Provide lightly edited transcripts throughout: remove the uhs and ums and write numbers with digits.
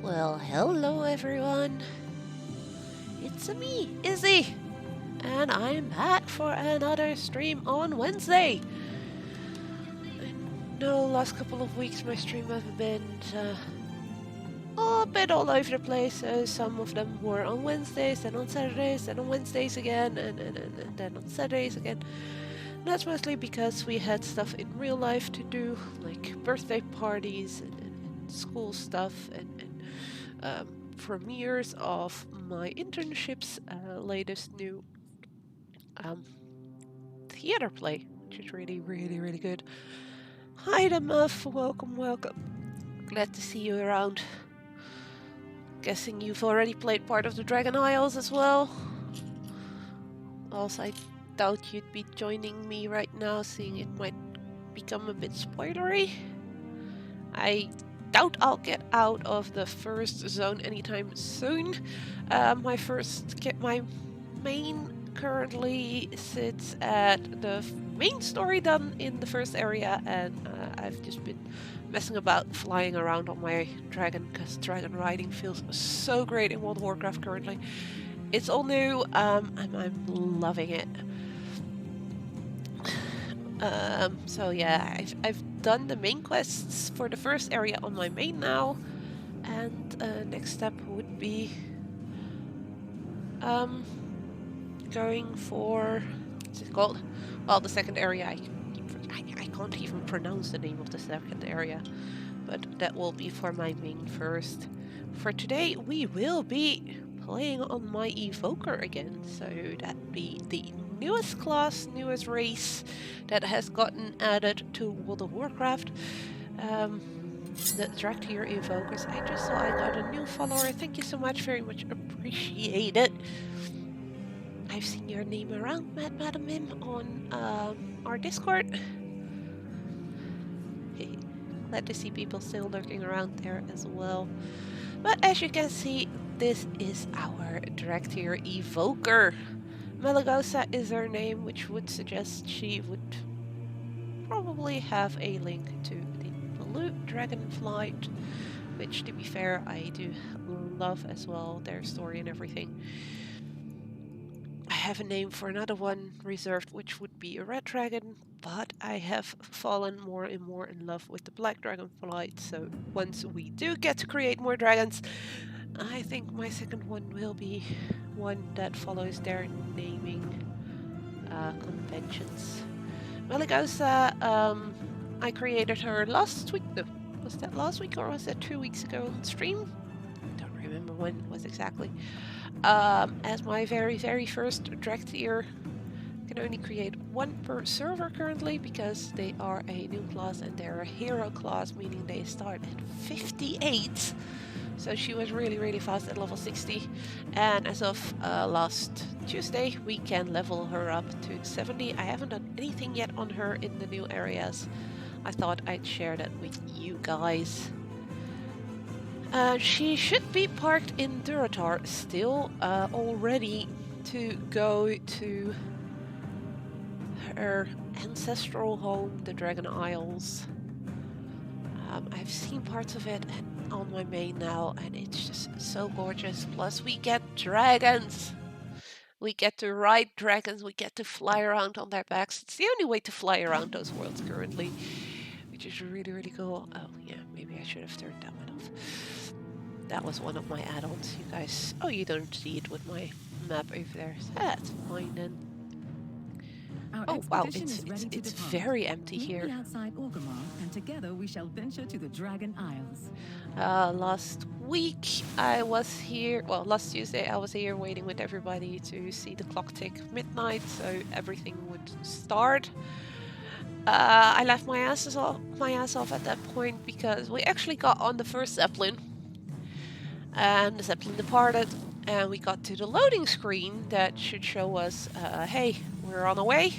Well, hello everyone. It's me, Izzy, and I'm back for another stream on Wednesday. I know last couple of weeks my stream have been a bit all over the place. So some of them were on Wednesdays, then on Saturdays, then on Wednesdays again, and then on Saturdays again. And that's mostly because we had stuff in real life to do, like birthday parties and school stuff and premieres of my internship's latest new um, theater play, which is really, really, really good. Hi, Muff. Welcome, welcome. Glad to see you around. Guessing you've already played part of the Dragon Isles as well. Also, I doubt you'd be joining me right now, seeing it might become a bit spoilery. I doubt I'll get out of the first zone anytime soon. My main currently sits at the main story done in the first area, and I've just been messing about flying around on my dragon because dragon riding feels so great in World of Warcraft currently. It's all new, and I'm loving it. So yeah, I've done the main quests for the first area on my main now, and next step would be going for, what's it called? Well, the second area. I can't even pronounce the name of the second area, but that will be for my main first. For today, we will be playing on my Evoker again, so that'd be the newest class, newest race that has gotten added to World of Warcraft. The Draktyr Evokers. I just saw I got a new follower. Thank you so much, very much appreciated. I've seen your name around, Madam Mim, on our Discord. Glad to see people still lurking around there as well. But as you can see, this is our Draktyr Evoker. Malagosa is her name, which would suggest she would probably have a link to the Blue Dragonflight, which, to be fair, I do love as well, their story and everything. I have a name for another one reserved, which would be a red dragon, but I have fallen more and more in love with the black dragonflight, so once we do get to create more dragons, I think my second one will be one that follows their naming conventions. Malagosa, I created her last week. No, was that last week or was that 2 weeks ago on stream? I don't remember when it was exactly. As my very, very first Draktyr. Can only create one per server currently because they are a new class and they're a hero class, meaning they start at 58. So she was really, really fast at level 60. And as of last Tuesday, we can level her up to 70. I haven't done anything yet on her in the new areas. I thought I'd share that with you guys. She should be parked in Durotar still, all ready to go to her ancestral home, the Dragon Isles. I've seen parts of it on my main now, and it's just so gorgeous. Plus, we get dragons. We get to ride dragons. We get to fly around on their backs. It's the only way to fly around those worlds currently, which is really, really cool. Oh, yeah, maybe I should have turned that one off. That was one of my add-ons, you guys. Oh, you don't see it with my map over there. That's fine then. Oh wow, it's very empty here. Outside Orgrimmar, and together we shall venture to the Dragon Isles. Last week I was here. Well, last Tuesday I was here waiting with everybody to see the clock tick midnight, so everything would start. I left my ass off at that point because we actually got on the first Zeppelin, and the Zeppelin departed, and we got to the loading screen that should show us, hey, we're on our way.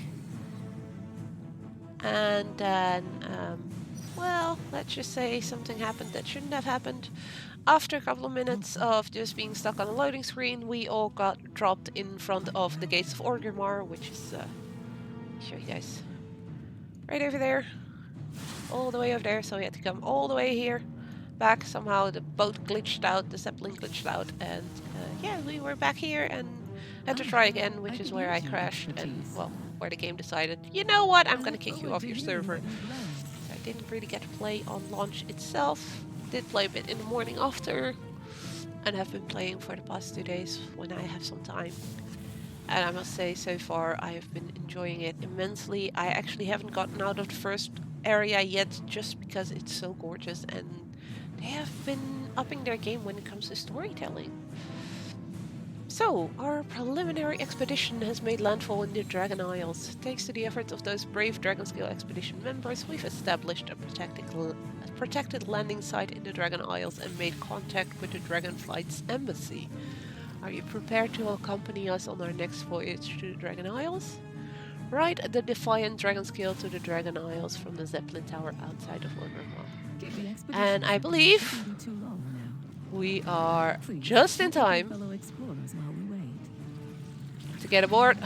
And then, well, let's just say something happened that shouldn't have happened. After a couple of minutes of just being stuck on the loading screen, we all got dropped in front of the gates of Orgrimmar, which is, show you guys, right over there, all the way over there. So we had to come all the way here, back. Somehow the boat glitched out, the Zeppelin glitched out, and yeah, we were back here and had to try again, which is where I crashed, and well, where the game decided, you know what, I'm gonna kick you off your server. I didn't really get to play on launch itself. Did play a bit in the morning after, and have been playing for the past 2 days when I have some time. And I must say, so far I have been enjoying it immensely. I actually haven't gotten out of the first area yet, just because it's so gorgeous, and they have been upping their game when it comes to storytelling. So, our preliminary expedition has made landfall in the Dragon Isles. Thanks to the efforts of those brave Dragonscale expedition members, we've established a protected landing site in the Dragon Isles and made contact with the Dragonflight's embassy. Are you prepared to accompany us on our next voyage to the Dragon Isles? Ride the Defiant Dragonscale to the Dragon Isles from the Zeppelin Tower outside of Orgrimmar. And I believe we are just in time to get aboard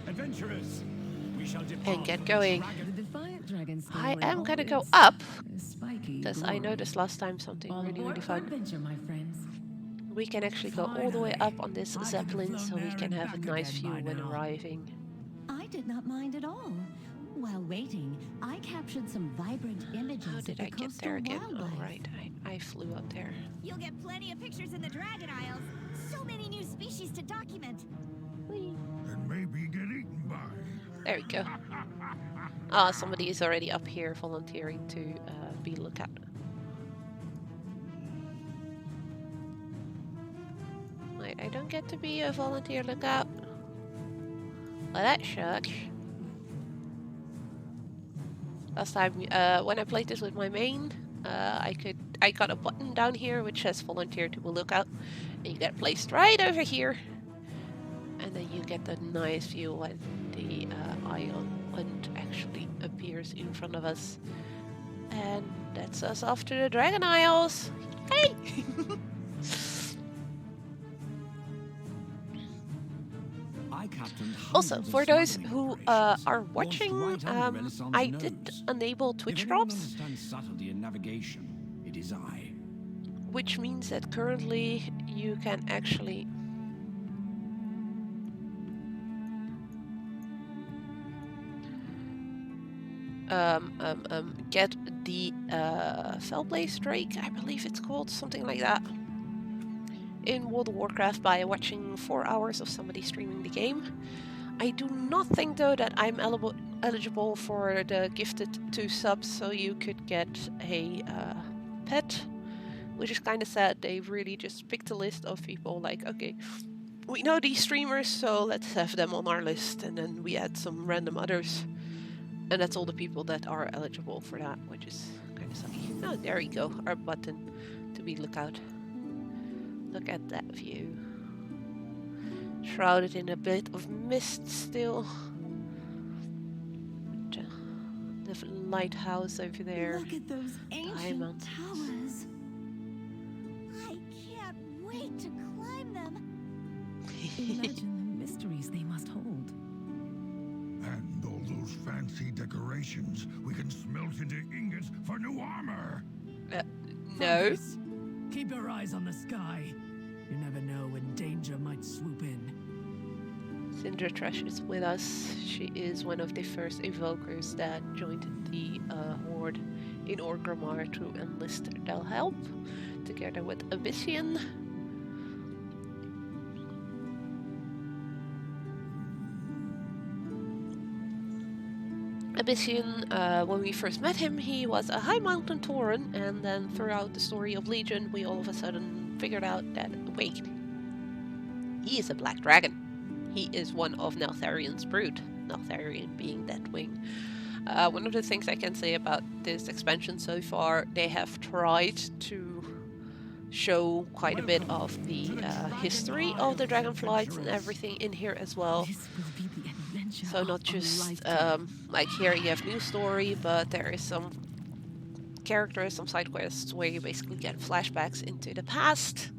Adventurers, we shall and get going. I I am gonna go up because I noticed last time something really fun. We can actually go all the way up on this Zeppelin, so we can have a nice view when arriving. I did not mind at all. While waiting, I captured some vibrant images How of did the I get coastal there again? wildlife. Oh right, I flew up there. You'll get plenty of pictures in the Dragon Isles. So many new species to document. Whee. and maybe get eaten by. There we go. Ah, somebody is already up here volunteering to be lookout. Wait, I don't get to be a volunteer lookout. Well, that sucks. Last time, when I played this with my main, I got a button down here which says volunteer to a lookout, and you get placed right over here, and then you get the nice view when the island actually appears in front of us, and that's us off to the Dragon Isles. Hey! Also, for those who are watching, I did enable Twitch drops, It is I. which means that currently you can actually get the Fellblaze Drake, I believe it's called, something like that, in World of Warcraft by watching 4 hours of somebody streaming the game. I do not think though that I'm eligible for the gifted 2 subs, so you could get a pet, which is kind of sad. They really just picked a list of people like, okay, we know these streamers, so let's have them on our list, and then we add some random others, and that's all the people that are eligible for that, which is kind of sucky. Oh, there we go, our button to be lookout. Look at that view. Shrouded in a bit of mist still. The lighthouse over there. Look at those ancient Diamond. towers. I can't wait to climb them. Imagine the mysteries they must hold. And all those fancy decorations we can smelt into ingots for new armor. No. Focus. Keep your eyes on the sky. You never know when danger might swoop in. Sindra Trash is with us. She is one of the first evokers that joined the Horde in Orgrimmar to enlist their help, together with Abyssian. Abyssian, when we first met him, he was a high mountain Tauren, and then throughout the story of Legion, we all of a sudden figured out that, wait, he is a black dragon. He is one of Neltharion's brood, Neltharion being Deathwing. One of the things I can say about this expansion so far, they have tried to show quite a bit of the history of the Dragonflights and everything in here as well. This will be the adventure So not of a just lifetime. like here you have new story, but there is some characters, some side quests where you basically get flashbacks into the past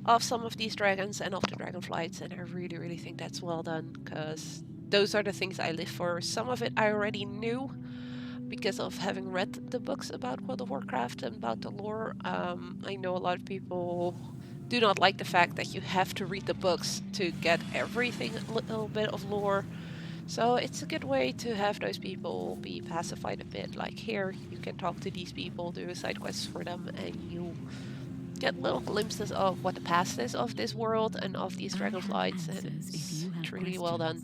of some of these dragons and of the Dragonflights, and I really think that's well done, because those are the things I live for. Some of it I already knew, because of having read the books about World of Warcraft and about the lore. I know a lot of people do not like the fact that you have to read the books to get everything, a little bit of lore. So it's a good way to have those people be pacified a bit. Like here, you can talk to these people, do side quests for them, and you get little glimpses of what the past is of this world and of these dragonflights, and it's really well done.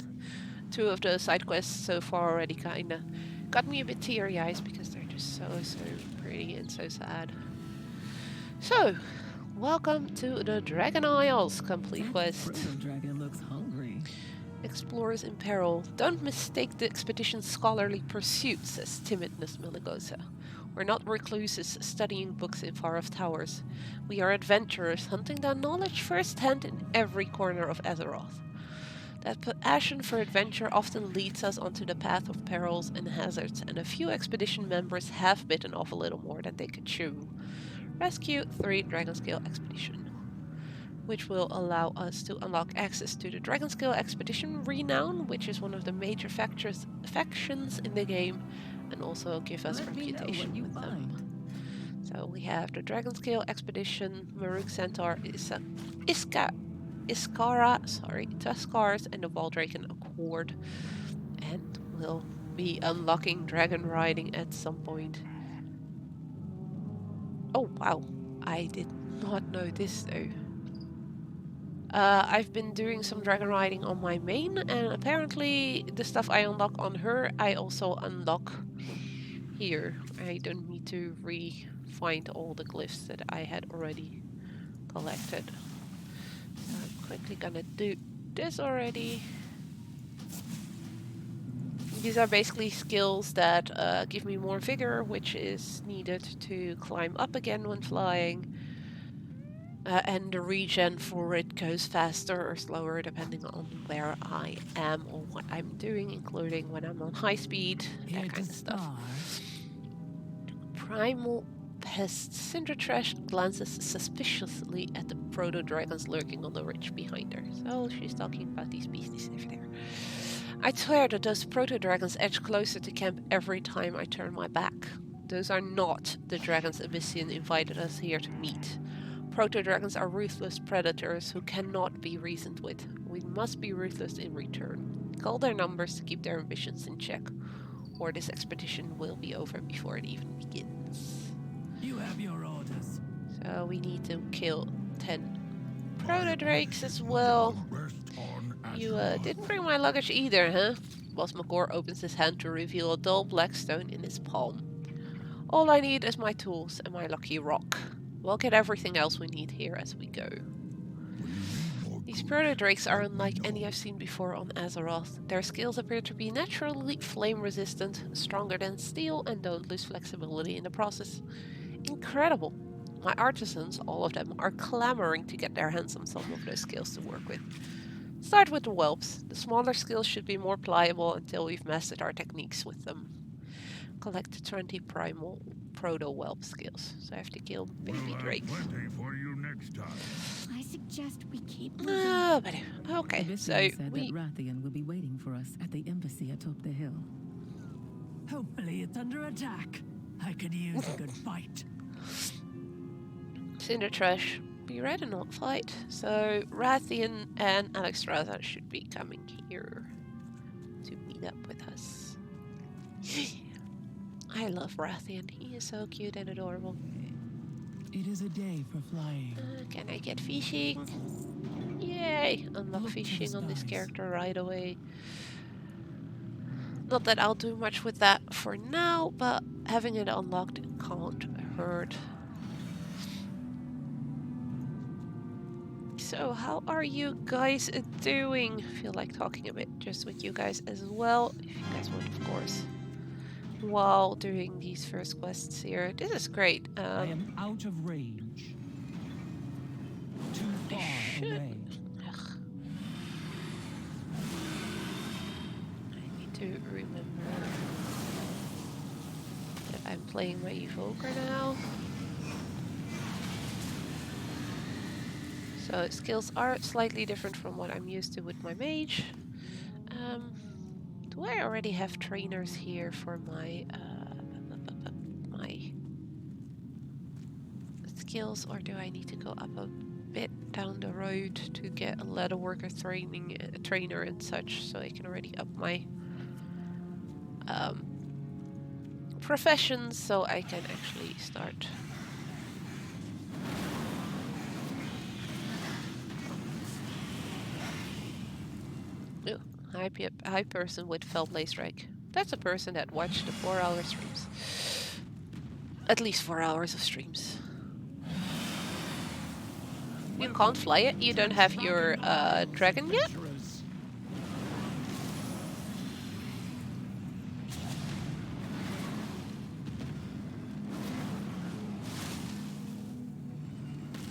2 of the side quests so far already kinda got me a bit teary-eyed because they're just so pretty and so sad. So, welcome to the Dragon Isles complete quest. Dragon looks hungry. Explorers in peril. Don't mistake the expedition's scholarly pursuit, says timid Miss Miligosa. We're not recluses studying books in far-off towers. We are adventurers hunting down knowledge firsthand in every corner of Azeroth. That passion for adventure often leads us onto the path of perils and hazards, and a few expedition members have bitten off a little more than they could chew. Rescue 3 Dragonscale Expedition, which will allow us to unlock access to the Dragonscale Expedition Renown, which is one of the major factions in the game, and also give us reputation with them. So we have the Dragonscale Expedition, Maruk Centaur, Tuskars, and the Valdraken Accord, and we'll be unlocking dragon riding at some point. Oh wow, I did not know this though. I've been doing some dragon riding on my main, and apparently the stuff I unlock on her, I also unlock here. I don't need to re-find all the glyphs that I had already collected. So I'm quickly gonna do this already. These are basically skills that give me more vigor, which is needed to climb up again when flying. And the regen for it goes faster or slower depending on where I am or what I'm doing, including when I'm on high speed, that kind of stuff. Primal Pest Cindertrash glances suspiciously at the proto-dragons lurking on the ridge behind her. So she's talking about these beasties over there. I swear that those proto-dragons edge closer to camp every time I turn my back. Those are not the dragons Abyssian invited us here to meet. Proto-dragons are ruthless predators who cannot be reasoned with. We must be ruthless in return. Call their numbers to keep their ambitions in check, or this expedition will be over before it even begins. You have your orders. So we need to kill 10 proto-drakes as well. You didn't bring my luggage either, huh? Boss Magor opens his hand to reveal a dull black stone in his palm. All I need is my tools and my lucky rock. We'll get everything else we need here as we go. These proto-drakes are unlike any I've seen before on Azeroth. Their skills appear to be naturally flame-resistant, stronger than steel, and don't lose flexibility in the process. Incredible! My artisans, all of them, are clamoring to get their hands on some of those skills to work with. Start with the whelps. The smaller skills should be more pliable until we've mastered our techniques with them. Collect 20 primal proto-whelp skills. So I have to kill baby drakes. For you next time. I suggest we keep moving. But okay, so said we... that Rathian will be waiting for us at the embassy atop the hill. Hopefully it's under attack. I could use a good fight. Cindertrash, be ready to not fight. So Rathian and Alexstrasza should be coming here to meet up with us. I love Rathian. He is so cute and adorable. It is a day for flying. Can I get fishing? Yay! Unlock Look to the fishing on this skies. character right away. Not that I'll do much with that for now, but having it unlocked can't hurt. So how are you guys doing? I feel like talking a bit just with you guys as well, if you guys want, of course. While doing these first quests here. This is great. I am out of range. Too far away. Ugh. I need to remember that I'm playing my Evoker now. So skills are slightly different from what I'm used to with my mage. Do I already have trainers here for my skills, or do I need to go up a bit down the road to get a leatherworker trainer and such, so I can already up my professions, so I can actually start. Ooh, high person with fell blaze strike. That's a person that watched the 4-hour streams. At least 4 hours of streams. You can't fly it? You don't have your dragon yet?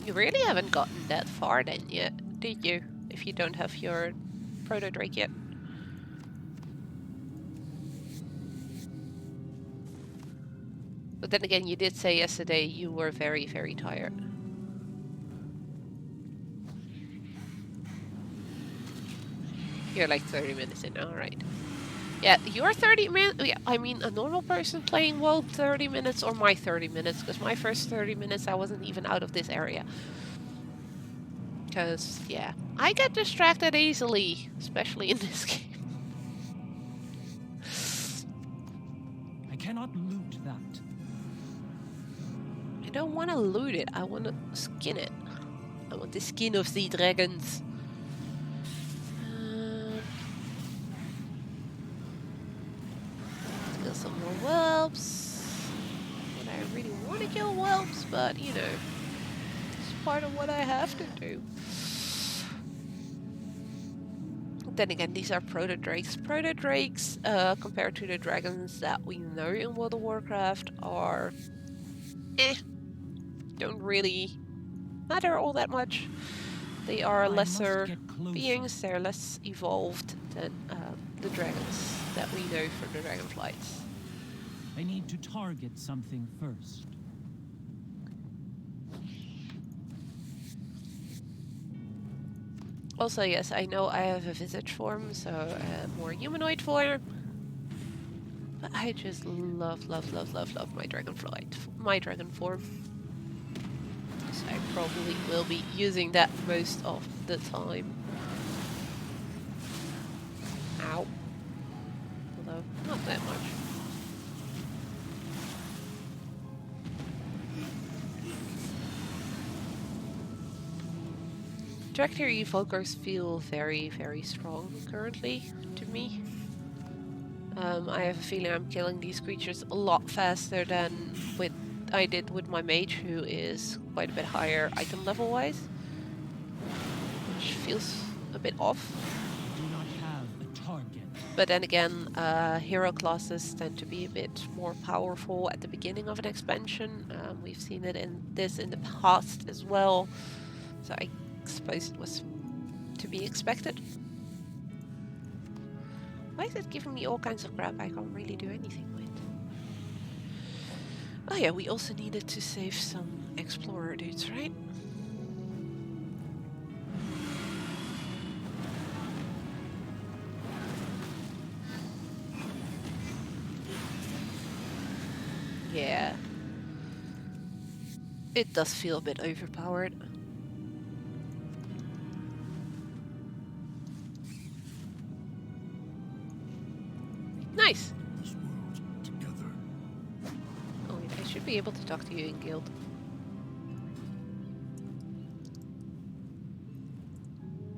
You really haven't gotten that far then yet, did you? If you don't have your proto drake yet. But then again, you did say yesterday you were very, very tired. You're like 30 minutes in, alright. Yeah, your 30 minutes, yeah, I mean a normal person playing WoW 30 minutes or my 30 minutes, because my first 30 minutes I wasn't even out of this area. Because, yeah, I get distracted easily, especially in this game. I cannot loot that. I don't want to loot it, I want to skin it. I want the skin of the dragons. Kill some more whelps. And I really want to kill whelps, but you know, it's part of what I have to do. Then again, these are proto drakes. Proto drakes, compared to the dragons that we know in World of Warcraft, are don't really matter all that much. They are lesser beings, they're less evolved than the dragons that we know from the dragonflights. I need to target something first. Also, yes, I know I have a visage form, so a more humanoid form. But I just love my dragon form. So I probably will be using that most of the time. Ow. Although, not that much. Trajectory evokers feel very, very strong currently to me. I have a feeling I'm killing these creatures a lot faster than I did with my mage, who is quite a bit higher item level wise, which feels a bit off. Do not have a target. But then again, hero classes tend to be a bit more powerful at the beginning of an expansion. We've seen it in the past as well, so I suppose it was to be expected. Why is it giving me all kinds of crap I can't really do anything with? Oh yeah, we also needed to save some explorer dudes, right? Yeah. It does feel a bit overpowered. Nice. This world together. Oh wait, I should be able to talk to you in guild.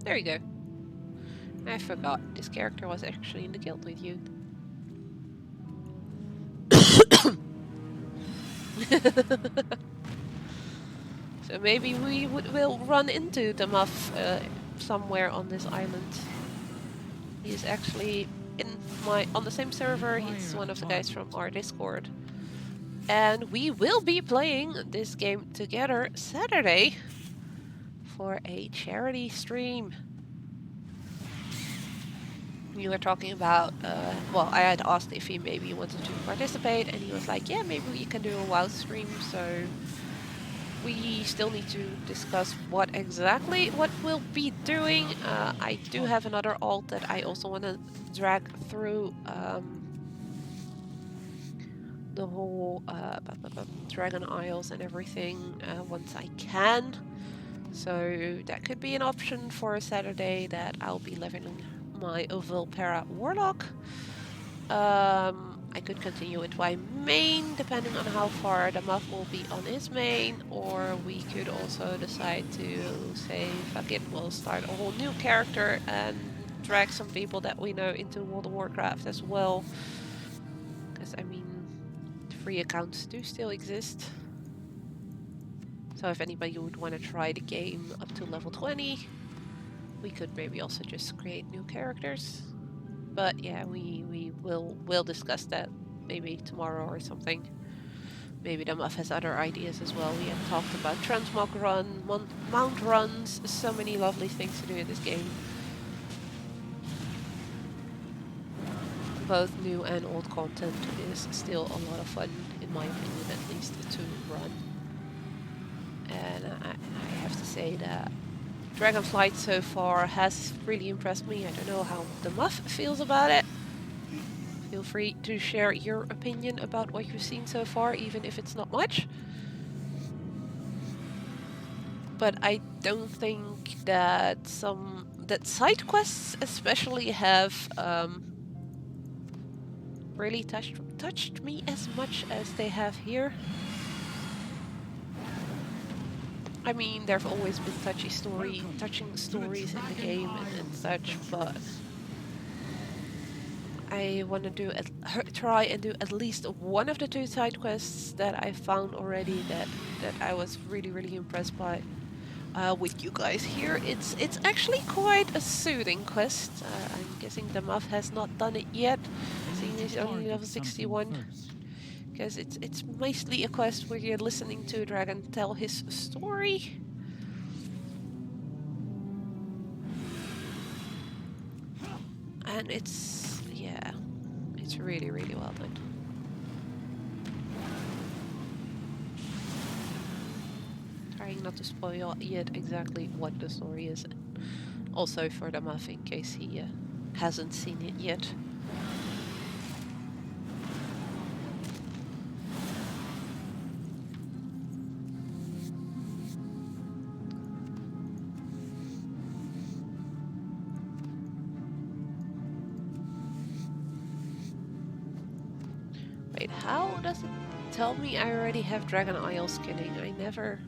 There you go. I forgot this character was actually in the guild with you. So maybe we will run into the Muff somewhere on this island. He is actually on the same server. He's one of the guys from our Discord, and we will be playing this game together Saturday for a charity stream. We were talking about, well, I had asked if he maybe wanted to participate, and he was like, yeah, maybe we can do a WoW stream. So we still need to discuss what we'll be doing. I do have another alt that I also want to drag through the whole Dragon Isles and everything once I can. So that could be an option for a Saturday that I'll be leveling my Volpera Warlock. I could continue with my main, depending on how far the Muff will be on his main, or we could also decide to say, fuck it, we'll start a whole new character and drag some people that we know into World of Warcraft as well. Because, I mean, free accounts do still exist. So if anybody would want to try the game up to level 20, we could maybe also just create new characters. But yeah, we'll discuss that maybe tomorrow or something. Maybe the Muff has other ideas as well. We have talked about transmog run, mount runs, so many lovely things to do in this game. Both new and old content is still a lot of fun, in my opinion at least, to run. And I have to say that Dragonflight so far has really impressed me. I don't know how the Muff feels about it. Feel free to share your opinion about what you've seen so far, even if it's not much. But I don't think that side quests especially have really touched me as much as they have here. I mean, there have always been touching stories in the game and such, but I want to try and do at least one of the 2 side quests that I found already that I was really impressed by. With you guys here, it's actually quite a soothing quest. I'm guessing the Muff has not done it yet, seeing he's only level 61. Because it's mostly a quest where you're listening to a dragon tell his story. And it's really well done. Trying not to spoil yet exactly what the story is. Also for the Muff in case he hasn't seen it yet. Wait, how does it tell me I already have Dragon Isle skinning? I never...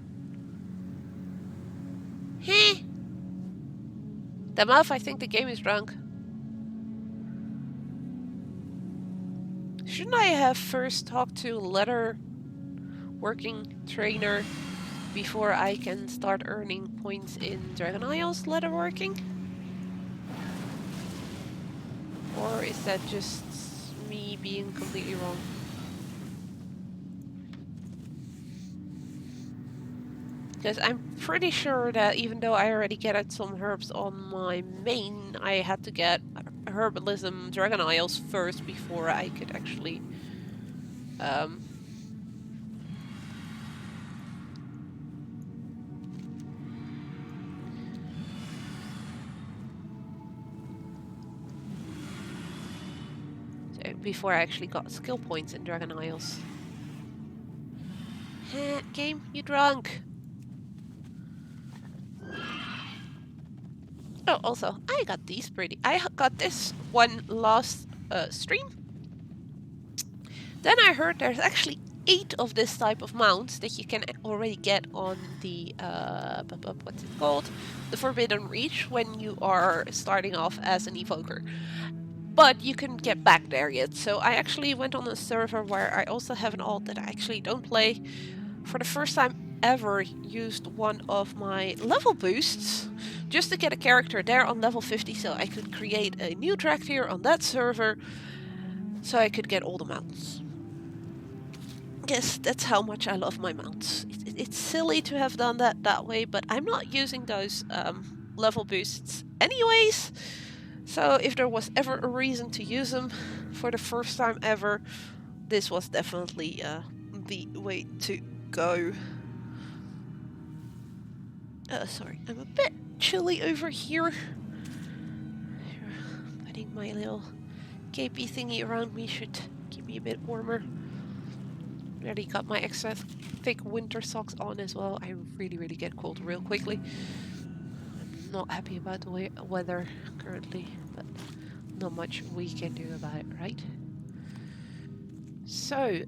Heh! The Muff, I think the game is drunk. Shouldn't I have first talked to leather working trainer before I can start earning points in Dragon Isles leatherworking? Or is that just me being completely wrong? Because I'm pretty sure that even though I already get some herbs on my main, I had to get Herbalism Dragon Isles first before I could actually before I actually got skill points in Dragon Isles. Game, you drunk? Oh, also, I got this one last stream. Then I heard there's actually 8 of this type of mounts that you can already get on the, what's it called? The Forbidden Reach when you are starting off as an evoker. But you couldn't get back there yet, so I actually went on a server where I also have an alt that I actually don't play. For the first time ever used one of my level boosts just to get a character there on level 50 so I could create a new track tier on that server so I could get all the mounts. Yes, that's how much I love my mounts. It's silly to have done that way, but I'm not using those level boosts anyways. So if there was ever a reason to use them for the first time ever, this was definitely the way to go. Sorry, I'm a bit chilly over here. Putting my little capey thingy around me should keep me a bit warmer. Already got my extra thick winter socks on as well. I really get cold real quickly. I'm not happy about the weather currently, but not much we can do about it, right? So,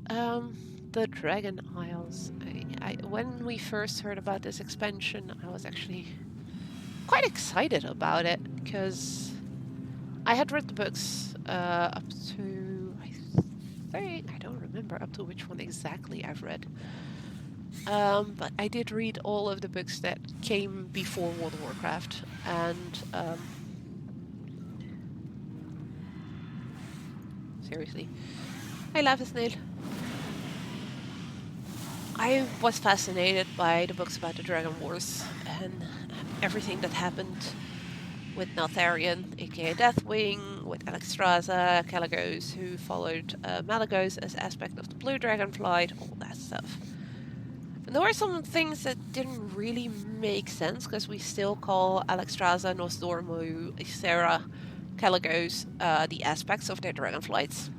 the Dragon Isles. When we first heard about this expansion, I was actually quite excited about it, because I had read the books up to, I don't remember up to which one exactly I've read. But I did read all of the books that came before World of Warcraft, and seriously, I love a snail. I was fascinated by the books about the Dragon Wars and everything that happened with Neltharion, aka Deathwing, with Alexstrasza, Kalecgos, who followed Malygos as aspect of the Blue Dragonflight, all that stuff. And there were some things that didn't really make sense, because we still call Alexstrasza, Nosdormu, Ysera, Kalecgos the aspects of their Dragonflights.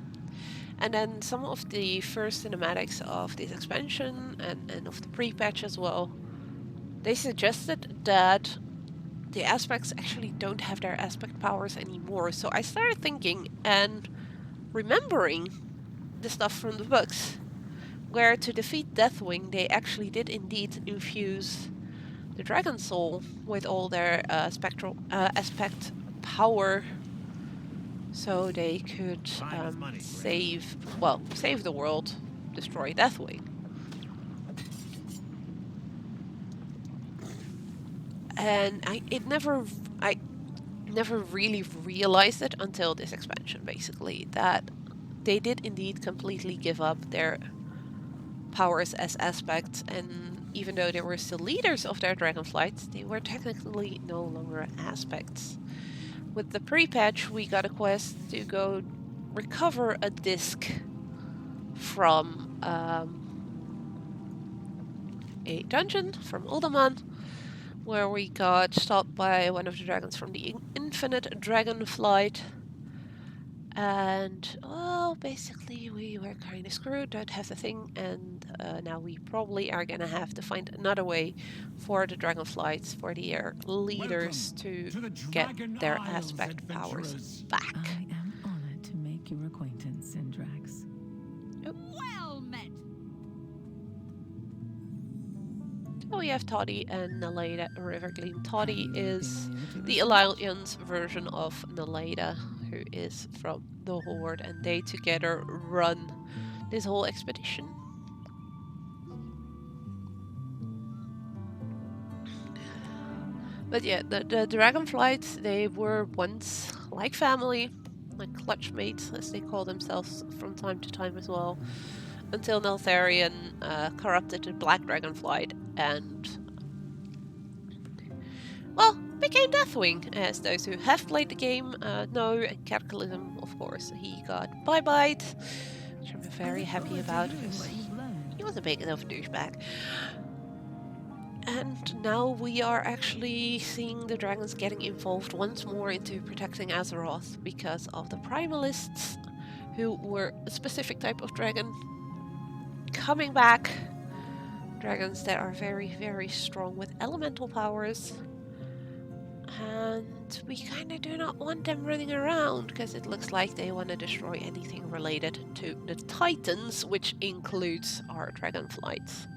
And then some of the first cinematics of this expansion and of the pre-patch as well, they suggested that the aspects actually don't have their aspect powers anymore. So I started thinking and remembering the stuff from the books, where to defeat Deathwing they actually did indeed infuse the Dragon Soul with all their spectral aspect power, so they could save the world, destroy Deathwing. And I never really realized it until this expansion, basically, that they did indeed completely give up their powers as aspects, and even though they were still leaders of their Dragonflights, they were technically no longer aspects. With the pre-patch, we got a quest to go recover a disc from a dungeon from Uldaman, where we got stopped by one of the dragons from the Infinite Dragonflight. And, well, basically we were kind of screwed, don't have the thing, and now we probably are gonna have to find another way for the Dragonflights, for the leaders to get their aspect powers back. I am honored to make your acquaintance, Syndrax. Well met. So we have Toddy and Naleda Rivergleam. Toddy is the Alliance version of Naleda, who is from the Horde, and they together run this whole expedition. But yeah, the Dragonflights, they were once like family, like clutch mates, as they call themselves from time to time as well, until Neltharion corrupted the Black Dragonflight and, well, became Deathwing, as those who have played the game know. And Cataclysm, of course, he got bye-byed, which I'm very happy about, because he was a big enough douchebag. And now we are actually seeing the dragons getting involved once more into protecting Azeroth, because of the Primalists, who were a specific type of dragon, coming back. Dragons that are very strong with elemental powers. And we kind of do not want them running around, because it looks like they want to destroy anything related to the Titans, which includes our Dragonflights.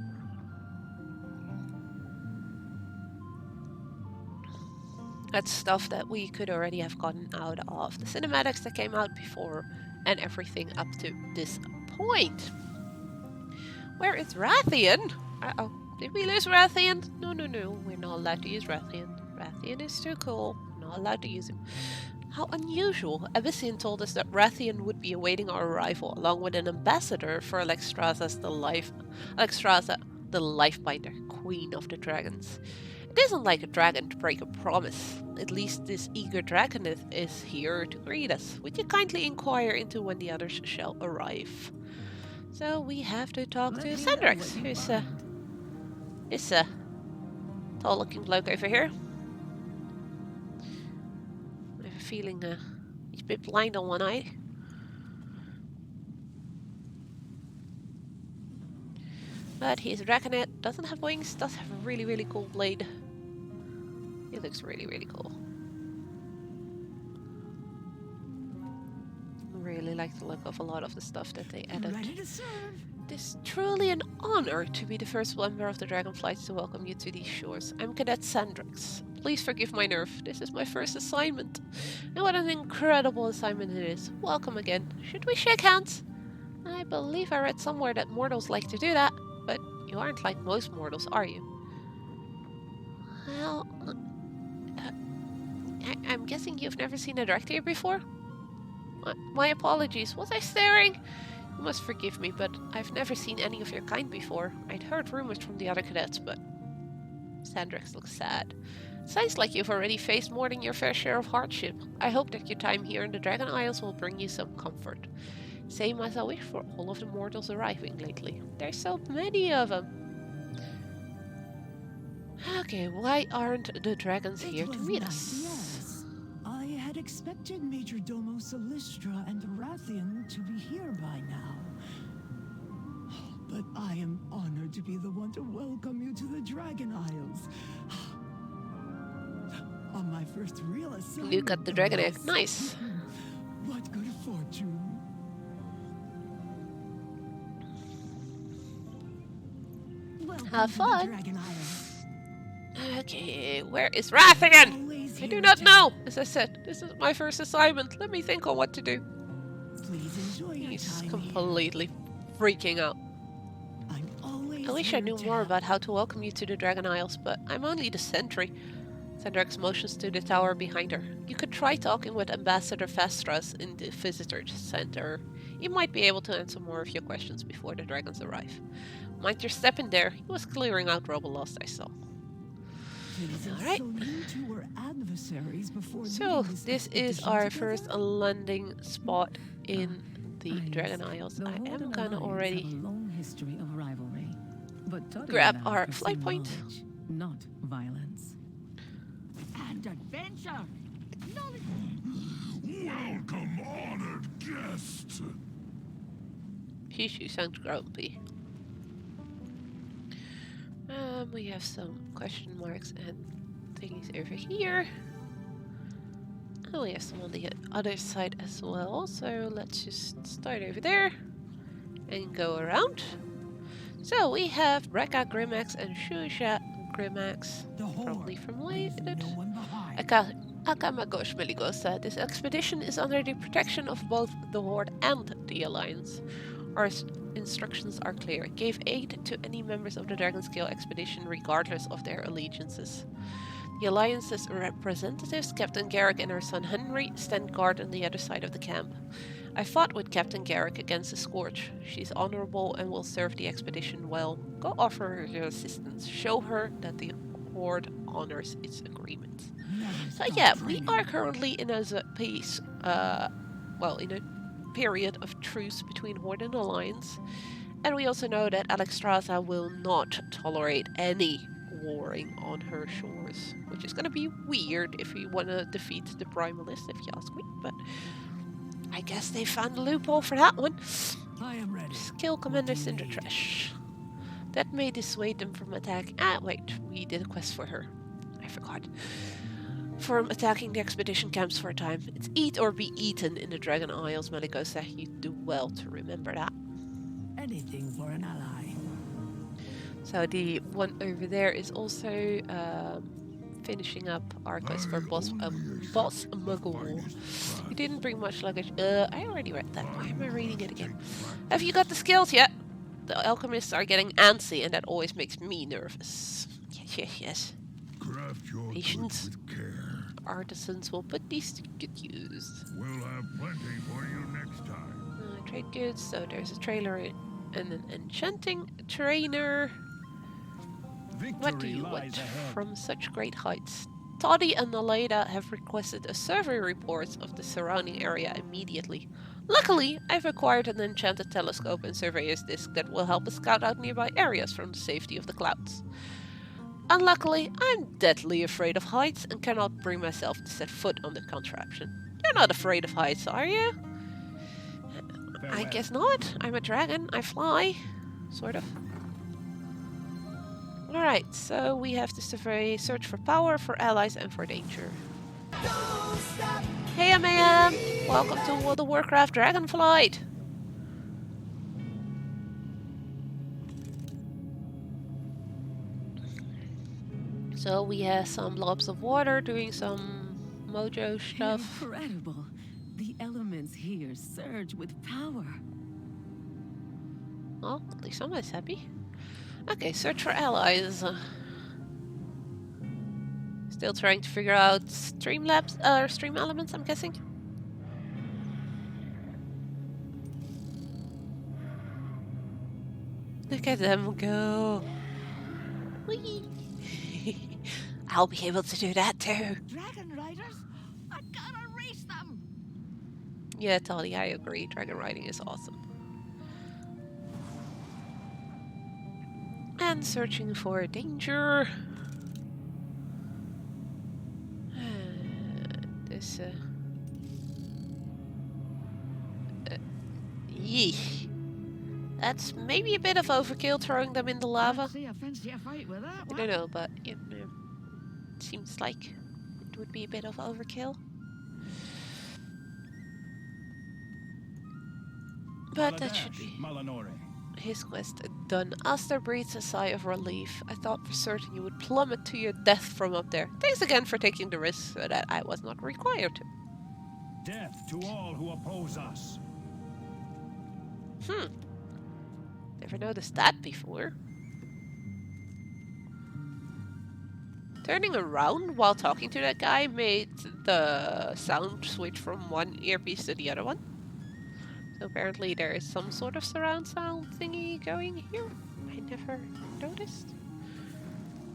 That's stuff that we could already have gotten out of the cinematics that came out before, and everything up to this point. Where is Rathian? Uh-oh. Did we lose Rathian? No. We're not allowed to use Rathian. Rathian is too cool. We're not allowed to use him. How unusual. Abyssinian told us that Rathian would be awaiting our arrival, along with an ambassador for Alexstrasza, the Lifebinder, Queen of the Dragons. It isn't like a dragon to break a promise. At least this eager dragon is here to greet us. Would you kindly inquire into when the others shall arrive? So we have to talk to Syndrax, who's a tall-looking bloke over here. I have a feeling he's a bit blind on one eye. But he's a dragonet, doesn't have wings, does have a really, really cool blade. He looks really, really cool. Really like the look of a lot of the stuff that they added. Ready to serve. It is truly an honor to be the first member of the Dragonflights to welcome you to these shores. I'm Cadet Sandrix. Please forgive my nerve. This is my first assignment. And what an incredible assignment it is. Welcome again. Should we shake hands? I believe I read somewhere that mortals like to do that, but you aren't like most mortals, are you? Well, I'm guessing you've never seen a Draktyr before? My apologies. Was I staring? You must forgive me, but I've never seen any of your kind before. I'd heard rumors from the other cadets, but... Sandrix looks sad. Sounds like you've already faced more than your fair share of hardship. I hope that your time here in the Dragon Isles will bring you some comfort. Same as I wish for all of the mortals arriving lately. There's so many of them. Okay, why aren't the dragons here to meet us? Yes. I had expected Major Domo Solistra and Rathian to be here by now. But I am honored to be the one to welcome you to the Dragon Isles. On my first real assignment. You got the dragon egg. Nice. What good fortune. Welcome Have to the fun. Dragon Isles. Okay, where is Rathian? Always I here do not to- know. As I said, this is my first assignment. Let me think on what to do. Please enjoy your He's time completely freaking out. here. I'm always I wish I here knew to more help. about how to welcome you to the Dragon Isles, but I'm only the sentry. Sandrix motions to the tower behind her. You could try talking with Ambassador Vestras in the visitor center. He might be able to answer more of your questions before the dragons arrive. Mind your step in there. He was clearing out rubble last I saw. Alright. So you two were adversaries before So, leading this is expedition our together? first landing spot in the Yes. Dragon Isles. The I Horde am and gonna Alliance already have a long history of rivalry. But Toddy grab and I our pursue flight point. knowledge, not violence. And adventure. Welcome, honored guest. Shishu sounds grumpy. We have some question marks and things over here. And we have some on the other side as well. So let's just start over there and go around. So we have Rekka Grimax and Shusha Grimax, The Horde probably from leaves Leyland. no one behind. Akamagosh Meligosa. This expedition is under the protection of both the Horde and the Alliance. Our instructions are clear. Give aid to any members of the Dragonscale expedition regardless of their allegiances. The Alliance's representatives, Captain Garrick and her son Henry, stand guard on the other side of the camp. I fought with Captain Garrick against the Scourge. She's honorable and will serve the expedition well. Go offer her your assistance. Show her that the Horde honors its agreement. Never So stop yeah, we dreaming. are currently in a peace, in a period of truce between Horde and Alliance. And we also know that Alexstrasza will not tolerate any warring on her shores. Which is gonna be weird if we wanna defeat the Primalist, if you ask me. But I guess they found a loophole for that one. I am ready. Kill Commander Cindertrash. That may dissuade them from attack. Ah, wait, we did a quest for her. I forgot. From attacking the expedition camps for a time. It's eat or be eaten in the Dragon Isles, Meligosa. You do well to remember that. Anything for an ally. So the one over there is also finishing up our quest for Boss Muggle. You didn't bring much luggage. I already read that. Why am I reading it again? Have you got the skills yet? The alchemists are getting antsy, and that always makes me nervous. Yes. Craft your Patience. goods with care. Artisans will put these to good use. We'll have plenty for you next time. Trade goods. So there's a trailer and an enchanting trainer. What do you want from such great heights? Toddy and Naleda have requested a survey report of the surrounding area immediately. Luckily, I've acquired an enchanted telescope and surveyor's disc that will help us scout out nearby areas from the safety of the clouds. Unluckily, I'm deadly afraid of heights and cannot bring myself to set foot on the contraption. You're not afraid of heights, are you? I guess not. I'm a dragon. I fly. Sort of. Alright, so we have to survey, search for power, for allies, and for danger. Hey MAM! Welcome to World of Warcraft Dragonflight! So we have some blobs of water doing some mojo stuff. Incredible. The elements here surge with power. Well, at least somebody's happy. Okay, search for allies. Still trying to figure out stream elements, I'm guessing. Look at them go. Whee! I'll be able to do that too. Dragon Riders? I gotta race them! Yeah, Tali, I agree. Dragon riding is awesome. And searching for danger. This, Yeesh. That's maybe a bit of overkill throwing them in the lava. See, I fancy a fight with that I one. don't know, but it seems like it would be a bit of overkill. But that should be his quest done. Aster breathes a sigh of relief. I thought for certain you would plummet to your death from up there. Thanks again for taking the risk so that I was not required to. Death to all who oppose us. Never noticed that before. Turning around while talking to that guy made the sound switch from one earpiece to the other one. So apparently there is some sort of surround sound thingy going here. I never noticed.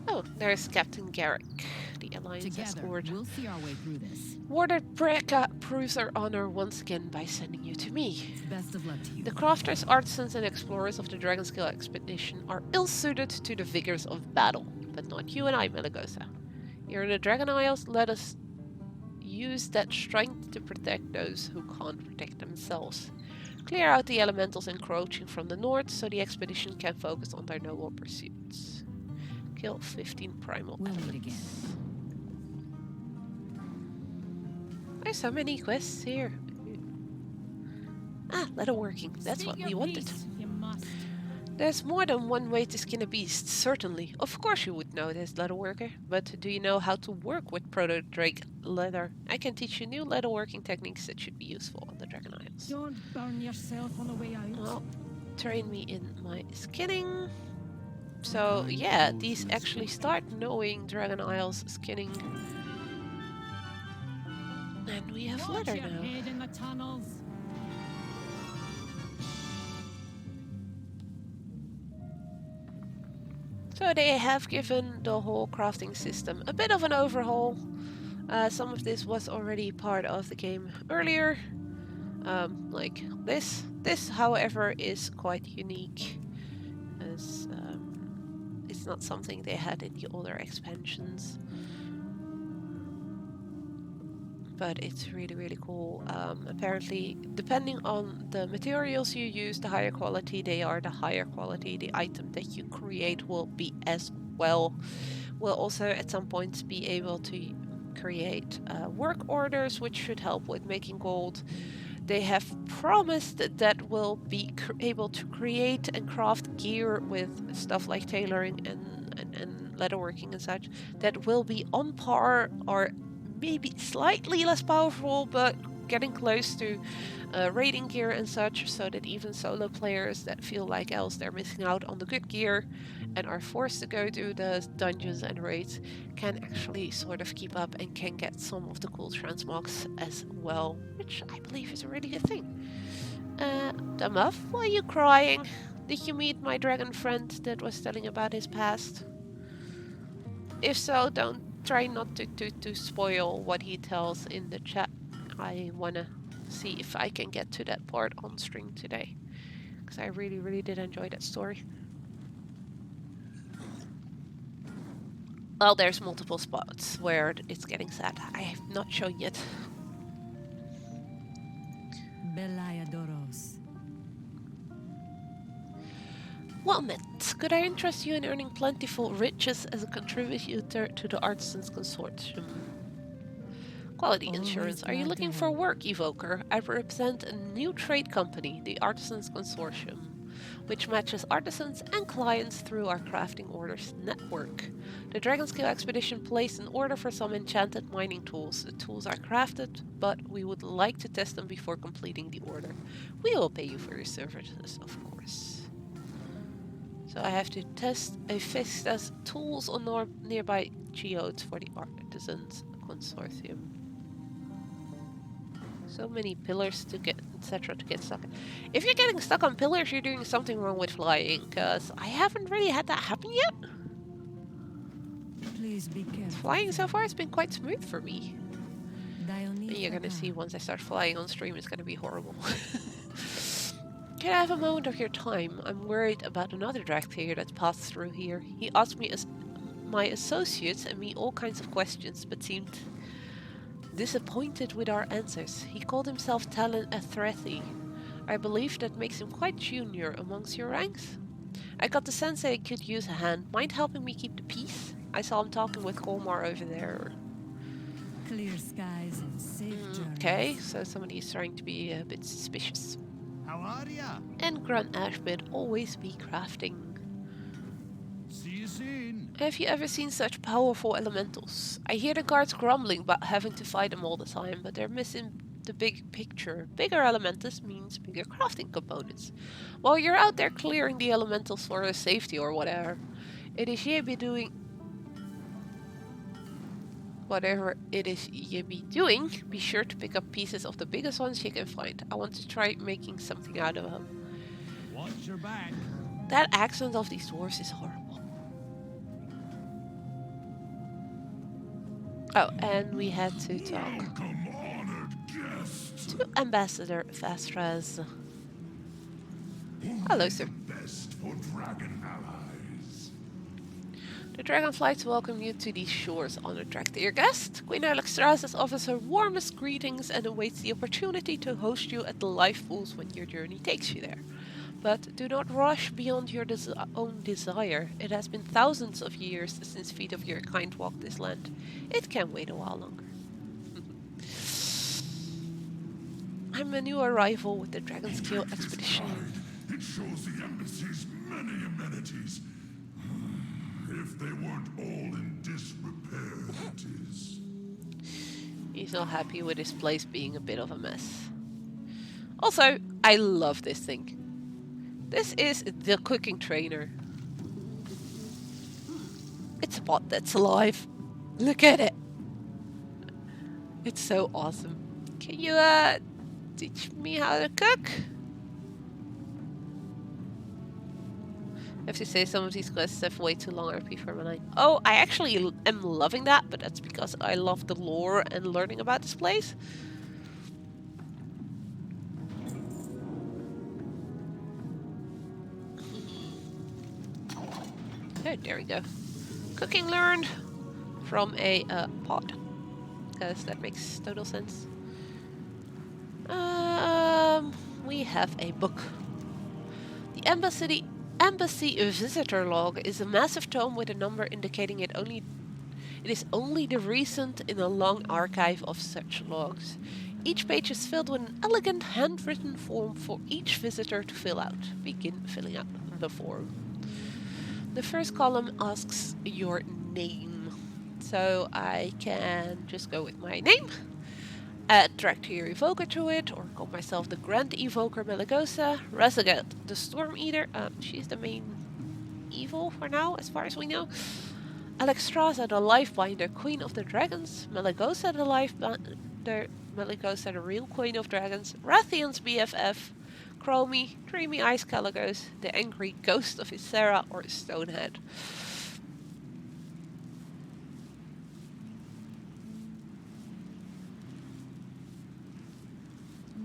Oh, there's Captain Garrick. The Alliance Together, escort. we'll see our way through this. Warded Breka proves our honor once again by sending you to me. Best of luck to you. The crafters, artisans, and explorers of the Dragonscale expedition are ill-suited to the vigors of battle. But not you and I, Melagosa. Here in the Dragon Isles, let us use that strength to protect those who can't protect themselves. Clear out the elementals encroaching from the north so the expedition can focus on their noble pursuits. Kill 15 primal We'll meet elements. again. There's so many quests here. Ah, leatherworking. That's what we wanted. There's more than one way to skin a beast, certainly. Of course you would know this, leatherworker. But do you know how to work with proto-drake leather? I can teach you new leatherworking techniques that should be useful on the Dragon Isles. Don't burn yourself on the way out. Well, train me in my skinning. So yeah, these actually start knowing Dragon Isles skinning. And we have leather now. Head in the tunnels. So they have given the whole crafting system a bit of an overhaul. Some of this was already part of the game earlier. Like this. This, however, is quite unique. As it's not something they had in the older expansions. But it's really, really cool. Apparently, depending on the materials you use, the higher quality they are, the higher quality the item that you create will be as well. We'll also at some points be able to create work orders, which should help with making gold. They have promised that we'll be able to create and craft gear with stuff like tailoring and leatherworking and such that will be on par or maybe slightly less powerful, but getting close to raiding gear and such, so that even solo players that feel like else they're missing out on the good gear and are forced to go to the dungeons and raids can actually sort of keep up and can get some of the cool transmogs as well, which I believe is a really good thing. Damuff, why are you crying? Did you meet my dragon friend that was telling about his past? If so, don't try not to spoil what he tells in the chat. I wanna see if I can get to that part on stream today, because I really, really did enjoy that story. Well, there's multiple spots where it's getting sad. I have not shown yet. Belayadoros. Well met. Could I interest you in earning plentiful riches as a contributor to the Artisans Consortium? Quality Always insurance. Are you glad to looking for help. work, Evoker? I represent a new trade company, the Artisans Consortium, which matches artisans and clients through our crafting orders network. The Dragonscale expedition placed an order for some enchanted mining tools. The tools are crafted, but we would like to test them before completing the order. We will pay you for your services, of course. So I have to test Hephaestus tools on nearby geodes for the Artisans Consortium. So many pillars to get, etc. to get stuck in. If you're getting stuck on pillars, you're doing something wrong with flying, because I haven't really had that happen yet. Please be careful. Flying so far has been quite smooth for me. And you're gonna see Dionysus. once I start flying on stream, it's gonna be horrible. Can I have a moment of your time? I'm worried about another Dractyr that's passed through here. He asked me as my associates and me all kinds of questions, but seemed disappointed with our answers. He called himself Talon Athrethi. I believe that makes him quite junior amongst your ranks. I got the sense that he could use a hand. Mind helping me keep the peace? I saw him talking with Colmar over there. Clear skies and safe journeys. Okay, so somebody is trying to be a bit suspicious. How are ya? And Gran Ashbid always be crafting. See you soon. Have you ever seen such powerful elementals? I hear the guards grumbling about having to fight them all the time, but they're missing the big picture. Bigger elementals means bigger crafting components. While you're out there clearing the elementals for their safety or whatever, it is ye be doing. Whatever it is you be doing, be sure to pick up pieces of the biggest ones you can find. I want to try making something out of them. Watch your back. That accent of these dwarves is horrible. Oh, and we had to talk Welcome, honored guest. to Ambassador Vastraz. Hello, sir. Best for dragon allies. The Dragonflights welcome you to these shores, honored Dractyr guest. Queen Alexstrasza offers her warmest greetings and awaits the opportunity to host you at the life pools when your journey takes you there. But do not rush beyond your own desire. It has been thousands of years since feet of your kind walked this land. It can wait a while longer. I'm a new arrival with the Dragonscale expedition. It shows the embassy's many amenities. If they weren't all in disrepair, that is. He's not happy with his place being a bit of a mess. Also, I love this thing. This is the cooking trainer. It's a pot that's alive. Look at it. It's so awesome. Can you teach me how to cook? I have to say some of these quests have way too long RP for mine. Oh, I actually am loving that, but that's because I love the lore and learning about this place. Oh, there we go. Cooking learned from a pod, because that makes total sense. We have a book. The Embassy Visitor Log is a massive tome with a number indicating it is only the recent in a long archive of such logs. Each page is filled with an elegant handwritten form for each visitor to fill out. Begin filling out the form. The first column asks your name, so I can just go with my name, add Dractyr Evoker to it, or call myself the Grand Evoker Melegosa. Rezagat, the Storm Eater, she's the main evil for now, as far as we know. Alexstrasza, the Lifebinder, Queen of the Dragons. Melegosa, the Lifebinder, Melegosa, the real Queen of Dragons. Rathian's BFF. Chromie, Dreamy Eyes Caligos, the angry ghost of Ysera or Stonehead.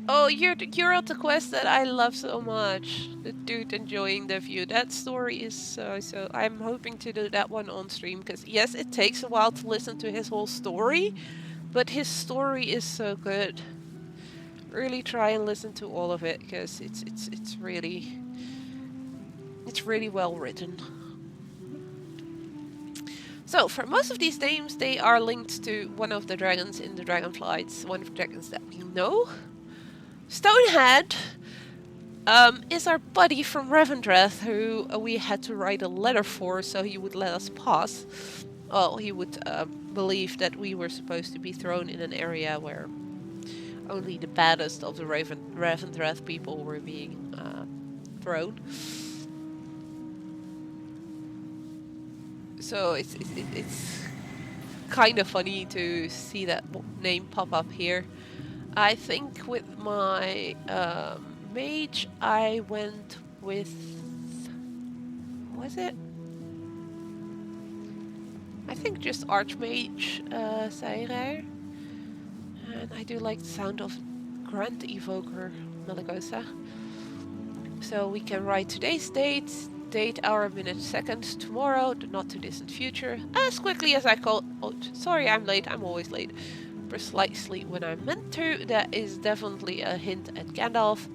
Oh, you're at the quest that I love so much. The dude enjoying the view. That story is so. I'm hoping to do that one on stream because yes, it takes a while to listen to his whole story, but his story is so good. Really try and listen to all of it because it's It's really well written. So, for most of these names, they are linked to one of the dragons in the Dragonflights, one of the dragons that we know. Stonehead is our buddy from Revendreth, who we had to write a letter for so he would let us pass. Well, he would believe that we were supposed to be thrown in an area where only the baddest of the Revendreth people were being thrown. So it's kind of funny to see that name pop up here. I think with my mage, I went with... was it? I think just Archmage Saerer. And I do like the sound of Grand Evoker Malagosa. So we can write today's date, hour, minute, second, tomorrow, the not too distant future, as quickly as I call. Oh, sorry, I'm late. I'm always late. Precisely when I'm meant to. That is definitely a hint at Gandalf.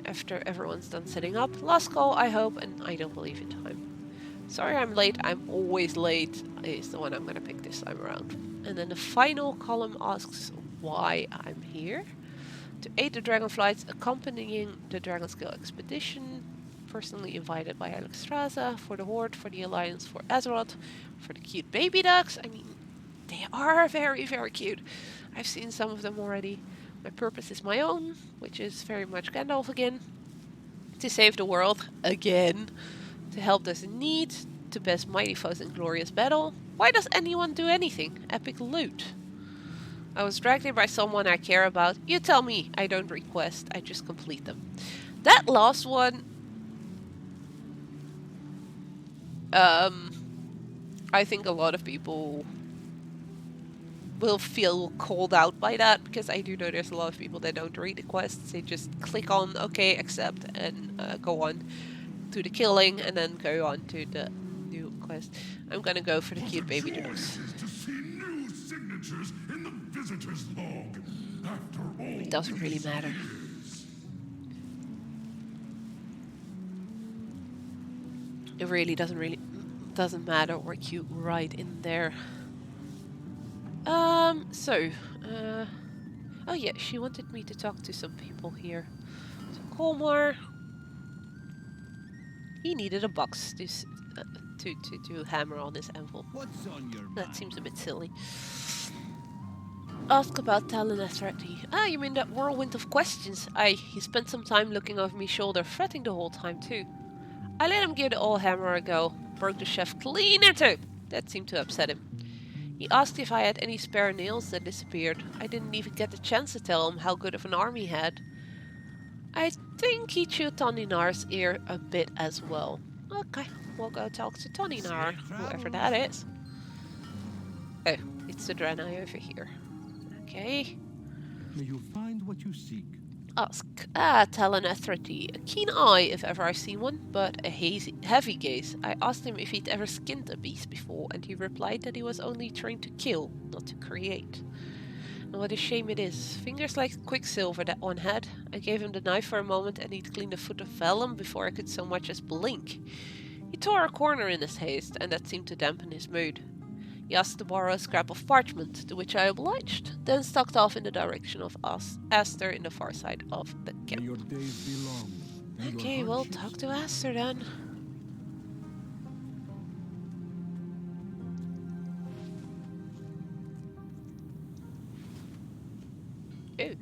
After everyone's done setting up. Last call, I hope, and I don't believe in time. Sorry, I'm late. I'm always late. Is the one I'm gonna pick this time around. And then the final column asks why I'm here. To aid the Dragonflights accompanying the Dragonscale expedition. Personally invited by Alexstrasza, for the Horde, for the Alliance, for Azeroth, for the cute baby ducks. I mean, they are very, very cute. I've seen some of them already. My purpose is my own, which is very much Gandalf again. To save the world, again. To help those in need, to best mighty foes in glorious battle. Why does anyone do anything? Epic loot. I was dragged here by someone I care about. You tell me. I don't request, I just complete them. That last one... I think a lot of people will feel called out by that, because I do know there's a lot of people that don't read the quests. They just click on okay, accept, and go on to the killing, and then go on to the new quest. I'm gonna go for the cute baby ducks. To see new signatures in the visitor's log. After all, It doesn't really matter. It really doesn't matter what you write in there. Oh yeah, she wanted me to talk to some people here. So Colmar, he needed a box to hammer on his anvil. What's on your mind? That seems a bit silly. Ask about Talon Athrati. Ah, you mean that whirlwind of questions? Aye, he spent some time looking over my shoulder, fretting the whole time too. I let him give the old hammer a go. Broke the chef clean in two. That seemed to upset him. He asked if I had any spare nails that disappeared. I didn't even get the chance to tell him how good of an arm he had. I think he chewed Toninar's ear a bit as well. Okay, we'll go talk to Toninar, whoever that is. Oh, it's the Draenei over here. Okay. May you find what you seek. Ask. Talon Athrati. A keen eye if ever I've seen one, but a heavy gaze. I asked him if he'd ever skinned a beast before, and he replied that he was only trained to kill, not to create. And what a shame it is. Fingers like quicksilver that one had. I gave him the knife for a moment, and he'd cleaned a foot of vellum before I could so much as blink. He tore a corner in his haste, and that seemed to dampen his mood. He asked to borrow a scrap of parchment, to which I obliged, then stalked off in the direction of Aster in the far side of the May camp. your days be long. and your Okay, we'll hardships talk to Aster then. Oh.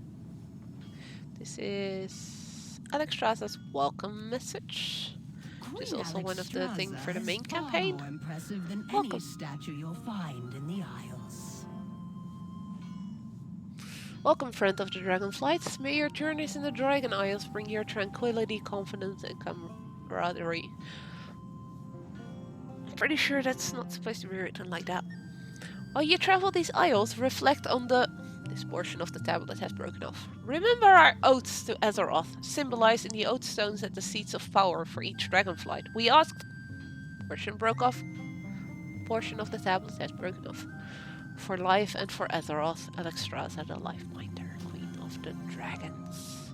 This is Alexstrasza's welcome message. Which is also one of the things for the main campaign. More impressive than Welcome. any statue you'll find in the Isles. Welcome, friend of the Dragonflights. May your journeys in the Dragon Isles bring your tranquility, confidence, and camaraderie. I'm pretty sure that's not supposed to be written like that. While you travel these isles, reflect on this portion of the tablet has broken off. Remember our oaths to Azeroth, symbolized in the oath stones at the seats of power for each Dragonflight. We asked... Portion broke off. Portion of the tablet has broken off. For life and for Azeroth, Alexstrasza the Lifeminder, Queen of the Dragons.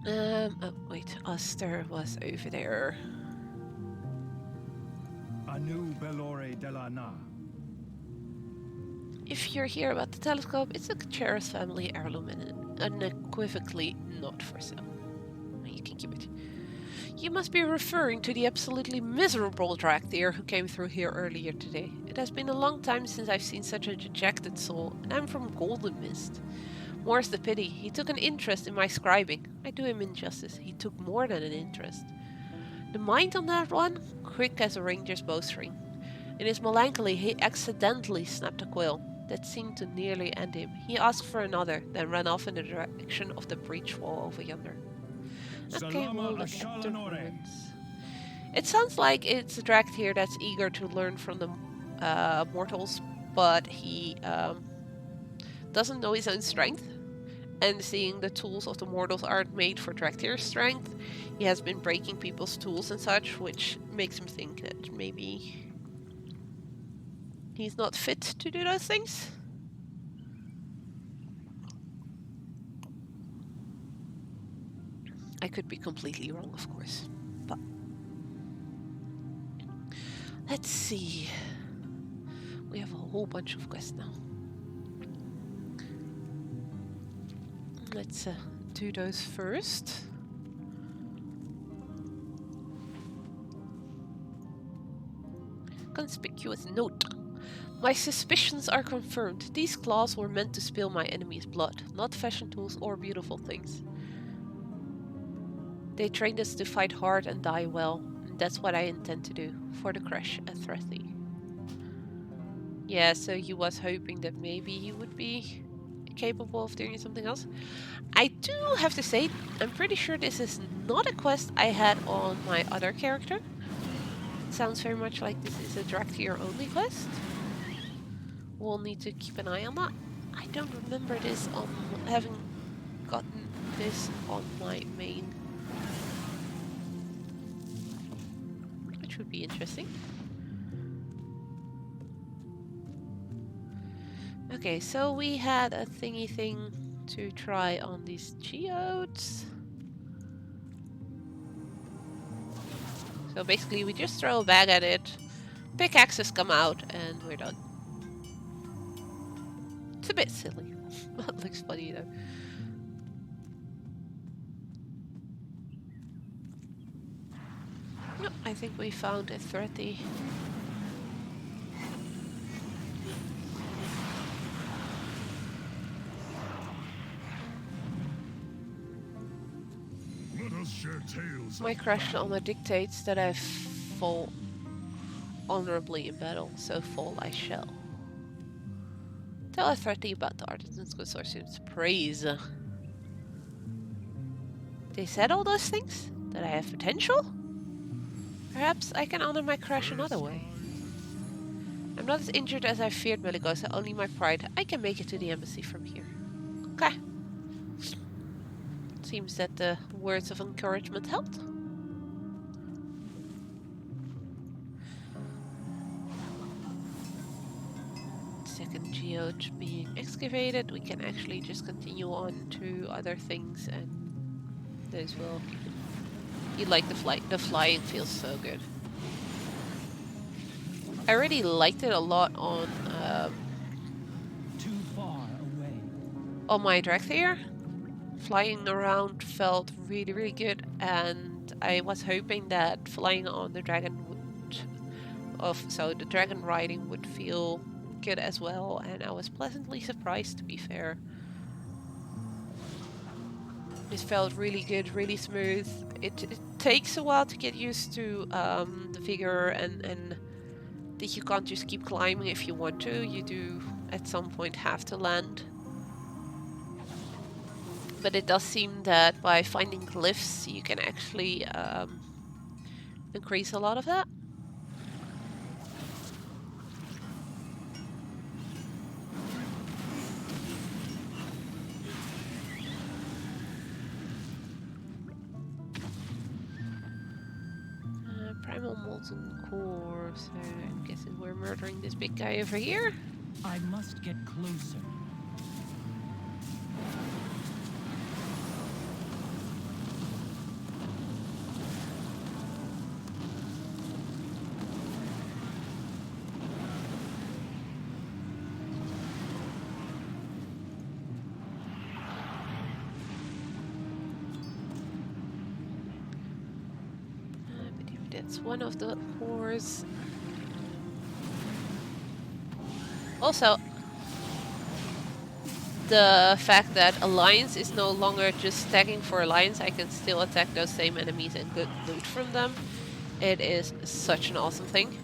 Oh wait, Oster was over there. Anu Belore de la Na. If you're here about the telescope, it's a Cheris family heirloom and unequivocally not for sale. You can keep it. You must be referring to the absolutely miserable Drakthir who came through here earlier today. It has been a long time since I've seen such a dejected soul, and I'm from Golden Mist. More's the pity, he took an interest in my scribing. I do him injustice, he took more than an interest. The mind on that one, quick as a ranger's bowstring. In his melancholy, he accidentally snapped a quill that seemed to nearly end him. He asked for another, then ran off in the direction of the breach wall over yonder. Okay, we'll look at the ruins. It sounds like it's a Drakthir that's eager to learn from the mortals, but he doesn't know his own strength. And seeing the tools of the mortals aren't made for Drakthir's strength, he has been breaking people's tools and such, which makes him think that maybe he's not fit to do those things. I could be completely wrong, of course, but let's see. We have a whole bunch of quests now. Let's do those first. Conspicuous note. My suspicions are confirmed. These claws were meant to spill my enemy's blood, not fashion tools or beautiful things. They trained us to fight hard and die well, and that's what I intend to do, for the crash at Threthy. Yeah, so he was hoping that maybe he would be capable of doing something else. I do have to say, I'm pretty sure this is not a quest I had on my other character. It sounds very much like this is a Drakthir only quest. We'll need to keep an eye on that. I don't remember this on having gotten this on my main, which would be interesting. Okay, so we had a thingy thing to try on these geodes. So basically we just throw a bag at it, pickaxes come out, and we're done. It's a bit silly. That looks funny though. Yep, I think we found a Threthy. Let us share tales. My crash alma dictates that I fall honorably in battle, so fall I shall. Tell Threthy about the Artisans Consortium's praise. They said all those things? That I have potential? Perhaps I can honor my crash another way. I'm not as injured as I feared, Meligosa, only my pride. I can make it to the embassy from here. Okay. Seems that the words of encouragement helped. Second geode being excavated, we can actually just continue on to other things, and those will. You like the flight. The flying feels so good. I really liked it a lot on Too far away. on my Drakthir. Flying around felt really, really good, and I was hoping that flying on the dragon so the dragon riding would feel good as well, and I was pleasantly surprised, to be fair. This felt really good, really smooth. It takes a while to get used to the figure and that you can't just keep climbing if you want to. You do at some point have to land. But it does seem that by finding glyphs you can actually increase a lot of that. Primal Molten Core, so I'm guessing we're murdering this big guy over here. I must get closer. it's one of the cores. Also, the fact that Alliance is no longer just tagging for Alliance, I can still attack those same enemies and get loot from them. It is such an awesome thing.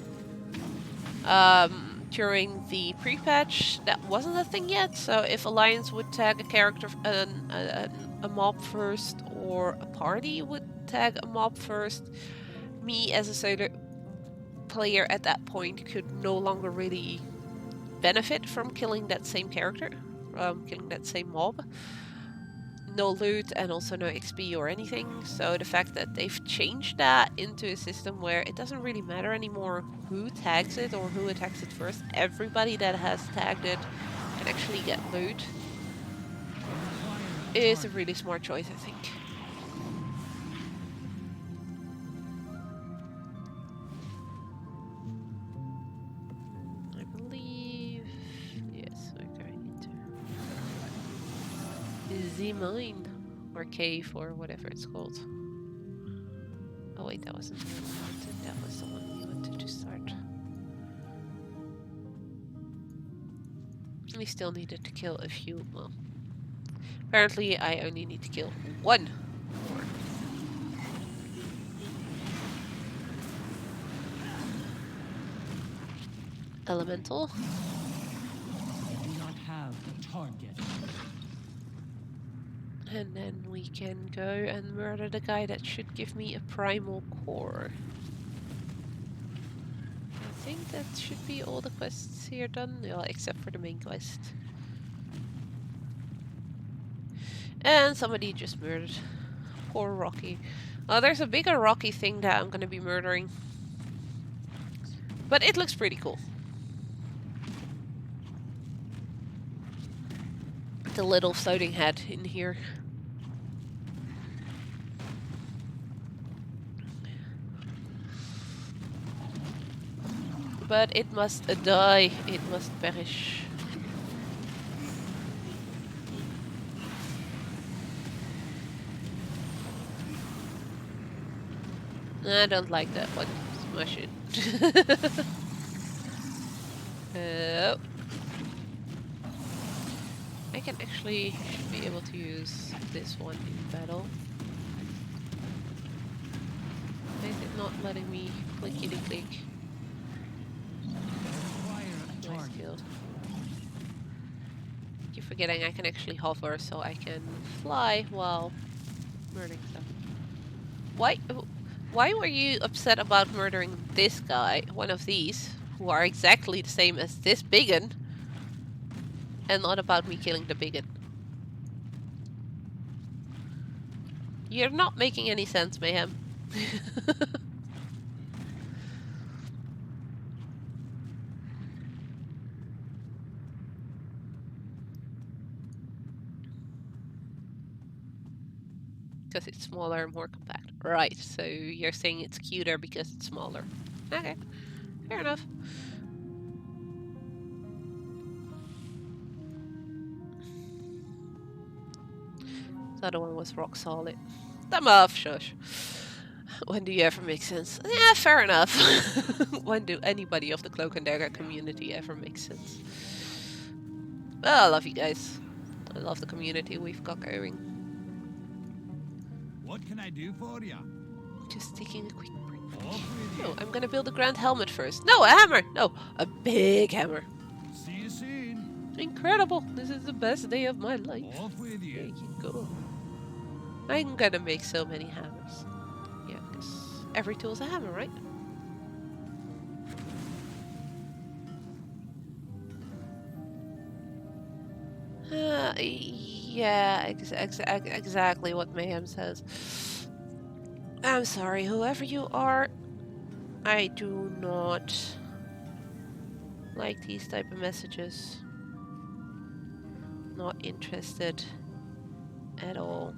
During the pre-patch, that wasn't a thing yet, so if Alliance would tag a character, a mob first, or a party would tag a mob first, me as a solo player at that point could no longer really benefit from killing that same character, killing that same mob. No loot and also no XP or anything. So the fact that they've changed that into a system where it doesn't really matter anymore who tags it or who attacks it first. Everybody that has tagged it can actually get loot. Is a really smart choice, I think. The mine or cave or whatever it's called. Oh wait, that wasn't the one we wanted. That was the one we wanted to start. We still needed to kill a few. Well, apparently I only need to kill one more. Elemental. I do not have a target. And then we can go and murder the guy that should give me a primal core. I think that should be all the quests here done, well, except for the main quest. And somebody just murdered. Poor Rocky. Oh, there's a bigger Rocky thing that I'm gonna be murdering. But it looks pretty cool. The little floating head in here. But it must die. It must perish. I don't like that one. Smash it. Oh. I can actually should be able to use this one in battle. Why is it not letting me clickety click? Nice kill. Keep forgetting I can actually hover, so I can fly while murdering stuff. Why were you upset about murdering this guy, one of these, who are exactly the same as this biggin, and not about me killing the biggin? You're not making any sense, Mayhem. Because it's smaller and more compact. Right, so you're saying it's cuter because it's smaller. Okay, fair enough. The other one was rock solid. Thumb off, shush. When do you ever make sense? Yeah, fair enough. When do anybody of the Cloak and Dagger community ever make sense? Well, I love you guys. I love the community we've got going. What can I do for you? Just taking a quick break. Off with you. No, I'm gonna build a grand helmet first. No, a hammer! No, a big hammer. See you soon. Incredible! This is the best day of my life. Off with There you. you go. I'm gonna make so many hammers. Yeah, because every tool's a hammer, right? Yeah, exactly what Mayhem says. I'm sorry, whoever you are, I do not like these type of messages. Not interested at all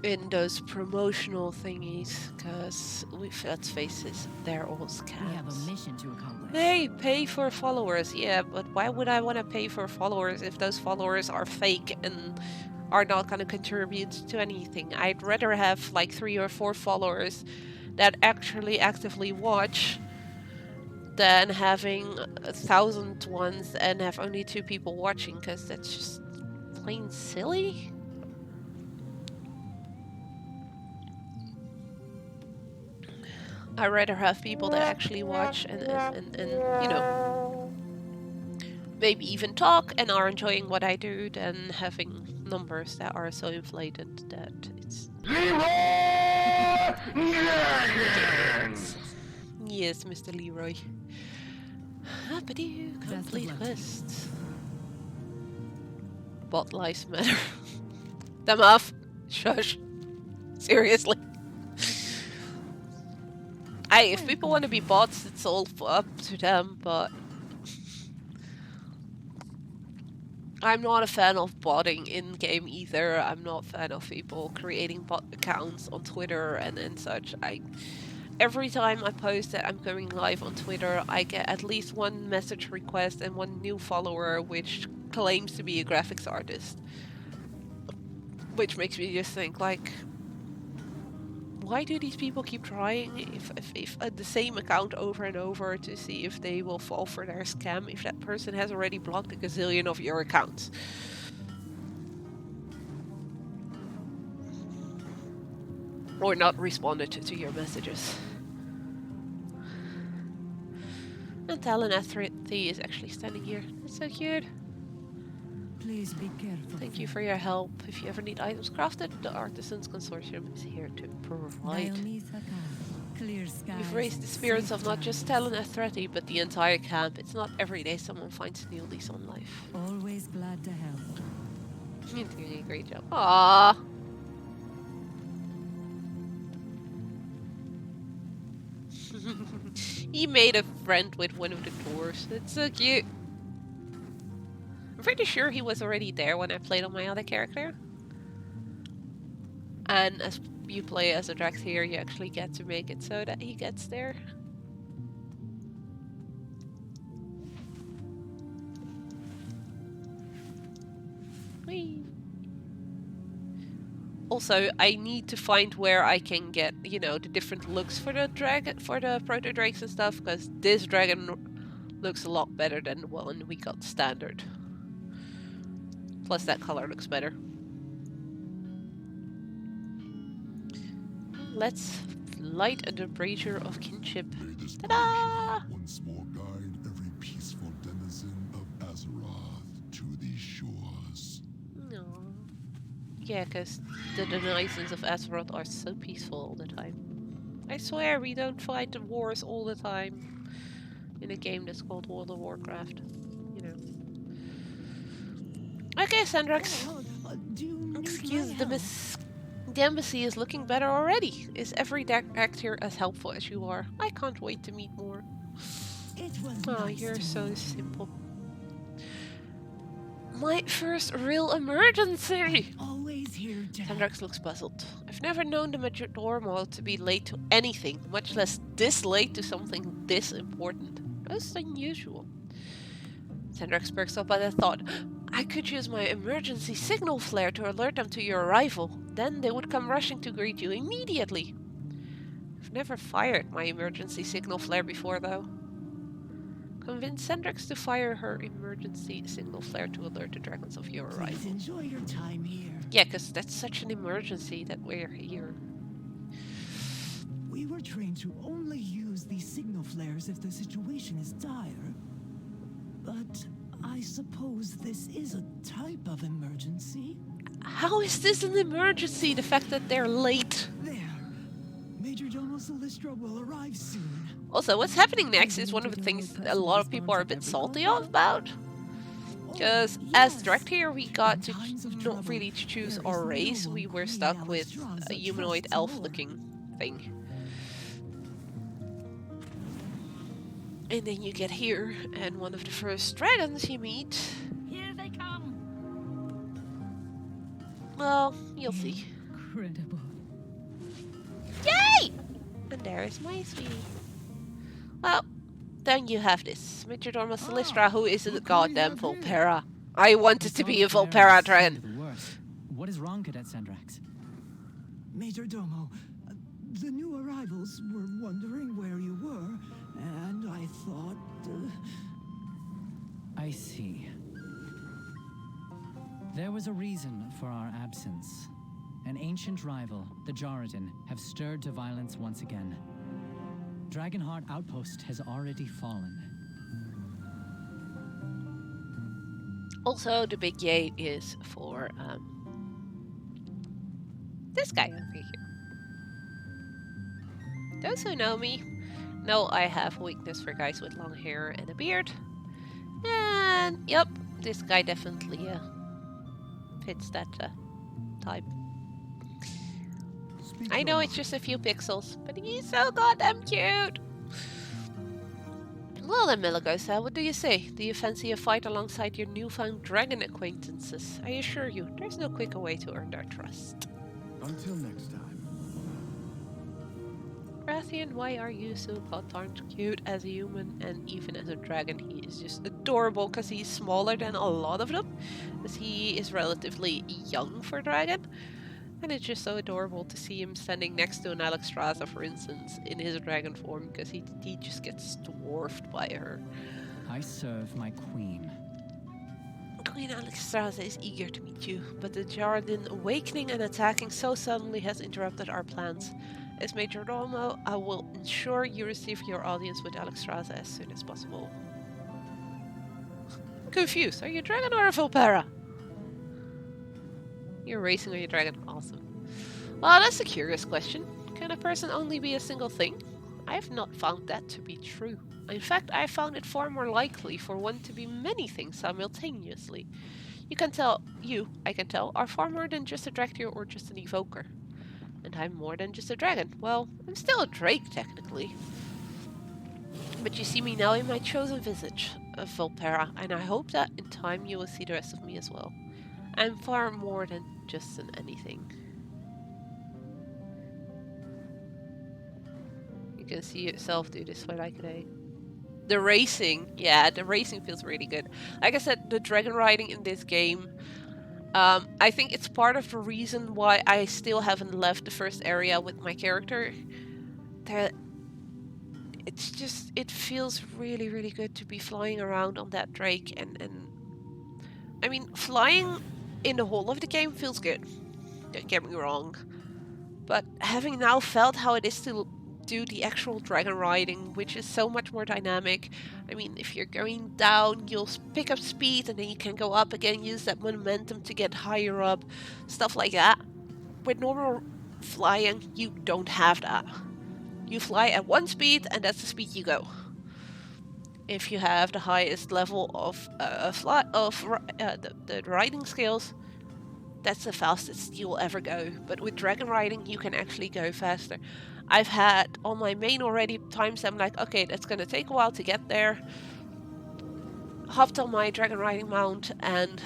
in those promotional thingies, because let's face it, they're all scams. We have a mission to accomplish. They pay for followers, yeah, but why would I want to pay for followers if those followers are fake and are not going to contribute to anything. I'd rather have like 3 or 4 followers that actually actively watch than having 1,000 ones and have only 2 people watching, because that's just plain silly. I'd rather have people that actually watch and you know, maybe even talk and are enjoying what I do than having numbers that are so inflated that it's... Yes, Mr. Leroy. Complete quest. Bot lives matter. Them off. Shush. Seriously. Hey, if people want to be bots, it's all up to them, but I'm not a fan of botting in-game either. I'm not a fan of people creating bot accounts on Twitter and such. Every time I post that I'm going live on Twitter, I get at least 1 message request and 1 new follower which claims to be a graphics artist. Which makes me just think, like, why do these people keep trying if the same account over and over to see if they will fall for their scam if that person has already blocked a gazillion of your accounts? Or not responded to your messages. And Talon Athrity is actually standing here. That's so cute. Please be careful. Thank you for your help. If you ever need items crafted, the Artisans Consortium is here to provide. You've raised the spirits of not just Talon Athrity, but the entire camp. It's not every day someone finds a new lease on life. Always glad to help. You're doing a great job. Aww. He made a friend with one of the dwarves. That's so cute. I'm pretty sure he was already there when I played on my other character. And as you play as a Drakthir, you actually get to make it so that he gets there. Whee! Also, I need to find where I can get, you know, the different looks for the dragon, for the proto drakes and stuff, because this dragon looks a lot better than the one we got standard. Plus, that color looks better. Let's light the brazier of kinship. Ta-da! Once more guide every peaceful denizen of Azeroth to these shores. No. Yeah, because the denizens of Azeroth are so peaceful all the time. I swear we don't fight the wars all the time in a game that's called World of Warcraft. You know. Okay, Sandrax. Excuse the The embassy is looking better already. Is every actor as helpful as you are? I can't wait to meet more. Oh, you're so simple. My first real emergency! Always here, Dad. Sandrax looks puzzled. I've never known the Majordomo to be late to anything, much less this late to something this important. Most unusual. Sandrax perks up at the thought. I could use my emergency signal flare to alert them to your arrival. Then they would come rushing to greet you immediately. I've never fired my emergency signal flare before, though. Convince Sandrax to fire her emergency signal flare to alert the dragons of your arrival. Please enjoy your time here. Yeah, because that's such an emergency that we're here. We were trained to only use these signal flares if the situation is dire. But I suppose this is a type of emergency. How is this an emergency? The fact that they're late. There. Majordomo Solistra will arrive soon. Also, what's happening next is one of the things a lot of people are a bit salty about. Because as Drakthir, we got to not really choose our race. We were stuck with a humanoid elf-looking thing. And then you get here, and one of the first dragons you meet... Here they come. Well, you'll see. Incredible. Yay! And there is my sweetie. Well, then you have this Majordomo Solistra, who is a goddamn Volpera. I wanted to be a Volpera dragon. What is wrong, Cadet Sandrax? Major Domo, the new arrivals were wondering where you were, and I thought... I see. There was a reason for our absence. An ancient rival, the Jarradin, have stirred to violence once again. Dragonheart Outpost has already fallen. Also, the big yay is for this guy over here. Those who know me know I have a weakness for guys with long hair and a beard. And yep, this guy definitely fits that type. I know it's just a few pixels, but he's so goddamn cute! Well then, Miligosa, what do you say? Do you fancy a fight alongside your newfound dragon acquaintances? I assure you, there's no quicker way to earn their trust. Until next time. Rathian, why are you so goddamn cute as a human and even as a dragon? He is just adorable because he's smaller than a lot of them, as he is relatively young for a dragon. And it's just so adorable to see him standing next to an Alexstrasza, for instance, in his dragon form, because he just gets dwarfed by her. I serve my queen. Queen Alexstrasza is eager to meet you, but the Jarradin awakening and attacking so suddenly has interrupted our plans. As Major Domo, I will ensure you receive your audience with Alexstrasza as soon as possible. Confused, are you a dragon or a Volpera? You're racing on your dragon, awesome. Well, that's a curious question. Can a person only be a single thing? I have not found that to be true. In fact, I found it far more likely for one to be many things simultaneously. I can tell, are far more than just a Draktyr or just an evoker. And I'm more than just a dragon. Well, I'm still a drake, technically. But you see me now in my chosen visage of Volpera, and I hope that in time you will see the rest of me as well. I'm far more than just an anything. You can see yourself do this way like today. The racing, yeah, the racing feels really good. Like I said, the dragon riding in this game, I think it's part of the reason why I still haven't left the first area with my character. It's just, it feels really, really good to be flying around on that drake, and I mean, flying in the whole of the game feels good, don't get me wrong, but having now felt how it is to do the actual dragon riding, which is so much more dynamic. I mean, if you're going down, you'll pick up speed and then you can go up again, use that momentum to get higher up, stuff like that. With normal flying, you don't have that. You fly at one speed and that's the speed you go. If you have the highest level of the riding skills, that's the fastest you will ever go. But with dragon riding, you can actually go faster. I've had on my main already times I'm like, okay, that's gonna take a while to get there. Hopped on my dragon riding mount and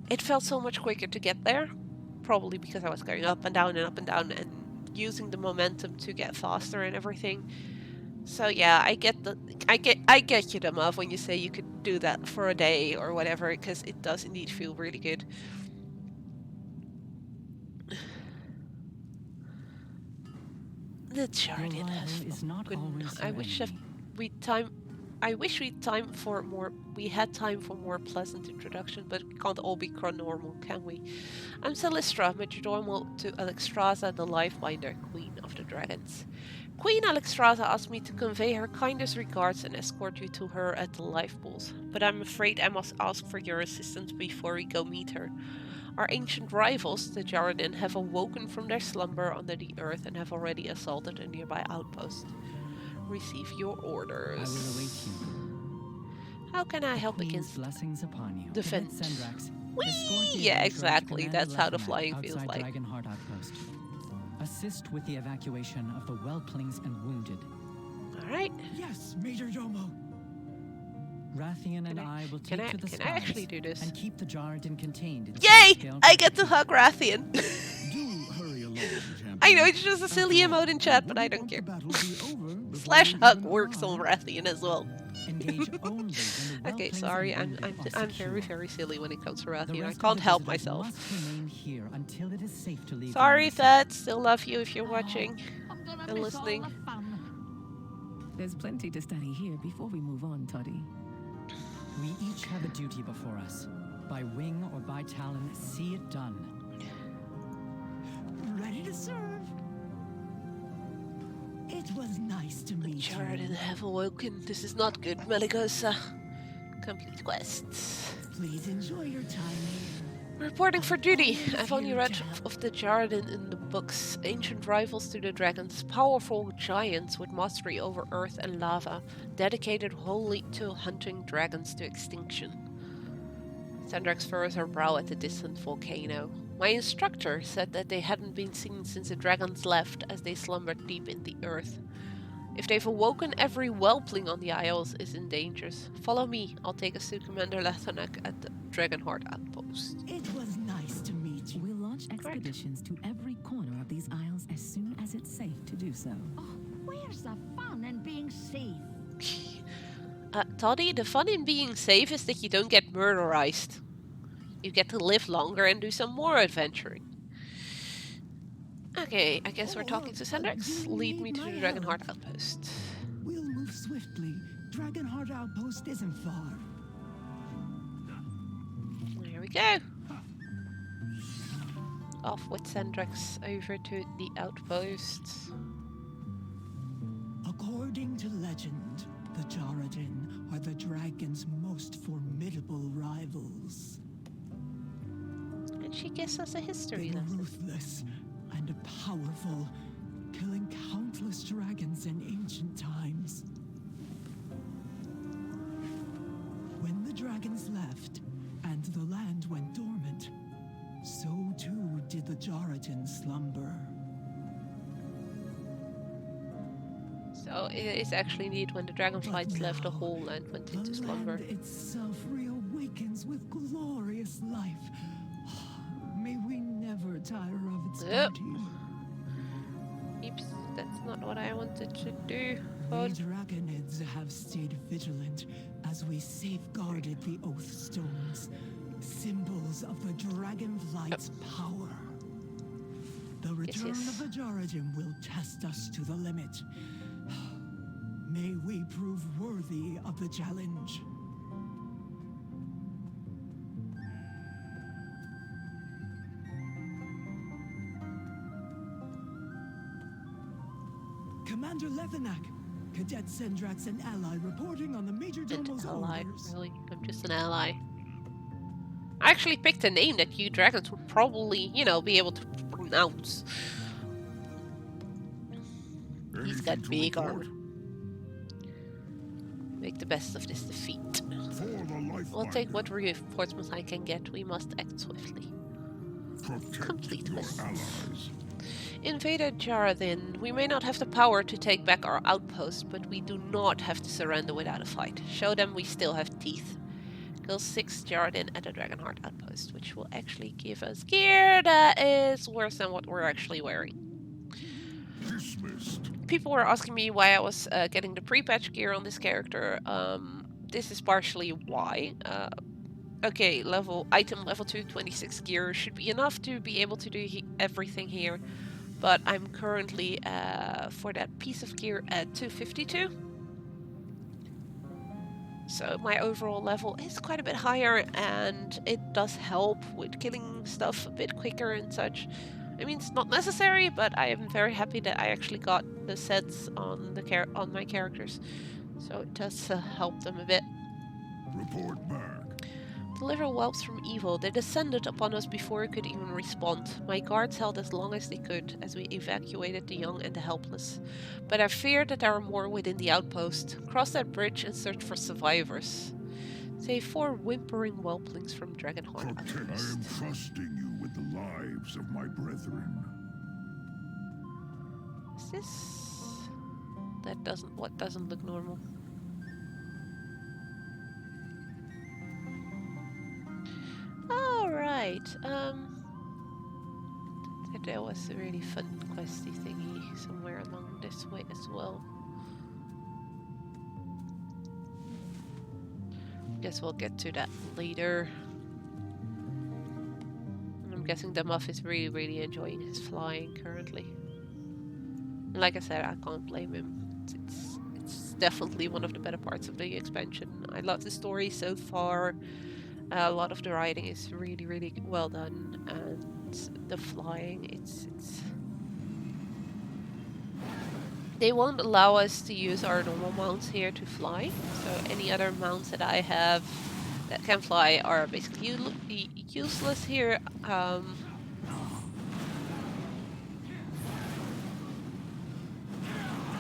it felt so much quicker to get there. Probably because I was going up and down and up and down and using the momentum to get faster and everything. So yeah, I get you, Dama, when you say you could do that for a day or whatever, because it does indeed feel really good. The Jarradin has not always I wish we had time for more pleasant introduction, but it can't all be chronormal, can we? I'm Celestra, Majordomo to Alexstrasza, the Lifebinder, Queen of the Dragons. Queen Alexstrasza asked me to convey her kindest regards and escort you to her at the life pools, but I'm afraid I must ask for your assistance before we go meet her. Our ancient rivals, the Jarradin, have awoken from their slumber under the earth and have already assaulted a nearby outpost. Receive your orders. I will await you. How can I help against blessings upon you. defend? Sandrax, Whee! Yeah, exactly. That's how the flying feels like. Dragonheart Outpost. Assist with the evacuation of the whelplings and wounded. Alright. Yes, Major Domo. Rathian and I will take to the skies Can I actually do this? and keep the Jarradin contained. In Yay! I get to hug Rathian. Do hurry along, champion. I know it's just a silly emote in chat, but I don't care. Slash hug works on Rathian as well. Engage only when the Okay, Whelplings sorry, and I'm wounded are I'm very secure. silly when it comes to The Rathian. I rest of can't the help visitors myself. must remain here until it is safe to leave the Sorry, embassy. Fed. Still love you if you're watching I'm gonna and miss all listening. the fun. There's plenty to study here before we move on, Toddy. We each have a duty before us. By wing or by talon, see it done. Ready to serve. It was nice to meet Jaredin you. have awoken. This is not good, Meligosa. Complete quests. Please enjoy your time here. Reporting for duty. Always I've only here read to help. of the Jaredin in the books. Ancient rivals to the dragons, powerful giants with mastery over earth and lava, dedicated wholly to hunting dragons to extinction. Sandrax furrows her brow at the distant volcano. My instructor said that they hadn't been seen since the dragons left, as they slumbered deep in the earth. If they've awoken, every whelpling on the Isles is in danger. Follow me. I'll take us to Commander Lethanak at the Dragonheart outpost. It was nice to meet you. We'll launch expeditions to every corner of these isles as soon as it's safe to do so. Oh, where's the fun in being safe? Toddy, the fun in being safe is that you don't get murderized. You get to live longer and do some more adventuring. Okay, I guess we're talking to Sandrax. Lead me to the Dragonheart outpost. We'll move swiftly. Dragonheart Outpost isn't far. There we go. Off with Sandrax over to the outpost. According to legend, the Jaredin are the dragon's most formidable rivals. And she gives us a history They were lesson. ruthless and powerful, killing countless dragons in ancient times. When the dragons left and the land went dormant, so too did the Jaredin slumber. So it is actually indeed when the dragonflights left, the now, whole land went into The slumber. land itself reawakens with glorious life. May we never tire of its Yep. beauty. Oops, that's not what I wanted to do. We Phone. dragonids have stayed vigilant as we safeguarded the Oath Stones, symbols of the Dragonflight's power. The return yes. of the Jaredin will test us to the limit. May we prove worthy of the challenge. Commander Lethanak, Cadet Sandrax and ally reporting on the Major An Domo's ally, orders. really? I'm just an ally. I actually picked a name that you dragons would probably, you know, be able to pronounce. He's got Anything to big report? armor. Make the best of this defeat. For the life We'll take what reinforcements I can get. We must act swiftly. Protect complete your list. allies. Invaded Jaredin. We may not have the power to take back our outpost, but we do not have to surrender without a fight. Show them we still have teeth. Kill 6 Jaredin at the Dragonheart outpost, which will actually give us gear that is worse than what we're actually wearing. Dismissed. People were asking me why I was getting the pre-patch gear on this character. This is partially why. Okay, item level 2, 26 gear should be enough to be able to do everything here. But I'm currently, for that piece of gear, at 252. So my overall level is quite a bit higher, and it does help with killing stuff a bit quicker and such. I mean, it's not necessary, but I am very happy that I actually got the sets on on my characters. So it does help them a bit. Report back. Deliver whelps from evil. They descended upon us before we could even respond. My guards held as long as they could as we evacuated the young and the helpless. But I fear that there are more within the outpost. Cross that bridge and search for survivors. Save 4 whimpering whelplings from Dragonheart Protect. I am outpost. trusting you with the lives of my brethren. Is this... What doesn't look normal? Alright, there was a really fun questy thingy somewhere along this way as well. Guess we'll get to that later. I'm guessing Demuff is really enjoying his flying currently. And like I said, I can't blame him. It's definitely one of the better parts of the expansion. I love the story so far. A lot of the writing is really well done, and the flying, it's they won't allow us to use our normal mounts here to fly, so any other mounts that I have that can fly are basically useless here.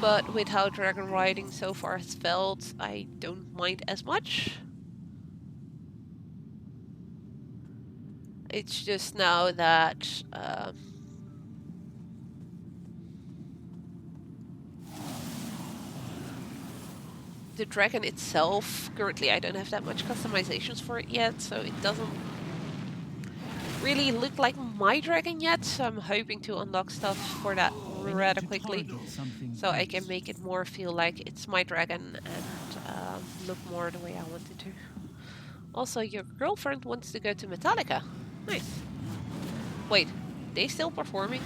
But with how dragon riding so far has felt, I don't mind as much. It's just now that the dragon itself, currently I don't have that much customizations for it yet, so it doesn't really look like my dragon yet, so I'm hoping to unlock stuff for that rather quickly, so I can make it more feel like it's my dragon and look more the way I want it to. Also, your girlfriend wants to go to Metallica. Nice. Wait, they still performing?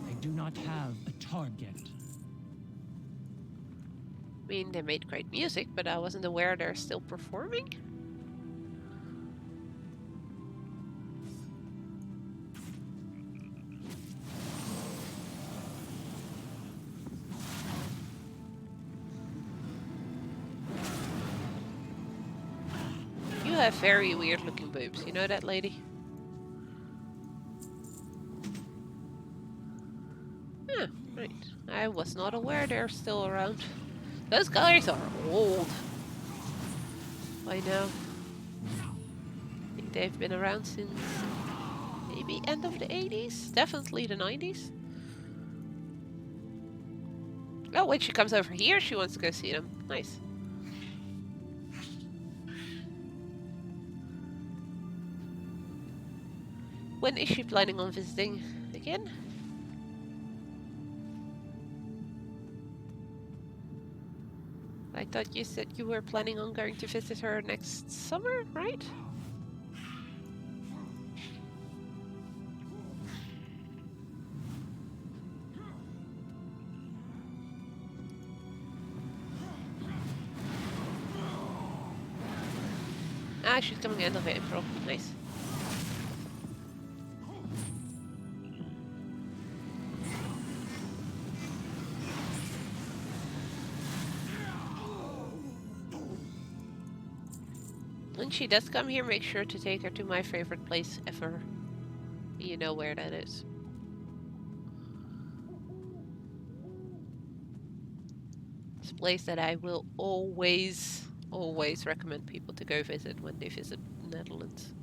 I do not have a target. I mean, they made great music, but I wasn't aware they're still performing. You have very weird looking boobs, you know that, lady? Yeah, right. I was not aware they're still around. Those guys are old. I know. I think they've been around since maybe end of the 80s? Definitely the 90s. Oh, when she comes over here, she wants to go see them. Nice. When is she planning on visiting again? I thought you said you were planning on going to visit her next summer, right? Ah, she's coming end of April. Nice. When she does come here, make sure to take her to my favorite place ever. You know where that is. It's a place that I will always recommend people to go visit when they visit the Netherlands.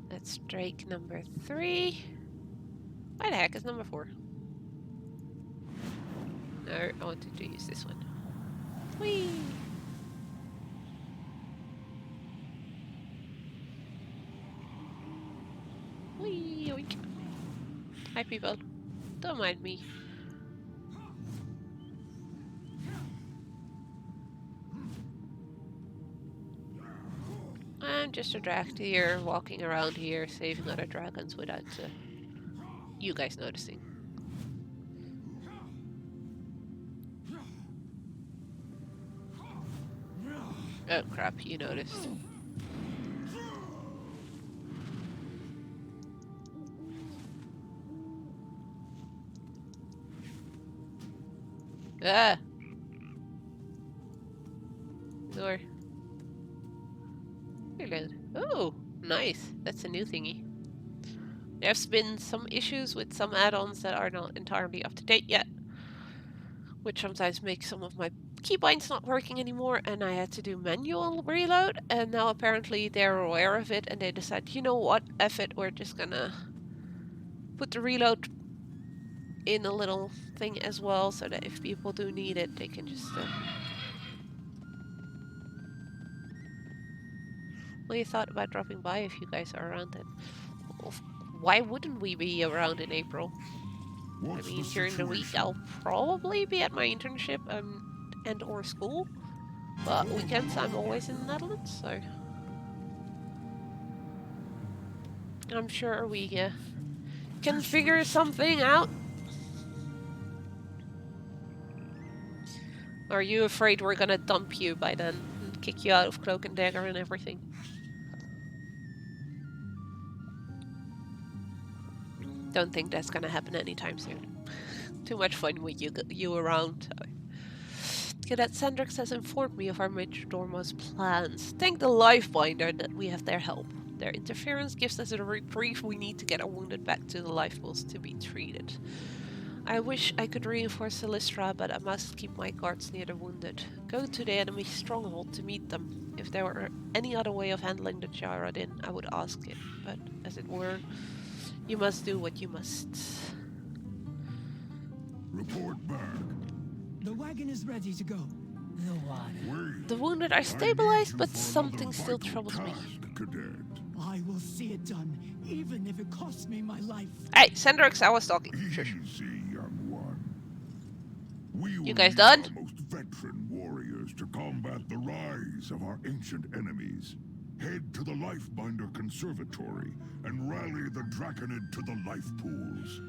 That's Drake number 3. Why the heck is number 4? No, I wanted to use this one. Whee! Whee! Oink. Hi people. Don't mind me. I'm just a drag here, walking around here, saving other dragons without you guys noticing. Oh crap, you noticed. Ah! Door. Reload. Oh, nice. That's a new thingy. There's been some issues with some add-ons that are not entirely up to date yet, which sometimes makes some of my keybinds not working anymore, and I had to do manual reload, and now apparently they're aware of it and they decide, you know what, F it, we're just gonna put the reload in a little thing as well, so that if people do need it, they can just well, you thought about dropping by if you guys are around then. why wouldn't we be around in April? What's I mean, the during the week situation? I'll probably be at my internship and or school, but weekends I'm always in the Netherlands, so I'm sure we can figure something out. Are you afraid we're gonna dump you by then and kick you out of Cloak and Dagger and everything? Don't think that's gonna happen anytime soon. Too much fun with you around. Cadet Sandrix has informed me of our Majordomo's plans. Thank the Lifebinder that we have their help. Their interference gives us a reprieve we need to get our wounded back to the life pools to be treated. I wish I could reinforce Silistra, but I must keep my guards near the wounded. Go to the enemy stronghold to meet them. If there were any other way of handling the Jaradin, I would ask it. But, as it were, you must do what you must. Report back. The wagon is ready to go. The one. Wait. The wounded are I need stabilized, you but for something another still vital troubles me. task, Cadet. I will see it done, even if it costs me my life. Hey, Sandrix, I was talking. Shush. Easy, young one. We will guys need done? our most veteran warriors to combat the rise of our ancient enemies. Head to the Lifebinder Conservatory and rally the Draconid to the life pools.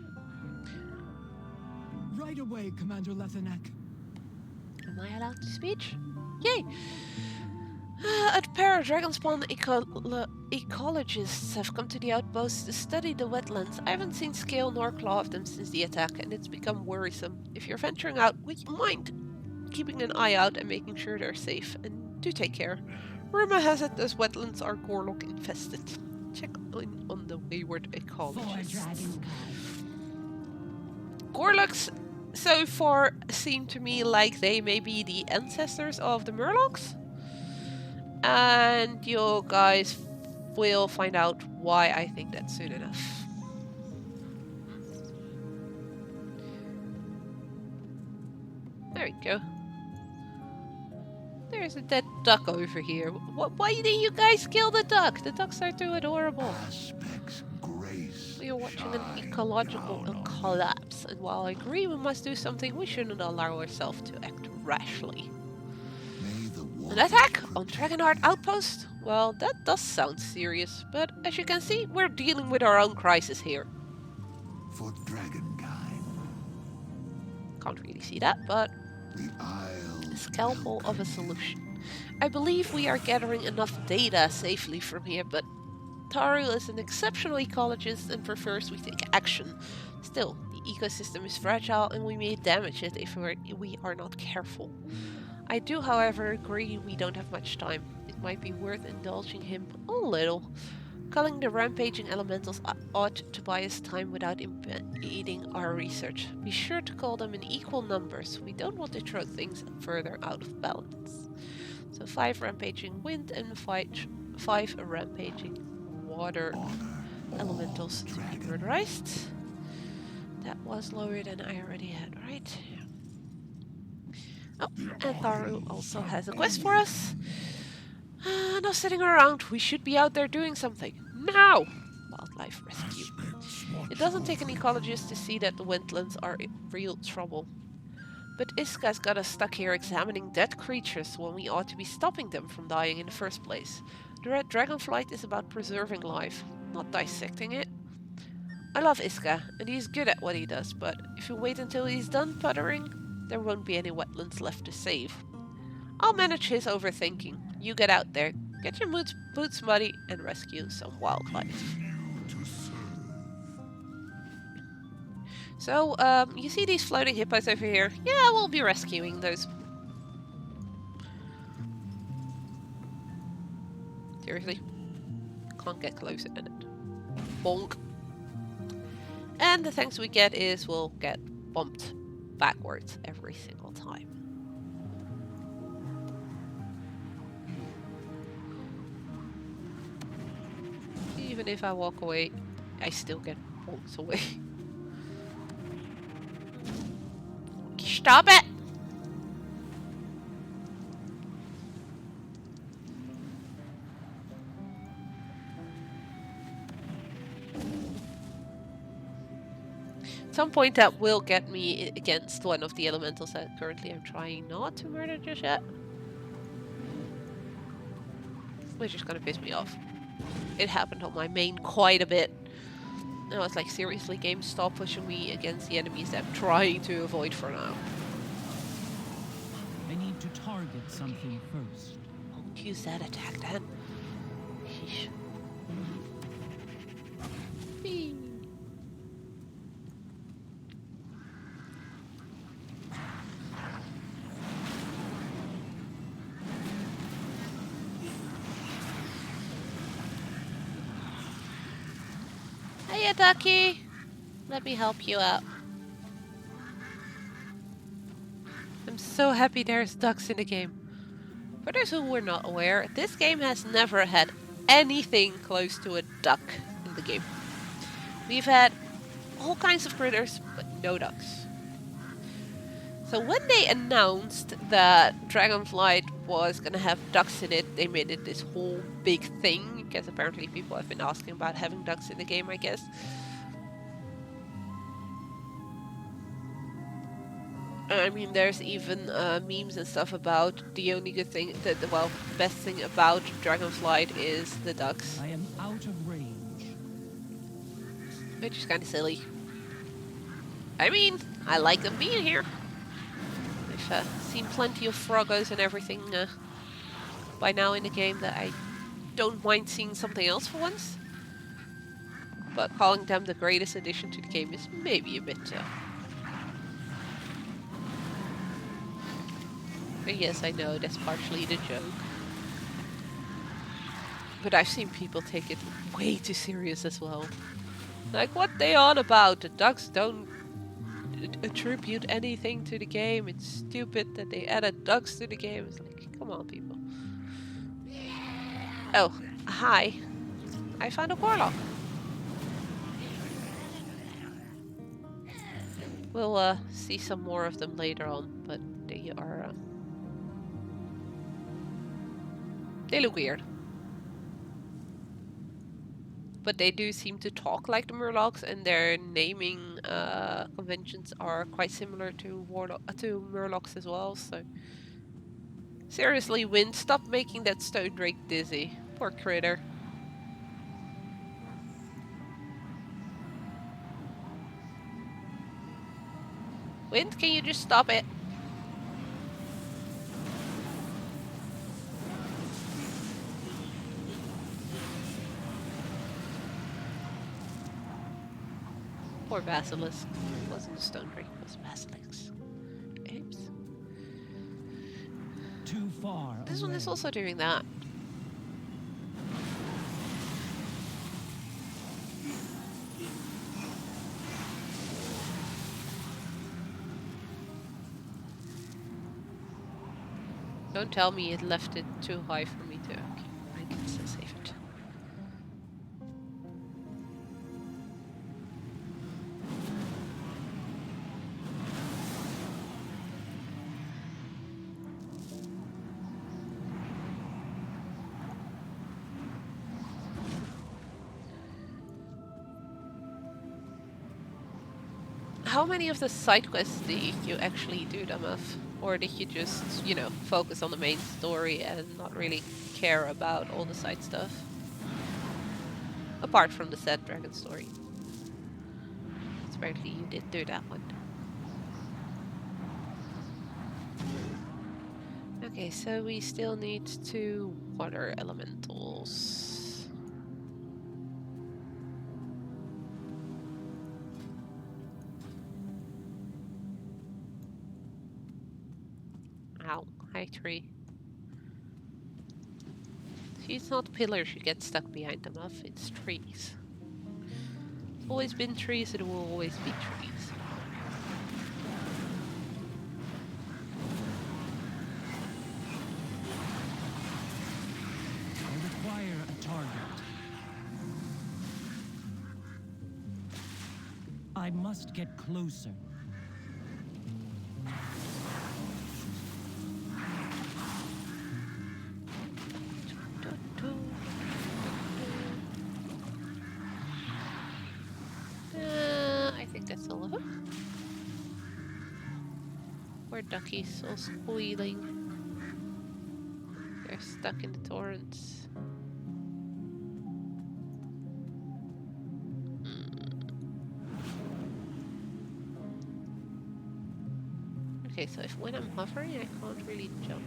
Right away, Commander Lethanek. Am I allowed to speech? Yay! A pair of Dragonspawn ecologists have come to the outpost to study the wetlands. I haven't seen scale nor claw of them since the attack, and it's become worrisome. If you're venturing out, would you mind keeping an eye out and making sure they're safe? And do take care. Rumor has it those wetlands are Gorlock infested. Check in on the wayward ecologists. Gorlocks so far seem to me like they may be the ancestors of the Murlocs. And you guys will find out why I think that soon enough. There we go. There's a dead duck over here. Why did you guys kill the duck? The ducks are too adorable. Aspects, grace, We are watching an shine ecological down on collapse, and while I agree we must do something, we shouldn't allow ourselves to act rashly. May the An waters attack on protect Dragonheart Outpost? Well, that does sound serious, but as you can see, we're dealing with our own crisis here. for dragonkind. Can't really see that, but The Isles scalpel of a solution. I believe we are gathering enough data safely from here, but Taru is an exceptional ecologist and prefers we take action. Still, the ecosystem is fragile and we may damage it if we are not careful. I do, however, agree we don't have much time. It might be worth indulging him a little. Culling the rampaging elementals ought to buy us time without impeding our research. Be sure to call them in equal numbers. We don't want to throw things further out of balance. So 5 rampaging wind and 5 rampaging water elementals to be murderized. That was lower than I already had, right? Oh, and Tharu also has a quest for us. No sitting around, we should be out there doing something. Now! Wildlife rescue. It doesn't take an ecologist to see that the wetlands are in real trouble. But Iska's got us stuck here examining dead creatures when we ought to be stopping them from dying in the first place. The red dragonflight is about preserving life, not dissecting it. I love Iska, and he's good at what he does, but if you wait until he's done puttering, there won't be any wetlands left to save. I'll manage his overthinking. You get out there, get your boots muddy, and rescue some wildlife. So, you see these floating hippos over here? Yeah, we'll be rescuing those. Seriously? Can't get closer than it. Bonk. And the things we get is we'll get bumped backwards every single time. Even if I walk away, I still get bonked away. Stop it! some point that will get me against one of the elementals that currently I'm trying not to murder just yet. Which is gonna piss me off. It happened on my main quite a bit. I was like, seriously, game, stop pushing me against the enemies that I'm trying to avoid for now. I need to target something first. Won't use that attack then. Sheesh. Whee. Hiya, Ducky. Let me help you out. I'm so happy there's ducks in the game. For those who were not aware, this game has never had anything close to a duck in the game. We've had all kinds of critters, but no ducks. So when they announced that Dragonflight was gonna have ducks in it, they made it this whole big thing, because apparently people have been asking about having ducks in the game, I guess. I mean, there's even memes and stuff about the only good thing, well, best thing about Dragonflight is the ducks. I am out of range. Which is kind of silly. I mean, I like them being here. I've seen plenty of Froggos and everything by now in the game that I don't mind seeing something else for once. But calling them the greatest addition to the game is maybe a bit... But yes, I know, that's partially the joke. But I've seen people take it way too serious as well. Like, what they on about? The ducks don't attribute anything to the game. It's stupid that they added ducks to the game. It's like, come on, people. Oh, hi. I found a Warlock. We'll see some more of them later on, but they are... they look weird. But they do seem to talk like the Murlocs, and their naming conventions are quite similar to Murlocs as well, so... Seriously, Wind, stop making that stone drake dizzy. Poor critter. Wind, can you just stop it? Poor Basilisk. It wasn't a stone drake, it was Basilisk. Oops. Too far. This one is also doing that. Don't tell me it left it too high for me to... Okay, I can still save it. How many of the side quests did you actually do them of? Or did you just, you know, focus on the main story and not really care about all the side stuff? Apart from the Sad Dragon story. Apparently you did do that one. Okay, so we still need 2 water elementals. Ow, hi tree. See, it's not pillars you get stuck behind them of, it's trees. It's always been trees, it will always be trees. I require a target. I must get closer. I think that's all of them. Poor duckies, all squealing. They're stuck in the torrents. Okay, so if when I'm hovering, I can't really jump.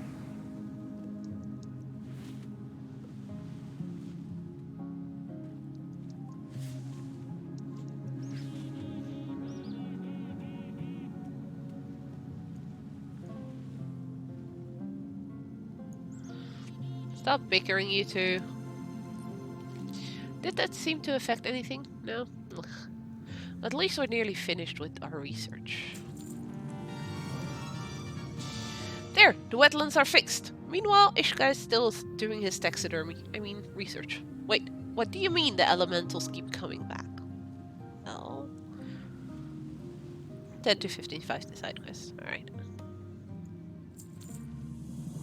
Stop bickering, you two. Did that seem to affect anything? No? Ugh. At least we're nearly finished with our research. There! The wetlands are fixed! Meanwhile, Ishka is still doing his taxidermy. I mean, research. Wait, what do you mean the elementals keep coming back? Oh. 10 to 15, 5 to side quests. Alright.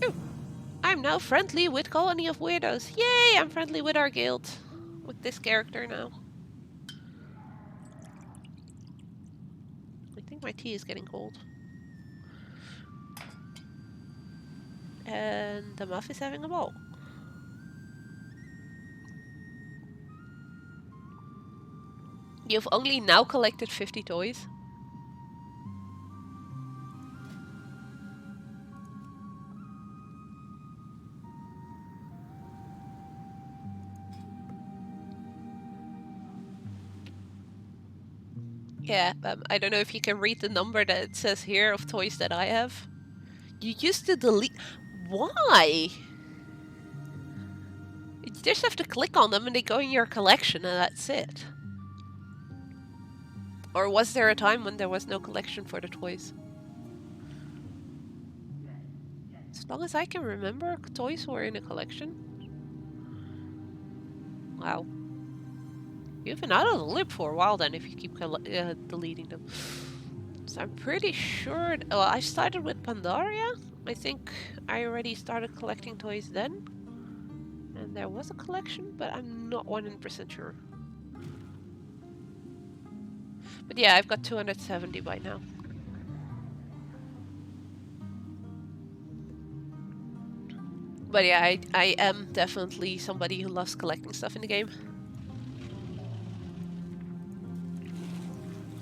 Ooh! I'm now friendly with Colony of Weirdos. Yay! I'm friendly with our guild. With this character now. I think my tea is getting cold. And the muff is having a ball. You've only now collected 50 toys. Yeah, I don't know if you can read the number that it says here of toys that I have. You used to delete... Why? You just have to click on them and they go in your collection and that's it. Or was there a time when there was no collection for the toys? As long as I can remember, toys were in a collection. Wow. You've been out of the loop for a while then if you keep deleting them. So I'm pretty sure... Well, I started with Pandaria. I think I already started collecting toys then. And there was a collection, but I'm not 100% sure. But yeah, I've got 270 by now. But yeah, I am definitely somebody who loves collecting stuff in the game.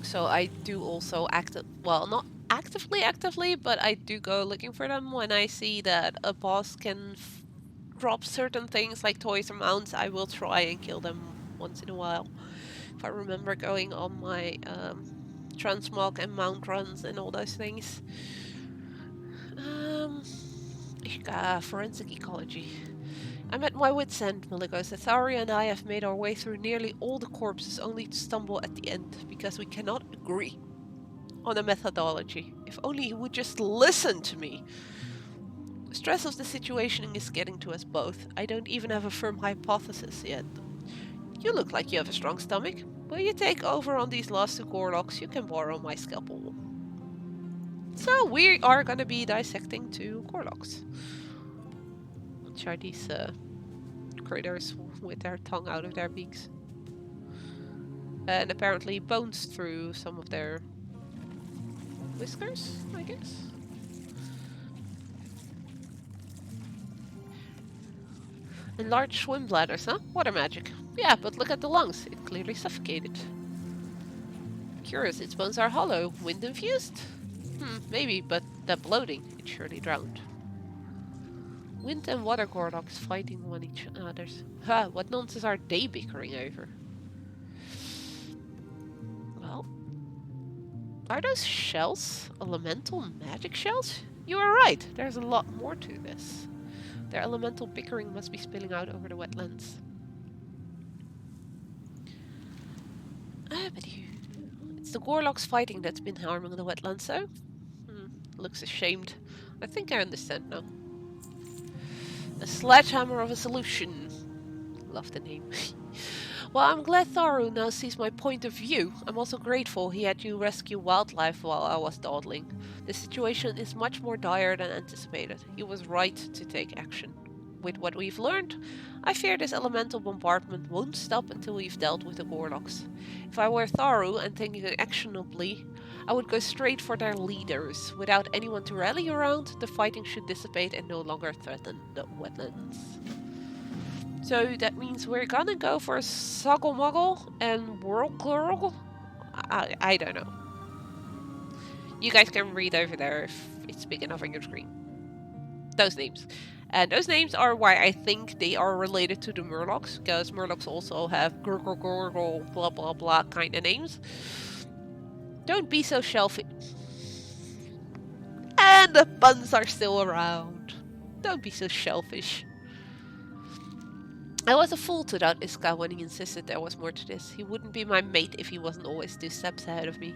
So I do also well, not actively, but I do go looking for them when I see that a boss can drop certain things like toys or mounts. I will try and kill them once in a while. If I remember going on my transmog and mount runs and all those things. Forensic ecology. I'm at my wit's end, Maligos. Atharia and I have made our way through nearly all the corpses only to stumble at the end because we cannot agree on a methodology. If only he would just listen to me. The stress of the situation is getting to us both. I don't even have a firm hypothesis yet. You look like you have a strong stomach. Will you take over on these last 2 Gorloks? You can borrow my scalpel. So we are going to be dissecting 2 Gorloks. Which are these critters with their tongue out of their beaks. And apparently bones through some of their whiskers, I guess. And large swim bladders, huh? Water magic. Yeah, but look at the lungs. It clearly suffocated. Curious, its bones are hollow. Wind infused? Maybe, but that bloating, it surely drowned. Wind and water Gorloks fighting one each other's. Ha, what nonsense are they bickering over? Well, are those shells elemental magic shells? You are right, there's a lot more to this. Their elemental bickering must be spilling out over the wetlands. But it's the Gorloks fighting that's been harming the wetlands, so? Looks ashamed. I think I understand now. A sledgehammer of a solution. Love the name. Well, I'm glad Tharu now sees my point of view. I'm also grateful he had you rescue wildlife while I was dawdling. The situation is much more dire than anticipated. He was right to take action. With what we've learned, I fear this elemental bombardment won't stop until we've dealt with the Gorloks. If I were Tharu and thinking actionably, I would go straight for their leaders. Without anyone to rally around, the fighting should dissipate and no longer threaten the wetlands. So that means we're gonna go for Soggle and Whirlgurl? I don't know. You guys can read over there if it's big enough on your screen. Those names. And those names are why I think they are related to the Murlocs, because Murlocs also have gurgle, blah blah blah kind of names. Don't be so selfish. And the puns are still around. Don't be so selfish. I was a fool to doubt Iska when he insisted there was more to this. He wouldn't be my mate if he wasn't always 2 steps ahead of me.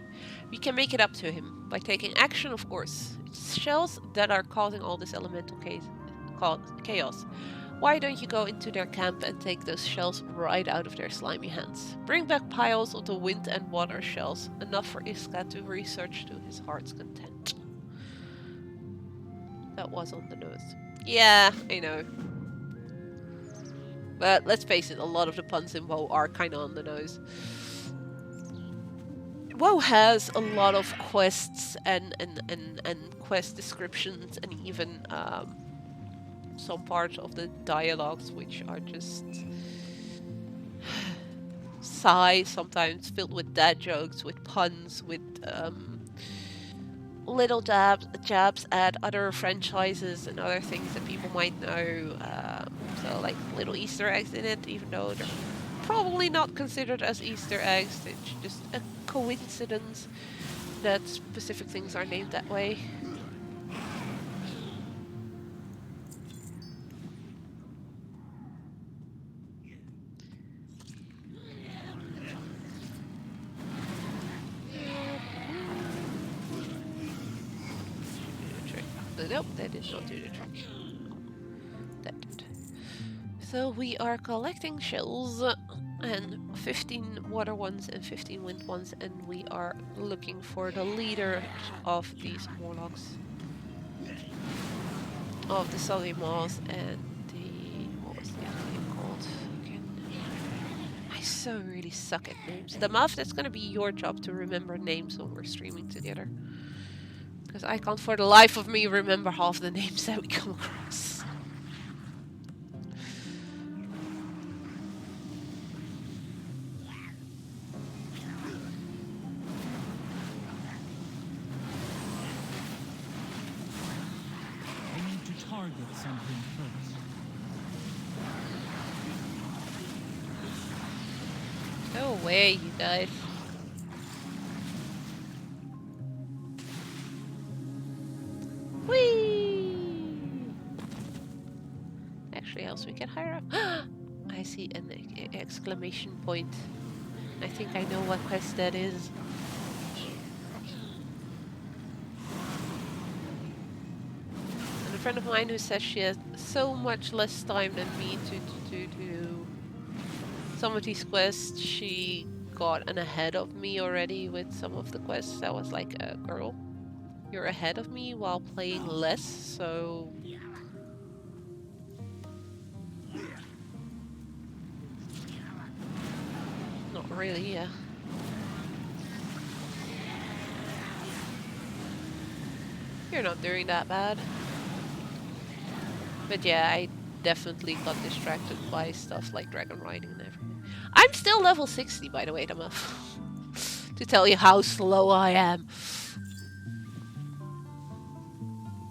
We can make it up to him. By taking action, of course. It's shells that are causing all this elemental chaos. Why don't you go into their camp and take those shells right out of their slimy hands? Bring back piles of the wind and water shells. Enough for Iska to research to his heart's content. That was on the nose. Yeah, I know. But let's face it, a lot of the puns in WoW are kind of on the nose. WoW has a lot of quests and quest descriptions and even some parts of the dialogues which are just sigh, sometimes filled with dad jokes, with puns, with little jabs at other franchises and other things that people might know. So like little Easter eggs in it, even though they're probably not considered as Easter eggs. It's just a coincidence that specific things are named that way. Nope, that did not do the trick. That did. So we are collecting shells, and 15 water ones and 15 wind ones, and we are looking for the leader of these Morlocks. Of the Sully Maws and the... what was the other name called again? I so really suck at names. The Muff, that's gonna be your job to remember names when we're streaming together. Because I can't for the life of me remember half the names that we come across. I need to target something first. Go away, you guys. Whee! Actually, else we get higher up. I see an exclamation point. I think I know what quest that is. And a friend of mine who says she has so much less time than me to do some of these quests. She got an ahead of me already with some of the quests. I was like, girl, you're ahead of me while playing less, so... Not really, yeah. You're not doing that bad. But yeah, I definitely got distracted by stuff like dragon riding and everything. I'm still level 60, by the way, Damuff. To tell you how slow I am.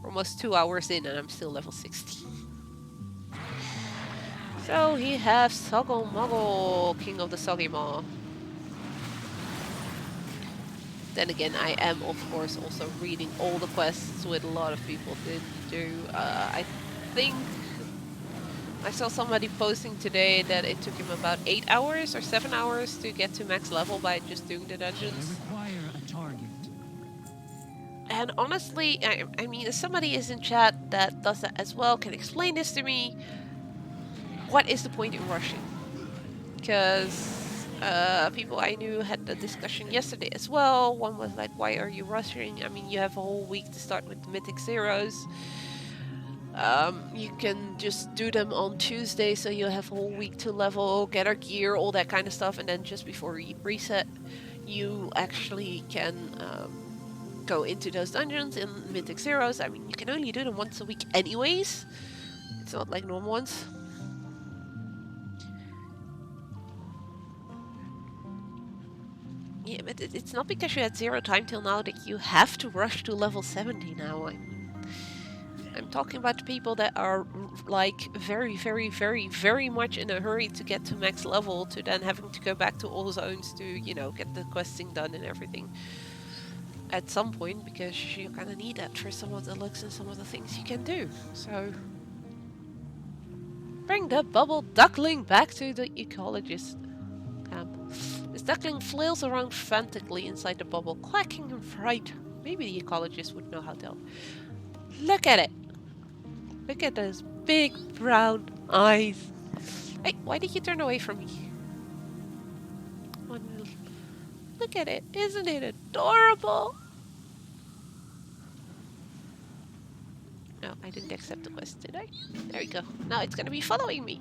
Almost 2 hours in and I'm still level 60. So he has Soggle Moggle, King of the Soggy Maw. Then again, I am of course also reading all the quests, with a lot of people didn't do. I think I saw somebody posting today that it took him about 8 hours or 7 hours to get to max level by just doing the dungeons. I require a target. And honestly, I mean, if somebody is in chat that does that as well, can explain this to me, what is the point in rushing? Because people I knew had the discussion yesterday as well. One was like, why are you rushing? I mean, you have a whole week to start with the Mythic Zeros. You can just do them on Tuesday, so you have a whole week to level, get our gear, all that kind of stuff, and then just before reset, you actually can go into those dungeons in Mythic Zeros. I mean, you can only do them once a week anyways. It's not like normal ones. Yeah, but it's not because you had 0 time till now that you have to rush to level 70 now. I'm talking about people that are like very, very, very, very much in a hurry to get to max level, to then having to go back to all zones to, you know, get the questing done and everything at some point, because you kind of need that for some of the looks and some of the things you can do. So bring the bubble duckling back to the ecologist camp. This duckling flails around frantically inside the bubble, quacking in fright. Maybe the ecologist would know how to help. Look at it. Look at those big brown eyes. Hey, why did you turn away from me? Look at it. Isn't it adorable? No, I didn't accept the quest, did I? There we go. Now it's gonna be following me.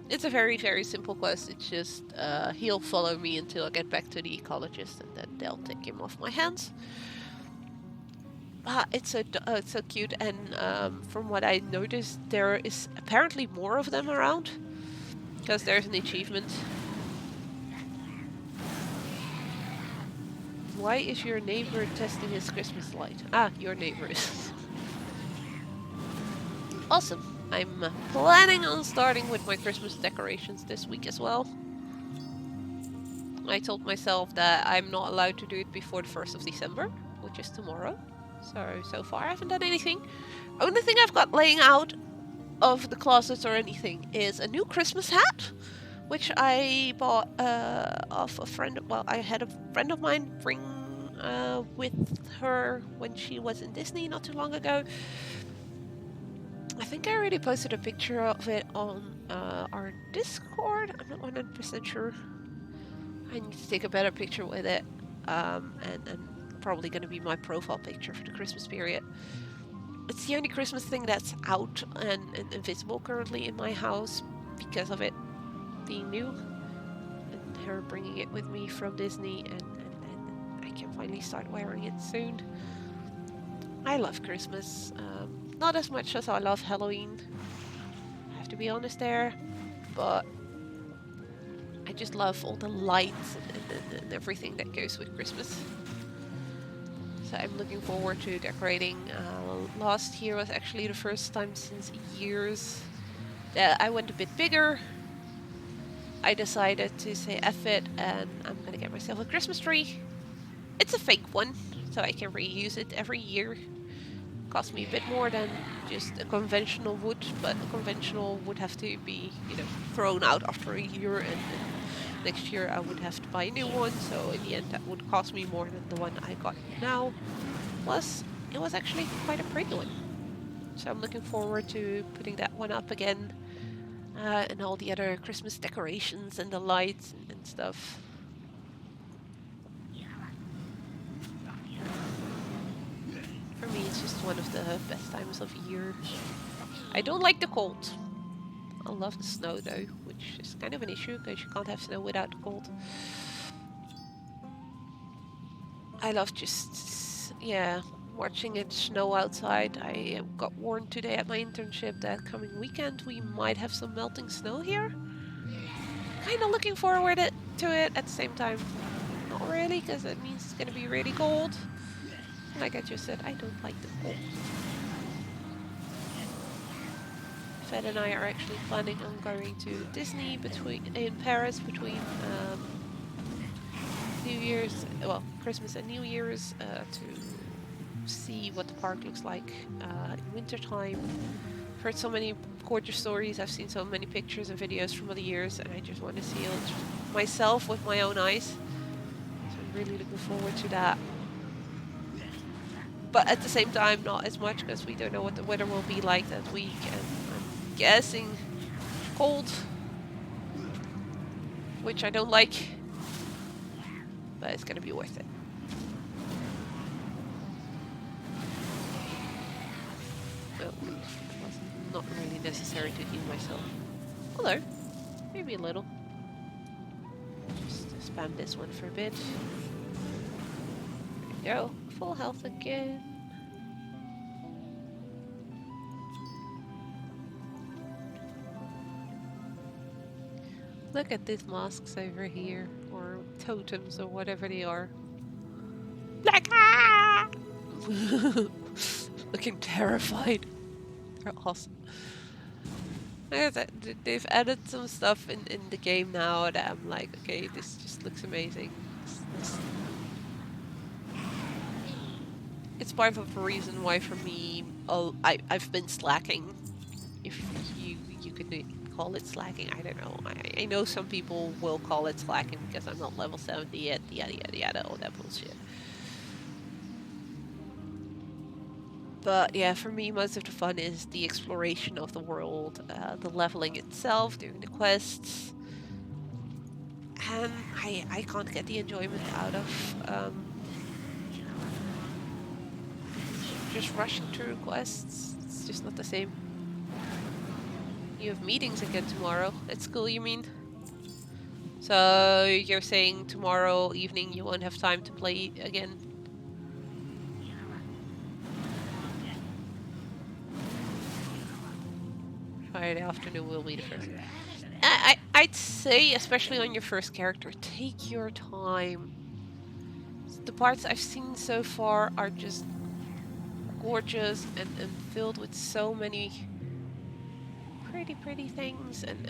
It's a very, very simple quest. It's just he'll follow me until I get back to the ecologist, and then they'll take him off my hands. It's so cute, and from what I noticed, there is apparently more of them around, because there's an achievement. Why is your neighbor testing his Christmas light? Ah, your neighbor is. Awesome. I'm planning on starting with my Christmas decorations this week as well. I told myself that I'm not allowed to do it before the 1st of December, which is tomorrow. So far I haven't done anything. Only thing I've got laying out of the closets or anything is a new Christmas hat, which I bought off a friend. Well, I had a friend of mine bring with her when she was in Disney not too long ago. I think I already posted a picture of it on our Discord. I'm not 100% sure. I need to take a better picture with it, and probably going to be my profile picture for the Christmas period. It's the only Christmas thing that's out and visible currently in my house because of it being new and her bringing it with me from Disney, and I can finally start wearing it soon. I love Christmas, not as much as I love Halloween, I have to be honest there, but I just love all the lights and everything that goes with Christmas. So I'm looking forward to decorating. Last year was actually the first time since years that I went a bit bigger. I decided to say F it, and I'm gonna get myself a Christmas tree. It's a fake one, so I can reuse it every year. Cost me a bit more than just a conventional wood, but a conventional would have to be, you know, thrown out after a year, and next year I would have to buy a new one, so in the end that would cost me more than the one I got now. Plus, it was actually quite a pretty one. So I'm looking forward to putting that one up again, and all the other Christmas decorations and the lights and stuff. For me, it's just one of the best times of year. I don't like the cold. I love the snow though, which is kind of an issue because you can't have snow without the cold. I love just, yeah, watching it snow outside. I got warned today at my internship that coming weekend we might have some melting snow here. Kind of looking forward to it at the same time. Not really, because it means it's going to be really cold. Like I just said, I don't like the cold. Fed and I are actually planning on going to Disney in Paris between New Year's, well, Christmas and New Year's, to see what the park looks like in wintertime. I've heard so many gorgeous stories, I've seen so many pictures and videos from other years, and I just want to see it myself with my own eyes. So I'm really looking forward to that. But at the same time, not as much, because we don't know what the weather will be like that week, and I'm guessing cold, which I don't like, but it's gonna be worth it. Well, it was not really necessary to heal myself, although maybe a little. Just spam this one for a bit. Yo, full health again. Look at these masks over here, or totems, or whatever they are. Like, ah! Looking terrified. They're awesome. They've added some stuff in the game now that I'm like, okay, this just looks amazing. It's part of the reason why for me, I've been slacking. If you could call it slacking, I don't know. I know some people will call it slacking because I'm not level 70 yet, yada yada yada, all that bullshit. But yeah, for me, most of the fun is the exploration of the world, the leveling itself, doing the quests. And I can't get the enjoyment out of just rushing through quests. It's just not the same. You have meetings again tomorrow. At school, you mean? So you're saying tomorrow evening you won't have time to play again? Friday afternoon will be the first. I'd say, especially on your first character, take your time. The parts I've seen so far are just gorgeous and filled with so many pretty things and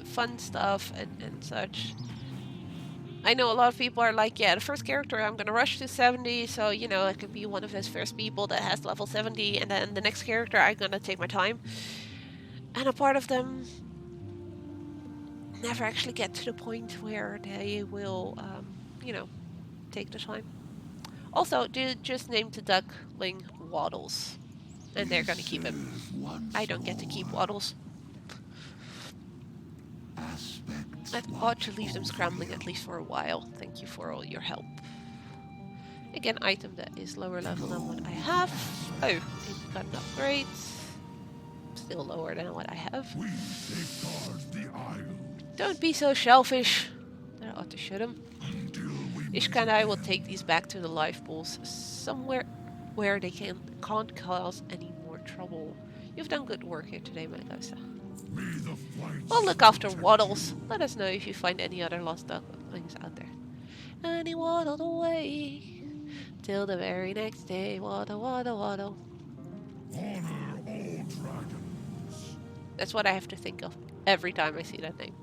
fun stuff and such. I know a lot of people are like, yeah, the first character I'm gonna rush to 70, so you know I could be one of those first people that has level 70, and then the next character I'm gonna take my time. And a part of them never actually get to the point where they will, you know, take the time. Also, just named the duckling Waddles, and they're gonna keep him. I don't get to keep Waddles. I ought to leave them scrambling at least for a while. Thank you for all your help. Again, item that is lower level than what I have. Oh, it got an upgrade. Still lower than what I have. Don't be so selfish. I ought to shoot him. Ishka and I will take these back to the life pools, somewhere where they can't cause any more trouble. You've done good work here today, Mendoza. We'll look after Waddles. Let us know if you find any other lost ducklings out there. And he waddled away till the very next day. Waddle, waddle, waddle. Honor all dragons. That's what I have to think of every time I see that name.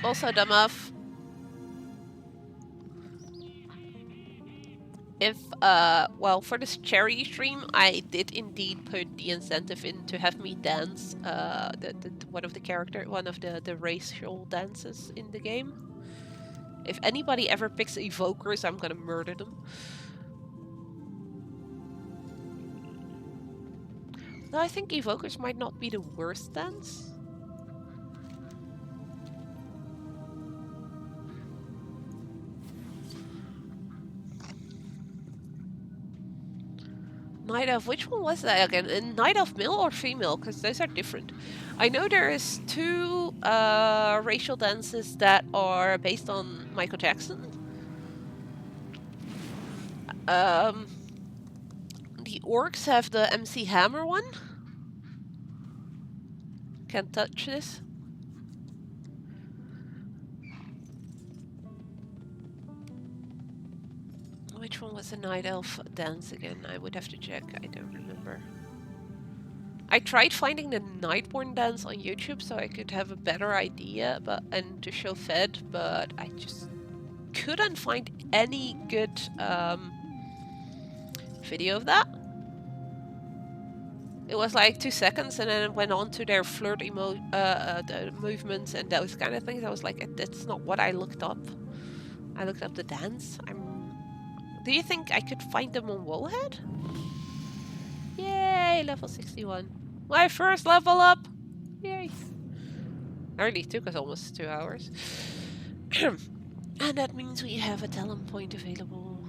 Also, Damav, if, well, for this charity stream, I did indeed put the incentive in to have me dance, one of the racial dances in the game. If anybody ever picks evokers, I'm gonna murder them. Though I think evokers might not be the worst dance. Night Elf, which one was that again? And Night Elf male or female? Because those are different. I know there is two racial dances that are based on Michael Jackson. The orcs have the MC Hammer one. Can't touch this. Which one was the Night Elf dance again? I would have to check. I don't remember. I tried finding the Nightborn dance on YouTube so I could have a better idea, and to show Fed, but I just couldn't find any good video of that. It was like 2 seconds, and then it went on to their flirt the movements and those kind of things. I was like, that's not what I looked up. I looked up the dance. Do you think I could find them on Wowhead? Yay, level 61. My first level up! Yay. Only took us almost 2 hours. And that means we have a talent point available.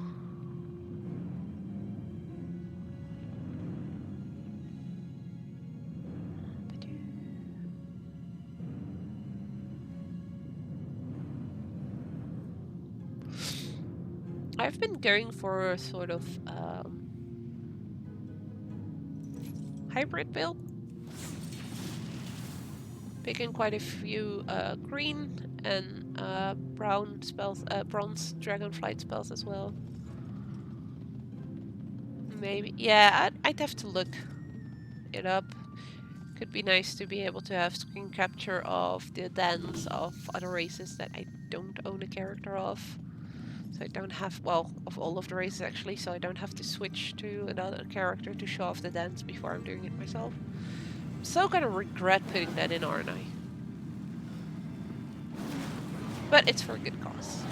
I've been going for a sort of hybrid build. Picking quite a few green and brown spells, bronze dragonflight spells as well. Maybe, yeah, I'd have to look it up. Could be nice to be able to have screen capture of the dance of other races that I don't own a character of. So I don't have, well, of all of the races actually, so I don't have to switch to another character to show off the dance before I'm doing it myself. I'm so gonna regret putting that in, aren't I? But it's for a good cause.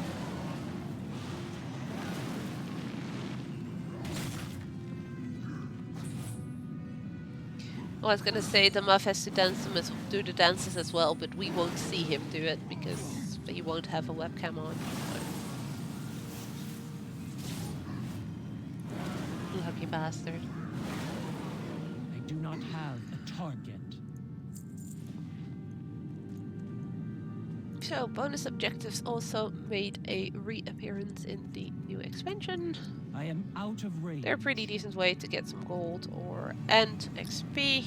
I was gonna say the Muff has to do the dances as well, but we won't see him do it because he won't have a webcam on. Lucky bastard. I do not have a target. So, bonus objectives also made a reappearance in the new expansion. I am out of range. They're a pretty decent way to get some gold and XP.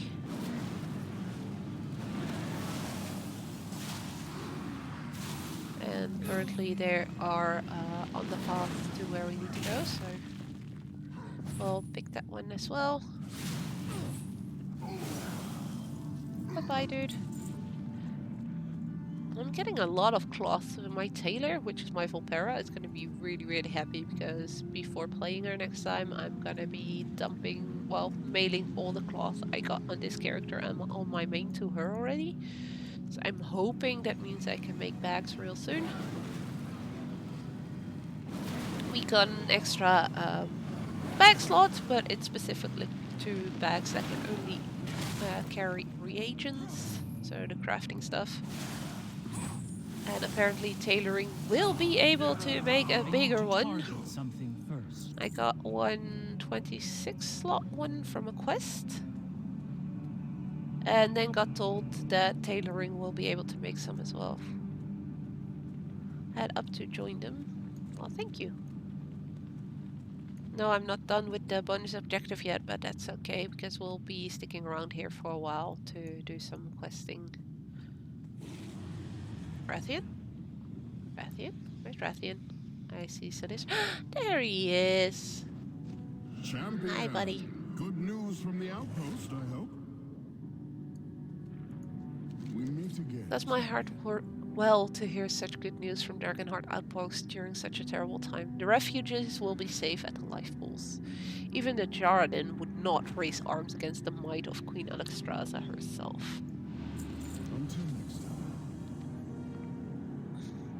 And currently they are on the path to where we need to go, so we'll pick that one as well. Bye-bye, dude. I'm getting a lot of cloth in my tailor, which is my Volpera. It's going to be really, really happy because before playing her next time, I'm going to be dumping, well, mailing all the cloth I got on this character and on my main to her already. So I'm hoping that means I can make bags real soon. We got an extra bag slot, but it's specifically to bags that can only carry reagents, so the crafting stuff. And apparently tailoring will be able to make a bigger one. I got 126 slot one from a quest. And then got told that tailoring will be able to make some as well. Head up to join them. Well, thank you. No, I'm not done with the bonus objective yet, but that's okay because we'll be sticking around here for a while to do some questing. Rathian? Rathian? Where's Rathian? I see Sinis. There he is! Champion. Hi, buddy. Good news from the outpost, I hope. We meet again. Does my heart work well to hear such good news from Dragonheart Outpost during such a terrible time. The refugees will be safe at the life pools. Even the Jaredin would not raise arms against the might of Queen Alexstrasza herself. Until next time.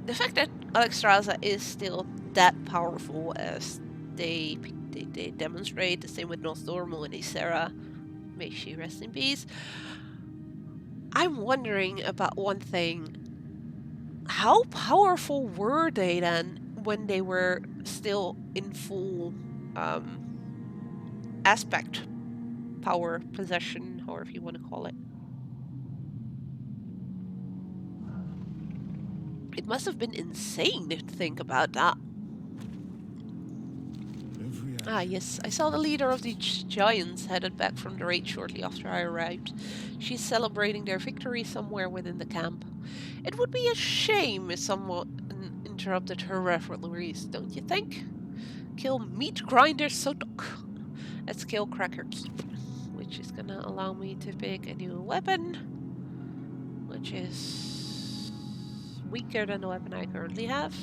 The fact that Alexstrasza is still that powerful as they demonstrate, the same with Nosdormu and Ysera, may she rest in peace. I'm wondering about one thing. How powerful were they then when they were still in full aspect power possession, however you want to call it? It must have been insane to think about that. Ah, yes. I saw the leader of the giants headed back from the raid shortly after I arrived. She's celebrating their victory somewhere within the camp. It would be a shame if someone interrupted her revelries, don't you think? Kill Meat Grinder Sotok at Scalecracker Keep, which is gonna allow me to pick a new weapon, which is weaker than the weapon I currently have,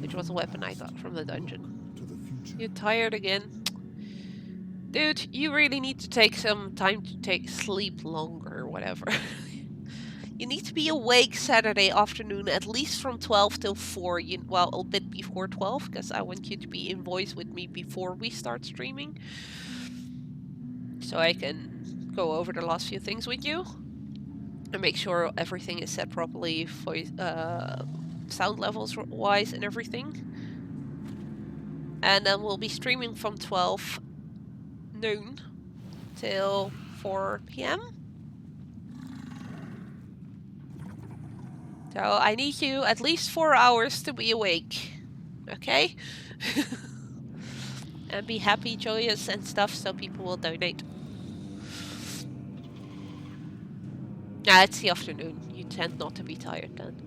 which was a weapon I got from the dungeon. You're tired again? Dude, you really need to take some time to sleep longer or whatever. You need to be awake Saturday afternoon, at least from 12 till 4. Well, a bit before 12, because I want you to be in voice with me before we start streaming. So I can go over the last few things with you. And make sure everything is set properly for sound levels wise and everything. And then we'll be streaming from 12 noon till 4 p.m. So I need you at least 4 hours to be awake. Okay? and be happy, joyous, and stuff, so people will donate. Nah, it's the afternoon. You tend not to be tired then.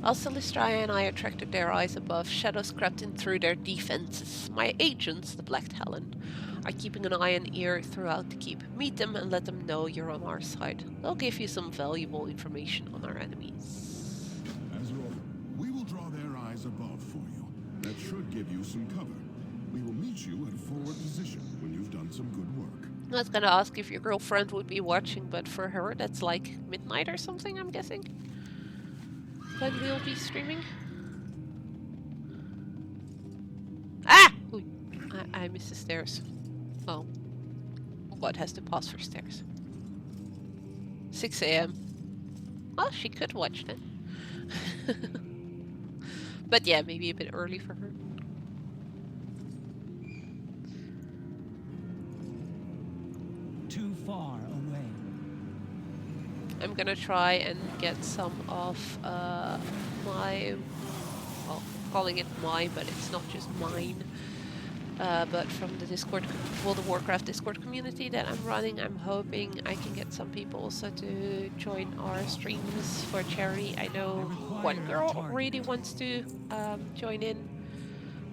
Also, Lystria and I attracted their eyes above, shadows crept in through their defenses. My agents, the Black Talon, are keeping an eye and ear throughout the keep. Meet them and let them know you're on our side. They'll give you some valuable information on our enemies. Azeroth, we will draw their eyes above for you. That should give you some cover. We will meet you at a forward position when you've done some good work. I was gonna ask if your girlfriend would be watching, but for her that's like midnight or something, I'm guessing. When we'll be streaming. Ah! Ooh, I missed the stairs. Oh. What has to pass for stairs? 6 AM. Well, she could watch then. But yeah, maybe a bit early for her. Too far away. I'm gonna try and get some of my, well, calling it my, but it's not just mine, but from the Discord, World of Warcraft Discord community that I'm running. I'm hoping I can get some people also to join our streams for charity. I know one girl really wants to join in.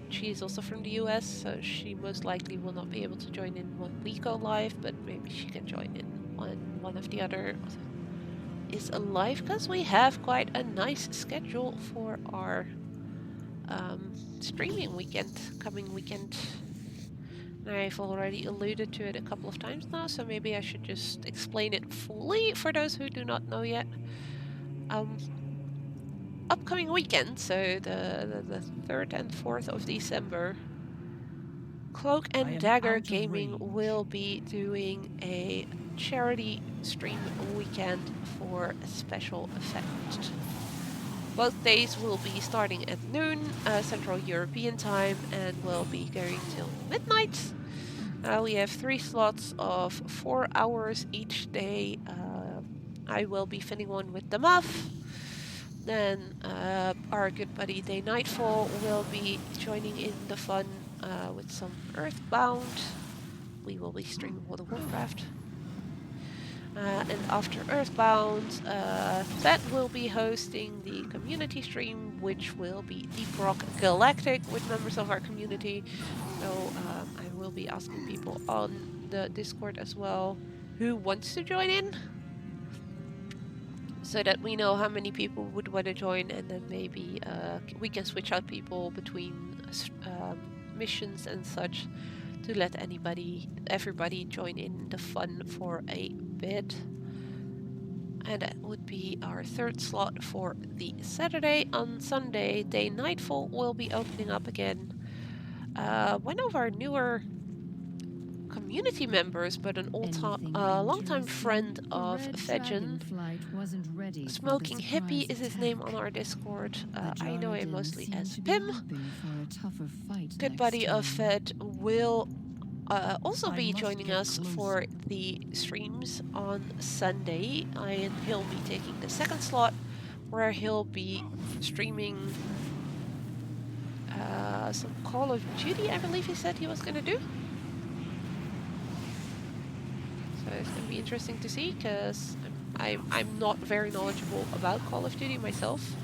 She is also from the US, so she most likely will not be able to join in when we go live, but maybe she can join in when one of the other is alive, because we have quite a nice schedule for our streaming weekend, coming weekend. I've already alluded to it a couple of times now, so maybe I should just explain it fully for those who do not know yet. Upcoming weekend, so the 3rd and 4th of December, Cloak and Dagger Gaming will be doing a charity stream weekend for a special event. Both days will be starting at noon Central European time and will be going till midnight. We have 3 slots of 4 hours each day. I will be filling one with the Muff. Then our good buddy Day Nightfall will be joining in the fun with some Earthbound. We will be streaming World of Warcraft. And after Earthbound, Fed will be hosting the community stream, which will be Deep Rock Galactic with members of our community. So I will be asking people on the Discord as well who wants to join in, so that we know how many people would want to join, and then maybe we can switch out people between missions and such to let everybody join in the fun for a bit. And that would be our 3rd slot for the Saturday. On Sunday, Day Nightfall will be opening up again. One of our newer community members, but an long-time friend of Fedgen, Smoking Hippie is his name on our Discord. I know him mostly as Pim. Good buddy of Fed will also be joining us for the streams on Sunday, and he'll be taking the 2nd slot, where he'll be streaming some Call of Duty, I believe he said he was going to do. So it's going to be interesting to see, because I'm not very knowledgeable about Call of Duty myself.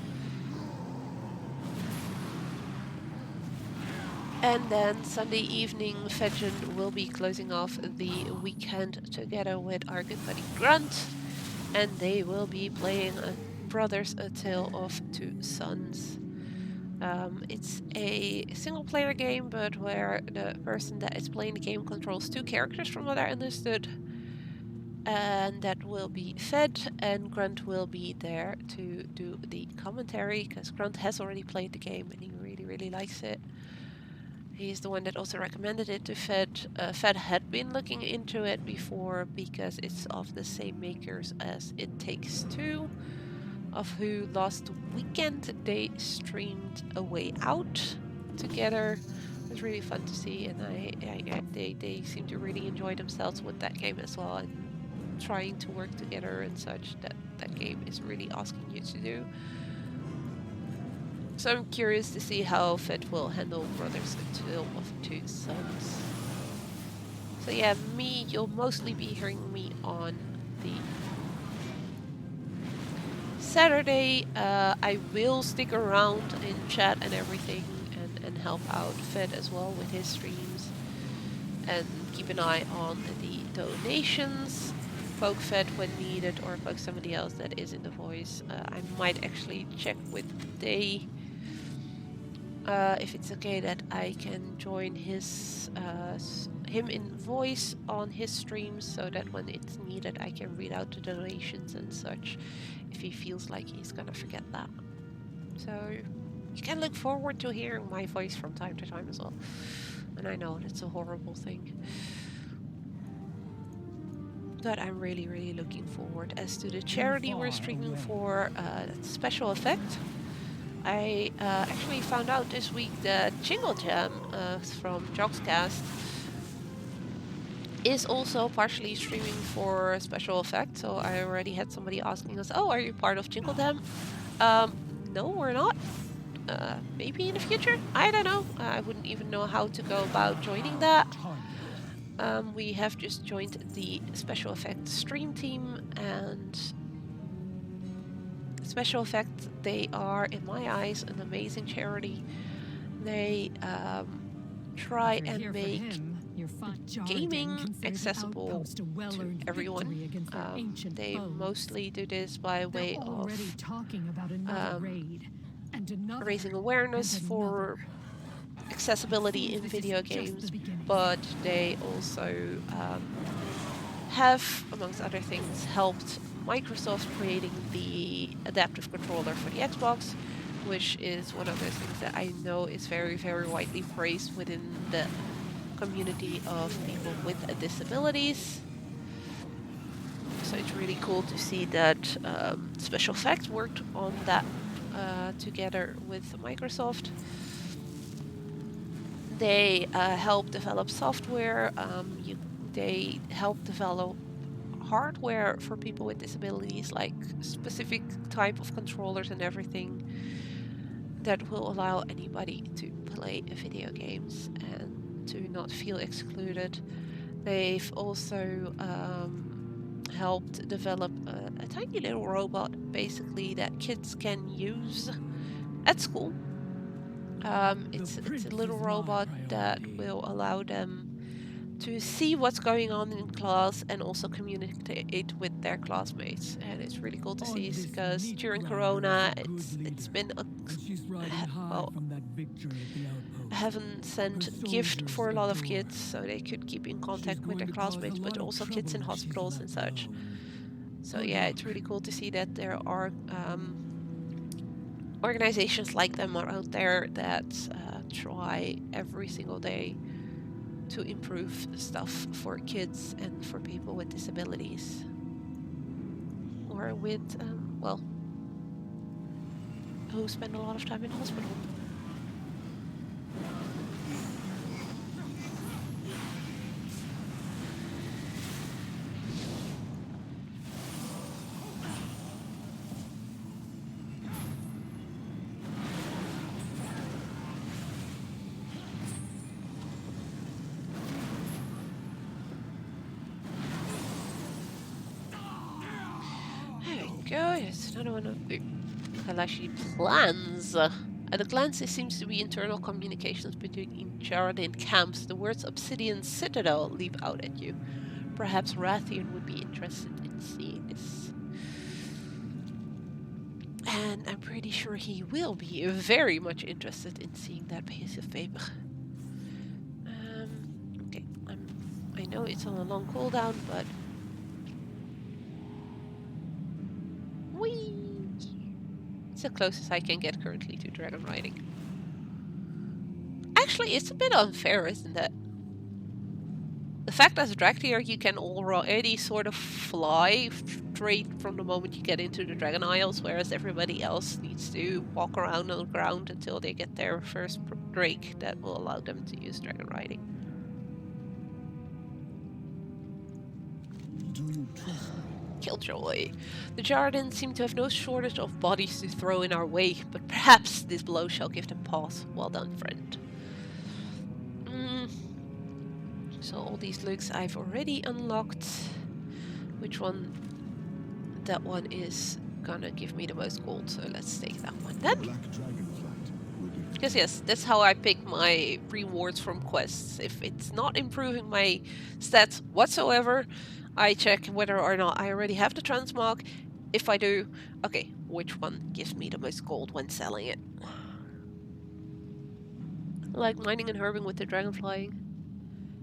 And then Sunday evening, Fedgen will be closing off the weekend together with our good buddy Grunt, and they will be playing Brothers: A Tale of Two Sons. It's a single-player game, but where the person that is playing the game controls 2 characters, from what I understood. And that will be Fed, and Grunt will be there to do the commentary, because Grunt has already played the game and he really, really likes it. He's the one that also recommended it to Fed. Fed had been looking into it before, because it's of the same makers as It Takes Two, of who last weekend they streamed A Way Out together. It was really fun to see, and they seem to really enjoy themselves with that game as well, and trying to work together and such. That game is really asking you to do. So I'm curious to see how Fed will handle Brothers A Tale of Two Sons. So yeah, you'll mostly be hearing me on the Saturday. I will stick around in chat and everything and help out Fed as well with his streams. And keep an eye on the donations. Poke Fed when needed, or poke somebody else that is in the voice. I might actually check with Day if it's okay that I can join him in voice on his streams, so that when it's needed I can read out the donations and such, if he feels like he's gonna forget that. So you can look forward to hearing my voice from time to time as well. And I know that's a horrible thing, but I'm really, really looking forward. As to the charity we're streaming for, Special Effect, I actually found out this week that Jingle Jam from Jogscast is also partially streaming for Special Effect. So I already had somebody asking us, oh, are you part of Jingle Jam? No, we're not. Maybe in the future? I don't know. I wouldn't even know how to go about joining that. We have just joined the Special Effects stream team, and Special Effects, they are, in my eyes, an amazing charity. They try and make gaming accessible to everyone. They mostly do this by way of raising awareness for accessibility in video games, but they also have, amongst other things, helped Microsoft creating the adaptive controller for the Xbox, which is one of those things that I know is very, very widely praised within the community of people with disabilities. So it's really cool to see that Special Effects worked on that together with Microsoft. They help develop software, they help develop hardware for people with disabilities, like specific type of controllers and everything that will allow anybody to play video games and to not feel excluded. They've also helped develop a tiny little robot, basically, that kids can use at school. It's a little robot that will allow them to see what's going on in class and also communicate with their classmates. And it's really cool to see, because during Corona it's been a heaven sent gift for a lot of kids, so they could keep in contact with their classmates, but also kids in hospitals and such. So yeah, it's really cool to see that there are organizations like them are out there that try every single day to improve stuff for kids and for people with disabilities, or with, well, who spend a lot of time in hospital. It's another one of the Kalashi plans. At a glance, it seems to be internal communications between Jaredin camps. The words Obsidian Citadel leap out at you. Perhaps Rathian would be interested in seeing this. And I'm pretty sure he will be very much interested in seeing that piece of paper. Okay, I know it's on a long cooldown, but it's the closest I can get currently to dragon riding. Actually, it's a bit unfair, isn't it? The fact as a Draktyr you can already sort of fly straight from the moment you get into the Dragon Isles, whereas everybody else needs to walk around on the ground until they get their first Drake that will allow them to use dragon riding. Do you trust me? Killjoy. The Jardin seem to have no shortage of bodies to throw in our way, but perhaps this blow shall give them pause. Well done, friend. So all these looks I've already unlocked. Which one? That one is gonna give me the most gold, so let's take that one then. Black Dragonflight will be Because yes, that's how I pick my rewards from quests. If it's not improving my stats whatsoever, I check whether or not I already have the transmog. If I do, okay, which one gives me the most gold when selling it? I like mining and herbing with the dragon flying.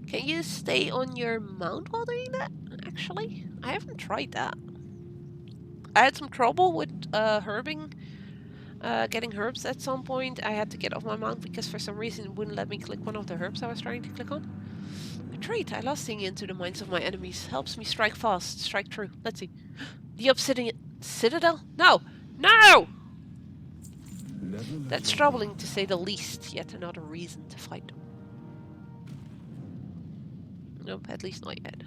Can you stay on your mount while doing that? Actually, I haven't tried that. I had some trouble with herbing. Getting herbs at some point. I had to get off my mount because for some reason it wouldn't let me click one of the herbs I was trying to click on. A trait. I love seeing into the minds of my enemies. Helps me strike fast, strike true. Let's see. The Obsidian Citadel? No! No! That's troubling to say the least. Yet another reason to fight them. Nope, at least not yet.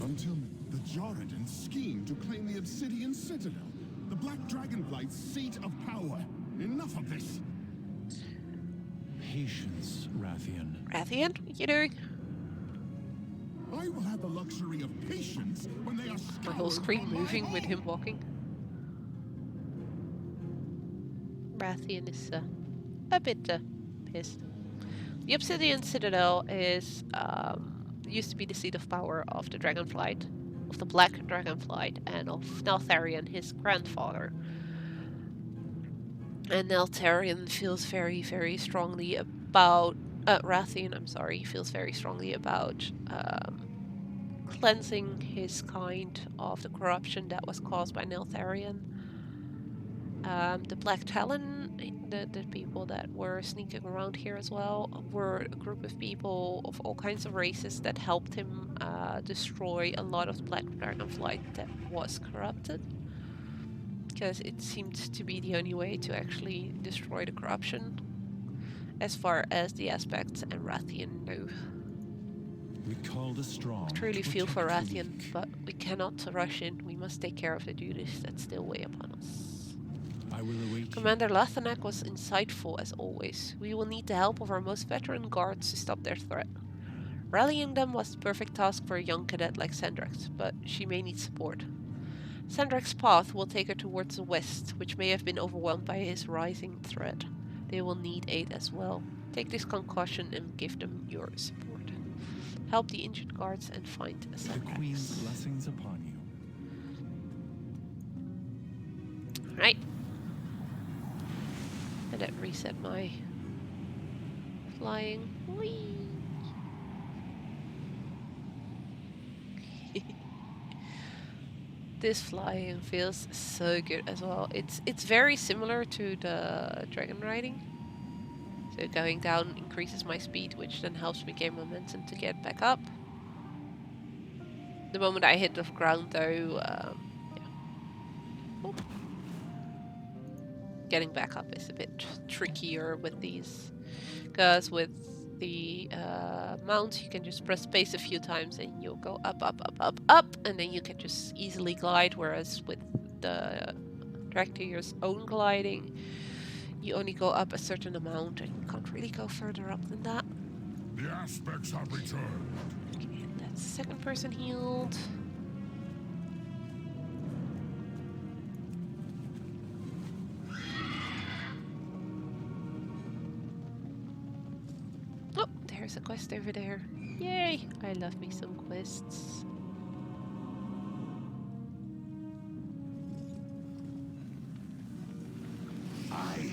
until the Jardin scheme to claim the Obsidian Citadel, the Black Dragonflight's seat of power. Enough of this. Patience, Rathian. Rathian, what you doing? I will have the luxury of patience when they are The whole scoured screen from my moving with home. him walking. Rathian is a bit pissed. The Obsidian Citadel is used to be the seat of power of the Dragonflight, of the Black Dragonflight, and of Neltharion, his grandfather. And Neltharion feels very, very strongly about Rathian. I'm sorry, feels very strongly about cleansing his kind of the corruption that was caused by Neltharion. The Black Talon, the people that were sneaking around here as well, were a group of people of all kinds of races that helped him destroy a lot of the Black Dragonflight that was corrupted. Because it seemed to be the only way to actually destroy the corruption, as far as the aspects and Rathian know. We call the strong. I truly feel for protect the Rathian, weak. but we cannot rush in. We must take care of the duties that still weigh upon us. I will await you. Commander Lathanak was insightful as always. We will need the help of our most veteran guards to stop their threat. Rallying them was the perfect task for a young cadet like Sandrax, but she may need support. Sandrax's path will take her towards the west, which may have been overwhelmed by his rising threat. They will need aid as well. Take this concussion and give them your support. Help the injured guards and find The Sandrax. Queen's blessings upon you. Right. And that reset my flying. Whee! This flying feels so good as well. It's very similar to the dragon riding. So going down increases my speed, which then helps me gain momentum to get back up. The moment I hit the ground though, yeah. Oh. Getting back up is a bit trickier with these, because with the mount you can just press space a few times and you'll go up, up, up, up, up, and then you can just easily glide, whereas with the Dractyr's own gliding you only go up a certain amount and you can't really go further up than that. The aspects have returned. Okay, that's second person healed. Oh, there's a quest over there. Yay! I love me some quests.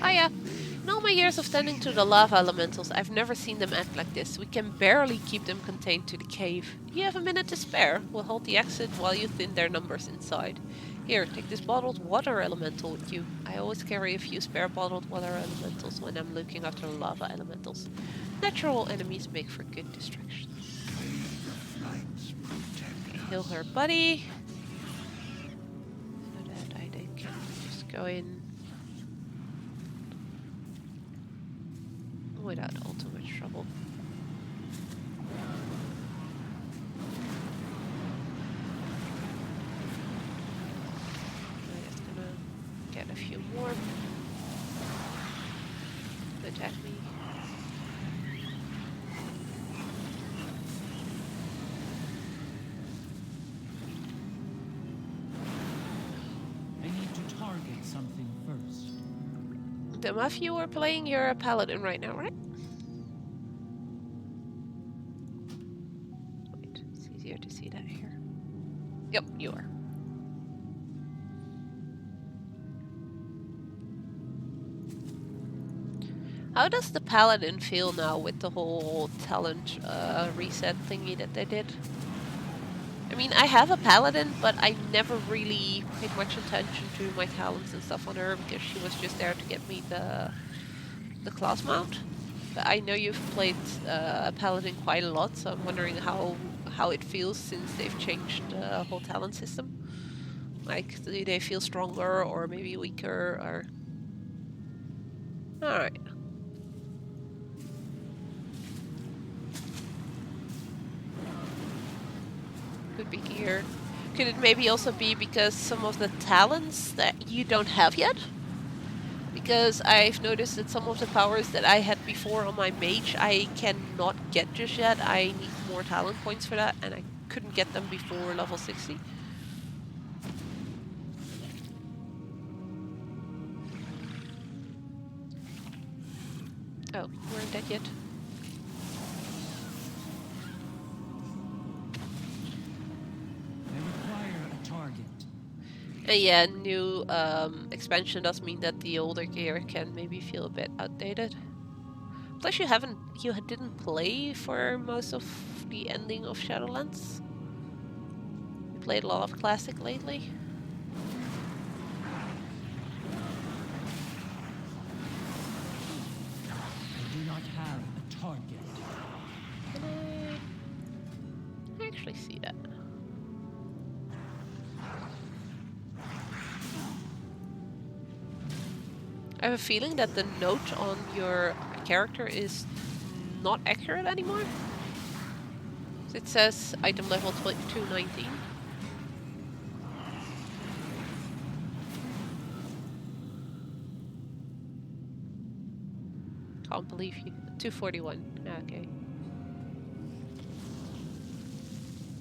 Oh yeah. In all my years of tending to the lava elementals, I've never seen them act like this. We can barely keep them contained to the cave. Do you have a minute to spare? We'll hold the exit while you thin their numbers inside. Here, take this bottled water elemental with you. I always carry a few spare bottled water elementals when I'm looking after the lava elementals. Natural enemies make for good distractions. Heal her buddy. So that I then can just go in without all too much trouble. few more. Attack me. I need to target something first. The Muff, you are playing your paladin right now, right? Wait, it's easier to see that here. Yep, you are. How does the paladin feel now with the whole talent reset thingy that they did? I mean, I have a paladin, but I never really paid much attention to my talents and stuff on her because she was just there to get me the class mount. But I know you've played paladin quite a lot, so I'm wondering how it feels since they've changed the whole talent system. Like, do they feel stronger or maybe weaker or... Alright. Could be gear. Could it maybe also be because some of the talents that you don't have yet? Because I've noticed that some of the powers that I had before on my mage I cannot get just yet. I need more talent points for that and I couldn't get them before level 60. Oh, weren't dead yet. Yeah, new expansion does mean that the older gear can maybe feel a bit outdated. Plus, you didn't play for most of the ending of Shadowlands. You played a lot of Classic lately. I do not have a target. Can I actually see that? I have a feeling that the note on your character is not accurate anymore. It says item level 219. Can't believe you. 241. Okay.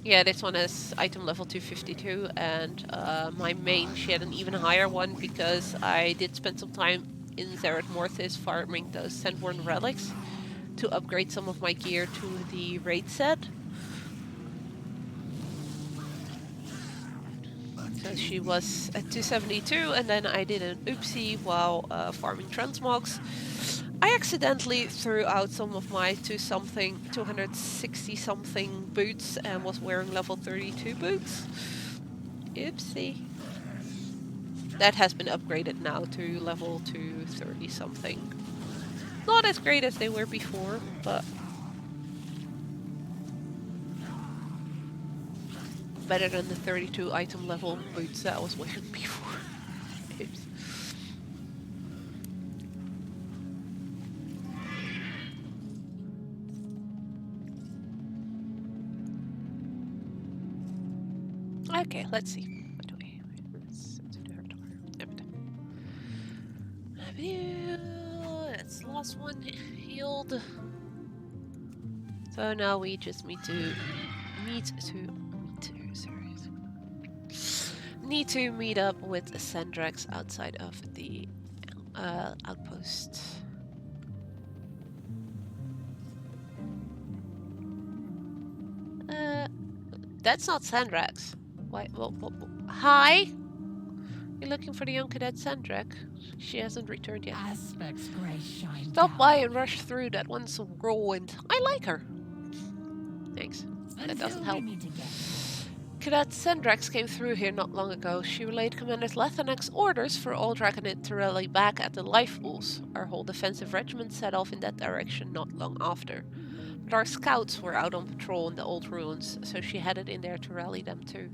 Yeah, this one is item level 252, and my main, she had an even higher one because I did spend some time in Zereth Morthis farming those Sandborn relics to upgrade some of my gear to the raid set. So she was at 272, and then I did an oopsie while farming transmogs. I accidentally threw out some of my 260 something boots and was wearing level 32 boots. Oopsie. That has been upgraded now to level 230 something. Not as great as they were before, but better than the 32 item level boots that I was wearing before. Oops. Okay, let's see. What do we? That's the last one healed. So now we just need to meet up with Sandrax outside of the outpost. That's not Sandrax. Why? Well, hi? You're looking for the young cadet Sandrak. She hasn't returned yet. Aspect's grace shine Stop down. by and rush through that one's whirlwind. I like her. Thanks. That doesn't help. Cadet Sandrax came through here not long ago. She relayed Commander Lethanak's orders for all Dragonid to rally back at the Life Pools. Our whole defensive regiment set off in that direction not long after. But our scouts were out on patrol in the old ruins, so she headed in there to rally them too.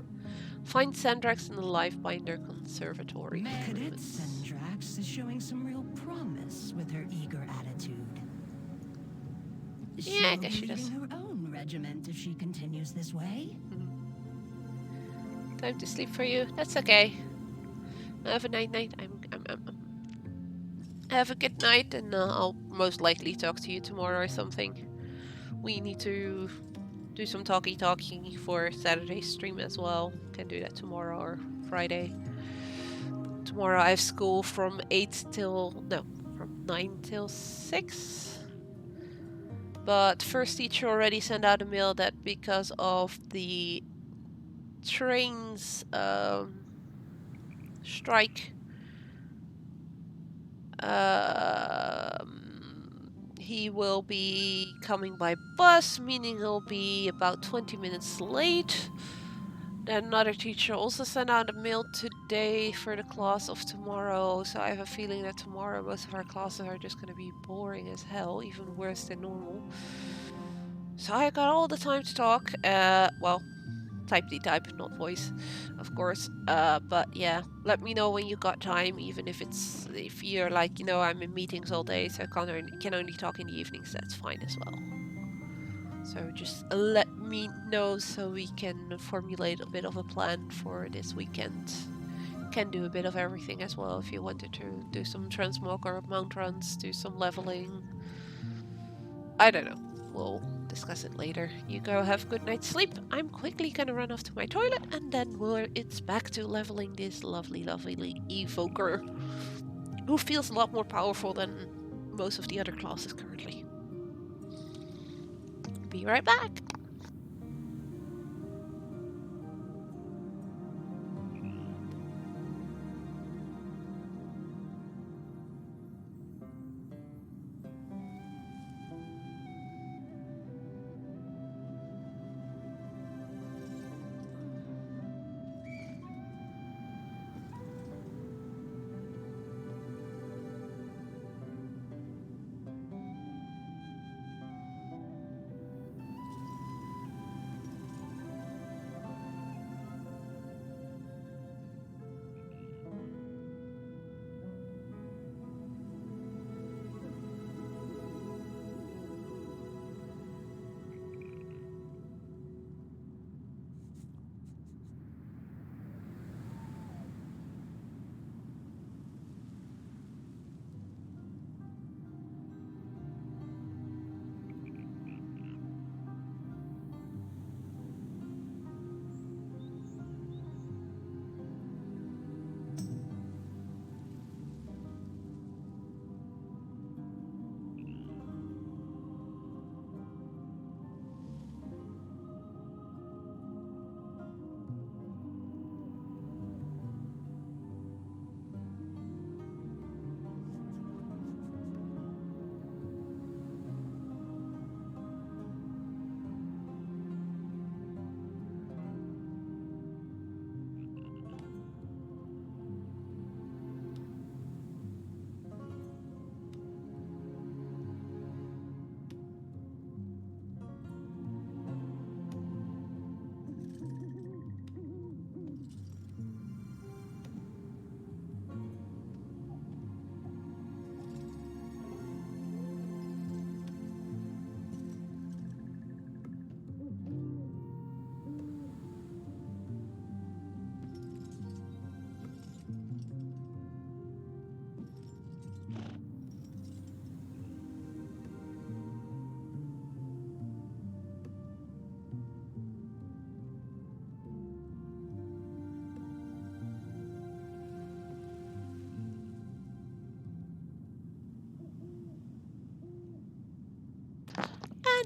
Find Sandrax in the Lifebinder Conservatory. Cadet Sandrax is showing some real promise with her eager attitude. Yeah, I guess she does. She'll be leading her own regiment if she continues this way. Time to sleep for you. That's okay. Have a night. I'm Have a good night, and I'll most likely talk to you tomorrow or something. We need to do some talking for Saturday's stream as well. Can do that tomorrow or Friday. Tomorrow I have school from 9 till 6. But first teacher already sent out a mail that because of the trains strike, he will be coming by bus, meaning he'll be about 20 minutes late. Then another teacher also sent out a mail today for the class of tomorrow, so I have a feeling that tomorrow most of our classes are just going to be boring as hell, even worse than normal. So I got all the time to talk, well, type, not voice, of course, but yeah, let me know when you got time, even if you're like, you know, I'm in meetings all day, so I can only talk in the evenings, that's fine as well. So just let me know so we can formulate a bit of a plan for this weekend. Can do a bit of everything as well if you wanted to do some transmog or mount runs, do some leveling. I don't know. We'll discuss it later. You go have a good night's sleep. I'm quickly gonna run off to my toilet and then it's back to leveling this lovely evoker who feels a lot more powerful than most of the other classes currently. Be right back.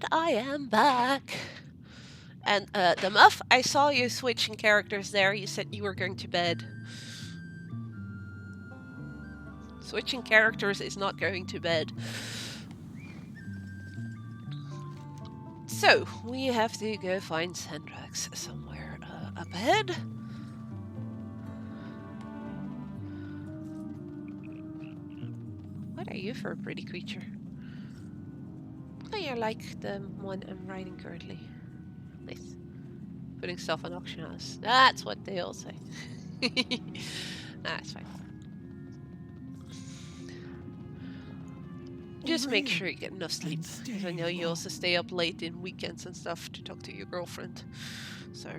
And I am back. And the Muff, I saw you switching characters there. You said you were going to bed. Switching characters is not going to bed. So, we have to go find Sandrax somewhere up ahead. What are you for a pretty creature? Oh, you're like the one I'm riding currently. Nice. Putting stuff on auction house. That's what they all say. That's fine. Just make sure you get enough sleep. Because I know you also stay up late in weekends and stuff to talk to your girlfriend. So...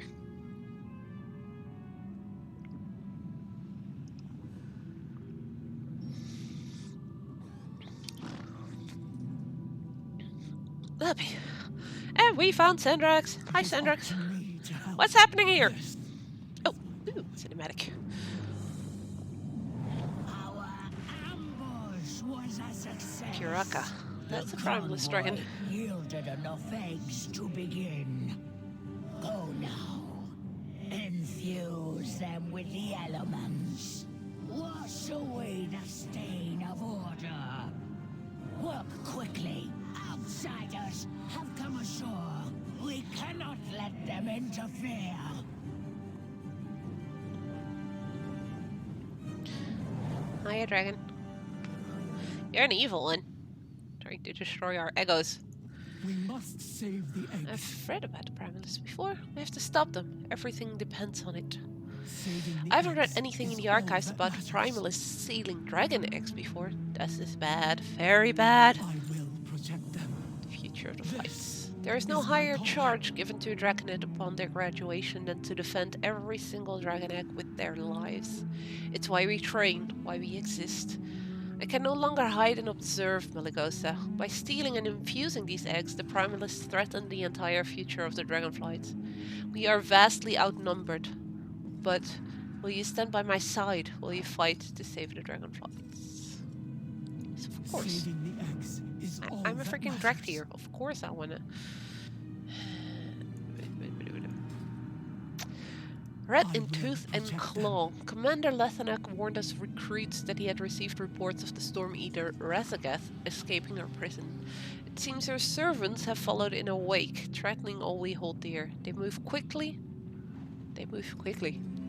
And we found Sendrax. Hi, It is up Sendrax. to me to help. What's happening here? Yes. Oh, ooh, cinematic. Our ambush was a success. Kuraka. That's The a primalist dragon. convoy yielded enough eggs to begin. Go now. Infuse them with the elements. Wash away the stain of order. Work quickly. Outsiders have come ashore. We cannot let them interfere. Hiya, dragon. You're an evil one. Trying to destroy our egos. We must save the eggs. I've read about the primalists before. We have to stop them. Everything depends on it. Saving the I haven't read eggs anything is in the all archives that about matters. primalists stealing dragon eggs before. This is bad. Very bad. I will protect them. Future of the This fights. There is no is my higher calling. charge given to a dragonette upon their graduation than to defend every single dragon egg with their lives. It's why we train, why we exist. I can no longer hide and observe, Melegosa. By stealing and infusing these eggs, the primalists threaten the entire future of the dragonflights. We are vastly outnumbered, but will you stand by my side? Will you fight to save the dragonflights? Yes, of course. Saving the eggs is all I'm a that freaking matters. Draktyr. Of course I wanna. Red I in will tooth and protect claw. Commander Lethanak warned us recruits that he had received reports of the Storm Eater Razagath escaping her prison. It seems her servants have followed in her wake, threatening all we hold dear. They move quickly.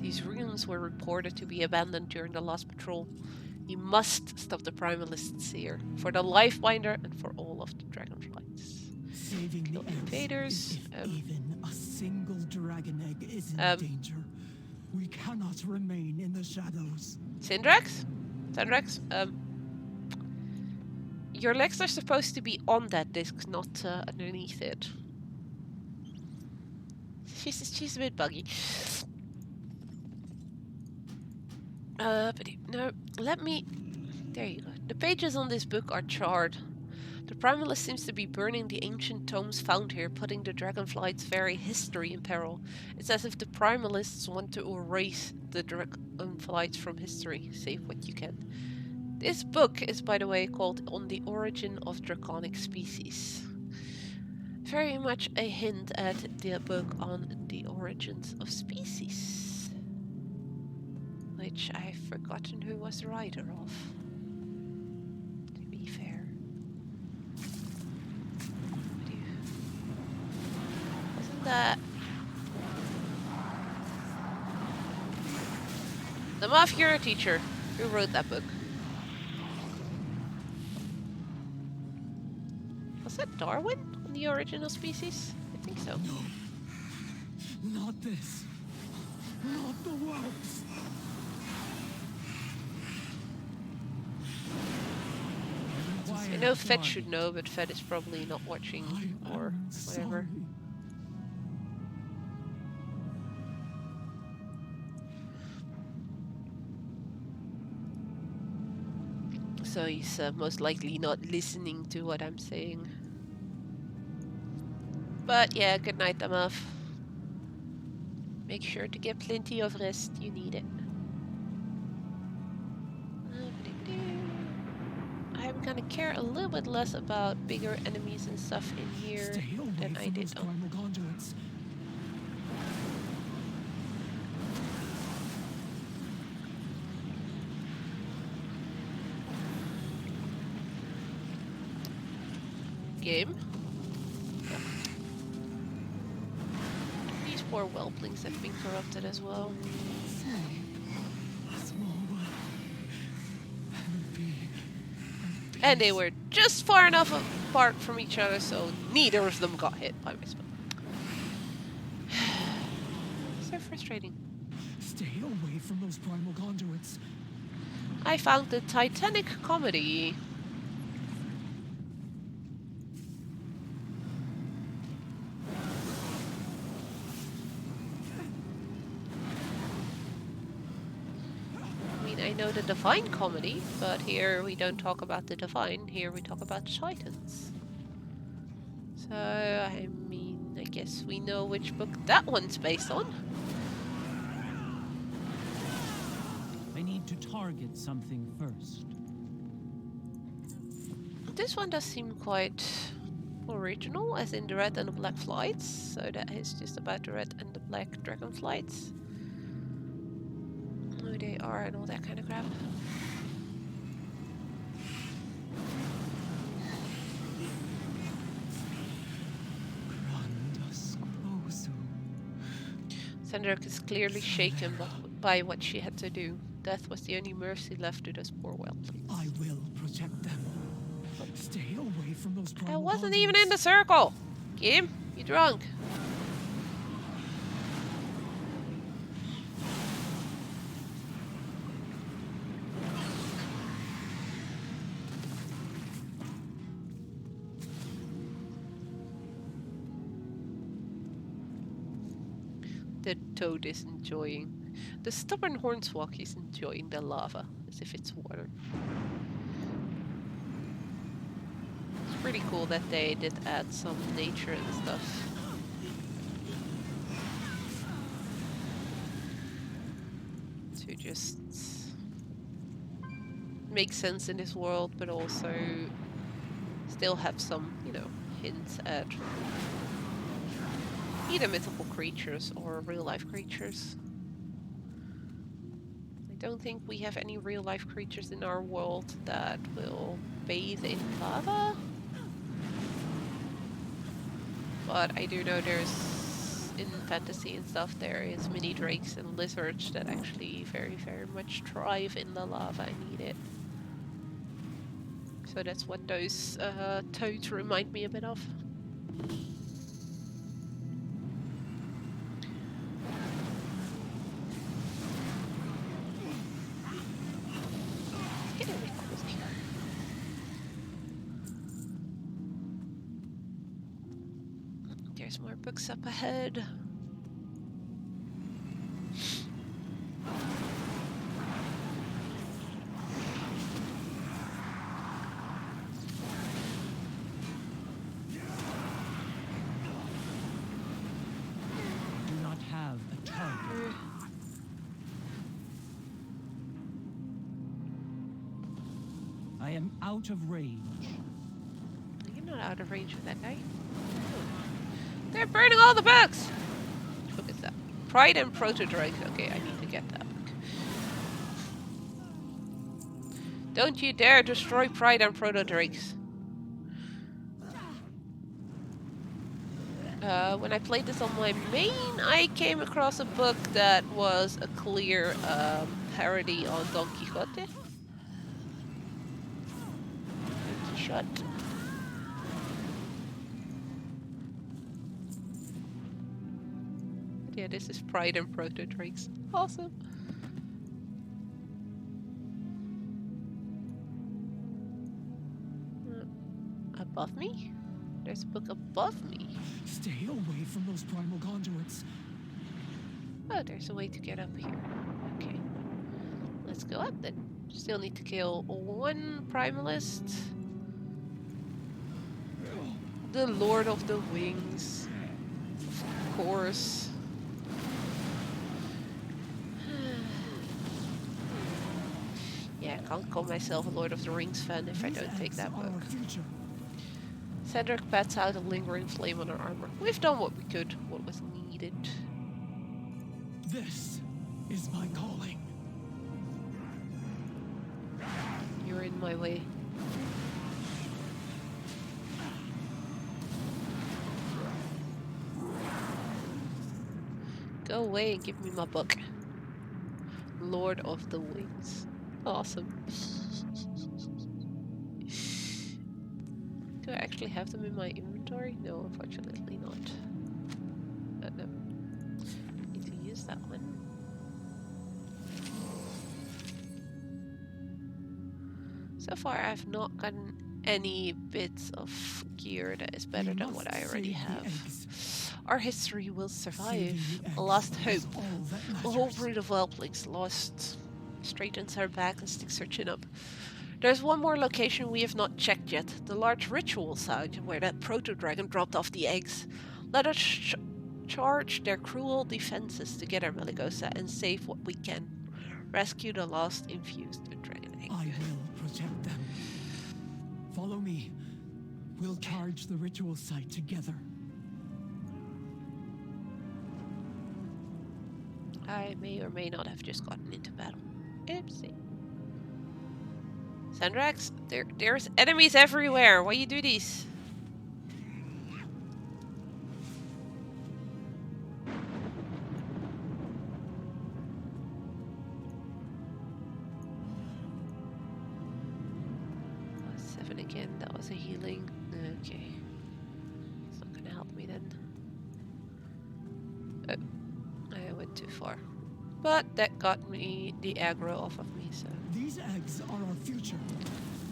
These ruins were reported to be abandoned during the last patrol. You must stop the primalists here, for the Lifebinder and for all of the dragonflights. Saving Kill the eggs invaders, is if even a single dragon egg is in danger. We cannot remain in the shadows. Syndrax? Syndrax? Your legs are supposed to be on that disc, not underneath it. She's a bit buggy. But no, let me... There you go. The pages on this book are charred. The Primalist seems to be burning the ancient tomes found here, putting the Dragonflight's very history in peril. It's as if the Primalists want to erase the Dragonflights from history. Save what you can. This book is, by the way, called On the Origin of Draconic Species. Very much a hint at the book on the origins of species, which I've forgotten who was the writer of, to be fair. Wasn't that the Mafia teacher who wrote that book? Was that Darwin on the origin of species? I think so. No. Not this. Not the whelps. I know Fed should know, but Fed is probably not watching or whatever. So he's most likely not listening to what I'm saying. But yeah, good night, Amav. Make sure to get plenty of rest, you need it. I'm gonna care a little bit less about bigger enemies and stuff in here Stay away than I from did those on primal conduits. game. Yeah. These poor whelplings have been corrupted as well. And they were just far enough apart from each other, so neither of them got hit by my spell. So frustrating. Stay away from those primal conduits. I found the Titanic comedy. I know the Divine Comedy, but here we don't talk about the Divine, here we talk about the Titans. So So, I mean, I guess we know which book that one's based on. I need to target something first. This one does seem quite original, as in the red and the black flights. So that is just about the red and the black dragon flights. Who they are and all that kind of crap. Sandrak is clearly shaken by what she had to do. Death was the only mercy left to those poor whelplings. I will protect them. Stay away from those I primal wasn't even in the conduits. circle! Kim, you drunk? The toad is enjoying. The stubborn hornswalk is enjoying the lava as if it's water. It's pretty cool that they did add some nature and stuff. To just make sense in this world, but also still have some, you know, hints at either mythical creatures or real-life creatures. I don't think we have any real-life creatures in our world that will bathe in lava. But I do know there's, in fantasy and stuff, there is mini drakes and lizards that actually very, very much thrive in the lava and need it. So that's what those toads remind me a bit of. There's more books up ahead. Do not have a target. I am out of range. You're not out of range with that guy. They're burning all the books! Which book is that? Pride and Proto-Drake. Okay, I need to get that book. Don't you dare destroy Pride and Proto-Drakes. When I played this on my main, I came across a book that was a clear parody on Don Quixote. Shut. Yeah, this is Pride and Proto-Drakes. Awesome. Above me? There's a book above me. Stay away from those primal conduits. Oh, there's a way to get up here. Okay. Let's go up then. Still need to kill one primalist. The Lord of the Wings. Of course. Yeah, I can't call myself a Lord of the Rings fan if I don't take that book. Cedric bats out a lingering flame on her armor. We've done what we could, what was needed. This is my calling. You're in my way. Go away and give me my book. Lord of the Wings. Awesome. Do I actually have them in my inventory? No, unfortunately not. No. Need to use that one. So far I've not gotten any bits of gear that is better than what I already have. Our history will survive. A lost hope. A whole brood of whelplings lost. Straightens her back and sticks her chin up. There's one more location we have not checked yet. The large ritual site where that proto-dragon dropped off the eggs. Let us charge their cruel defenses together, Meligosa, and save what we can. Rescue the last infused dragon egg. I will protect them. Follow me. We'll charge the ritual site together. I may or may not have just gotten into battle. Oopsie. Sandrax, there's enemies everywhere. Why you do these? Oh, 7 again. That was a healing. Okay. It's not gonna help me then. Oh, I went too far. But that got me the aggro off of me, so. These eggs are our future.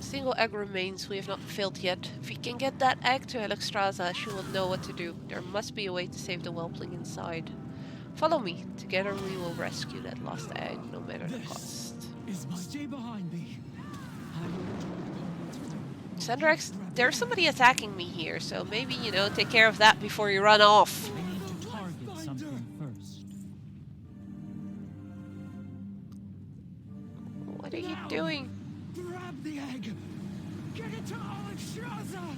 A single egg remains. We have not failed yet. If we can get that egg to Alexstrasza, she will know what to do. There must be a way to save the whelpling inside. Follow me. Together we will rescue that lost egg, no matter the cost. Stay behind me. Sandrax, there's somebody attacking me here, so maybe, you know, take care of that before you run off. We need to target something first. What are you doing? Grab the egg. Get it to Alexstrasza.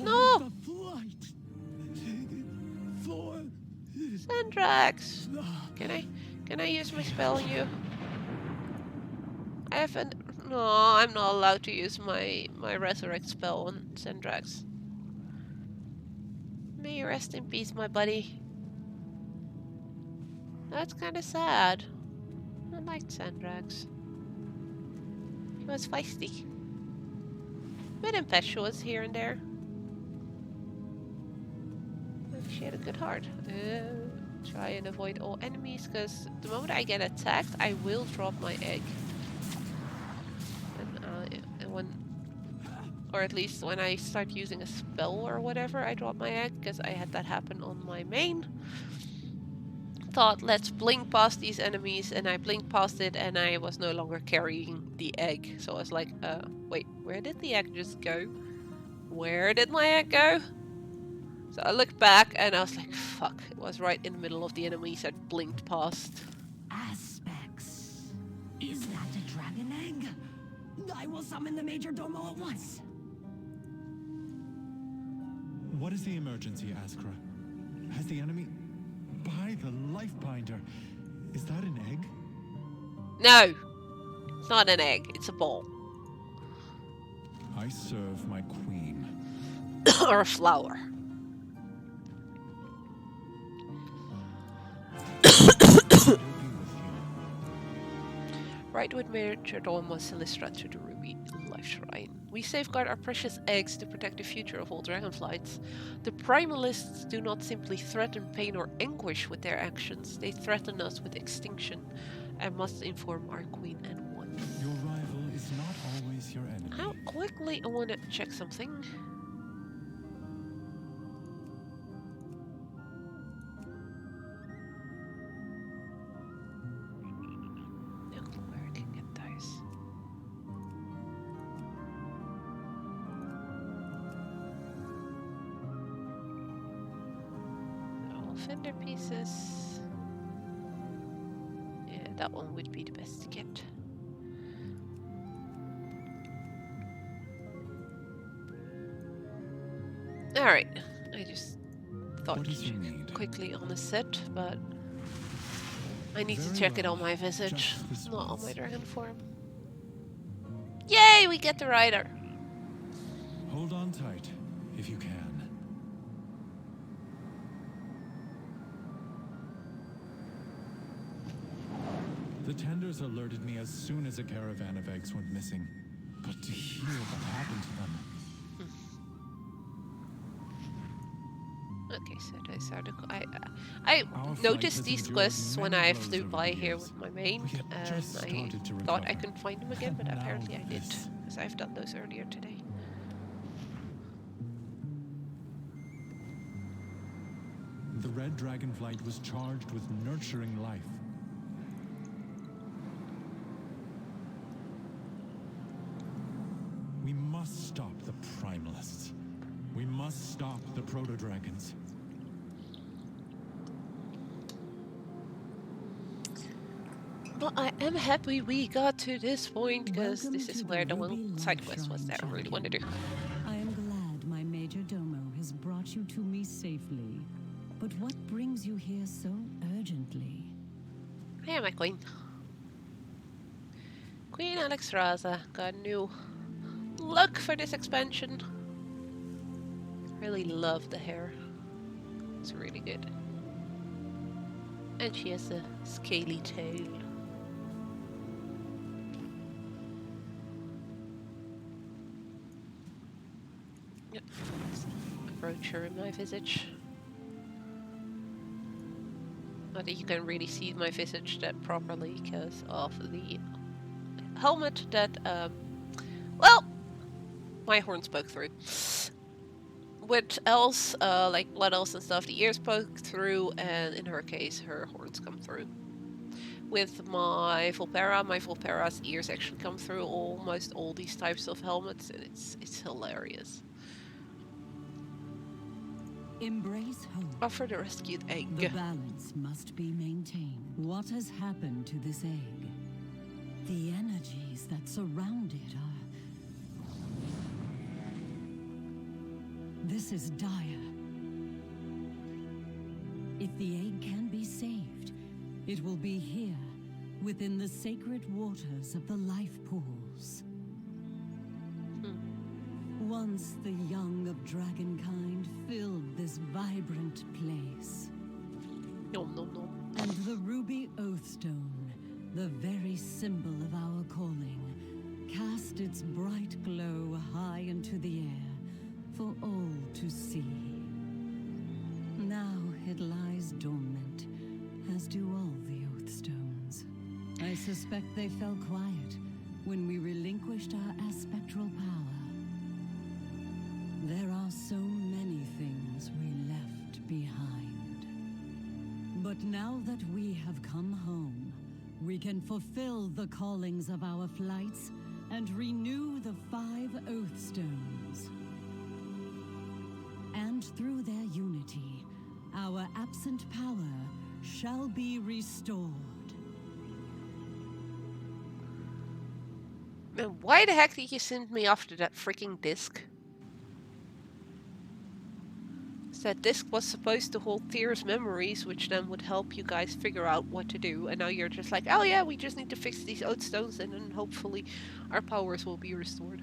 No! The flight. For Sandrax! Can I use my spell on you? I haven't. No, I'm not allowed to use my resurrect spell on Sandrax. May you rest in peace, my buddy. That's kind of sad. I liked Sandrax. He was feisty. Bit impetuous here and there. But she had a good heart. Try and avoid all enemies, because the moment I get attacked, I will drop my egg. And when, or at least when I start using a spell or whatever, I drop my egg, because I had that happen on my main. Thought, let's blink past these enemies, and I blinked past it, and I was no longer carrying the egg. So I was like, wait, where did the egg just go? Where did my egg go? So I looked back, and I was like, fuck, it was right in the middle of the enemies I'd blinked past. Aspects. Is that a dragon egg? I will summon the Major Domo at once. What is the emergency, Askra? Has the enemy... By the life binder. Is that an egg? No! It's not an egg, it's a ball. I serve my queen. Or a flower. Right with Major Domo Silistra to the Ruby Life Shrine. We safeguard our precious eggs to protect the future of all dragonflights. The primalists do not simply threaten pain or anguish with their actions, they threaten us with extinction and must inform our queen at once. Your rival is not always your enemy. How quickly I want to check something. Fender pieces. Yeah, that one would be the best to get. Alright, I just thought to check quickly on the set, but I need to check it on my visage, not on my dragon form. Yay, we get the rider! Hold on tight, if you can. The tenders alerted me as soon as a caravan of eggs went missing. But to hear what happened to them... Okay, so those are the... I noticed these quests when I flew by here with my main, and I thought I couldn't find them again, but apparently I did, because I've done those earlier today. The red dragonflight was charged with nurturing life. must stop the proto-dragons. Well, I am happy we got to this point, because Welcome this is to where the Ruby one side quest was Life that I really wanted to do. I am glad my Major Domo has brought you to me safely. But what brings you here so urgently? Hey, my queen. Queen Alexstrasza got a new look for this expansion. Really love the hair. It's really good. And she has a scaly tail. Yep. Approach her in my visage. Not that you can really see my visage that properly because of the helmet that, well, my horns poke through. With else, like blood elves and stuff, the ears poke through, and in her case, her horns come through. With my Volpera's ears actually come through almost all these types of helmets, and it's hilarious. Embrace hope. Offer the rescued egg. The balance must be maintained. What has happened to this egg? The energies that surround it are... This is dire. If the egg can be saved, it will be here, within the sacred waters of the life pools. Once the young of dragonkind filled this vibrant place. Nom nom nom. And the ruby oathstone, the very symbol of our calling, cast its bright glow high into the air for all to see. Now it lies dormant, as do all the oathstones. I suspect they fell quiet when we relinquished our aspectral power. There are so many things we left behind. But now that we have come home, we can fulfill the callings of our flights and renew the 5 Oathstones. And through their unity, our absent power shall be restored. Man, why the heck did you send me off to that freaking disc? That disc was supposed to hold Thyr's memories, which then would help you guys figure out what to do. And now you're just like, oh yeah, we just need to fix these Oathstones and then hopefully our powers will be restored.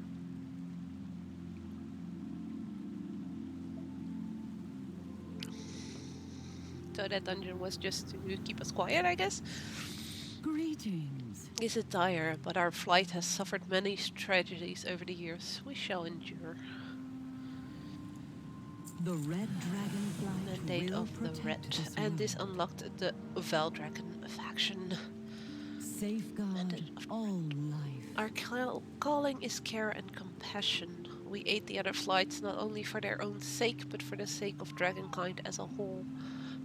So that dungeon was just to keep us quiet, I guess. Greetings. Is it dire, but our flight has suffered many tragedies over the years. We shall endure. The Red Dragonflight Mandate will of the Red, protect this and this world. unlocked the Valdragon faction. Safeguard Mandate of all life. Our calling is care and compassion. We aid the other flights not only for their own sake, but for the sake of dragonkind as a whole.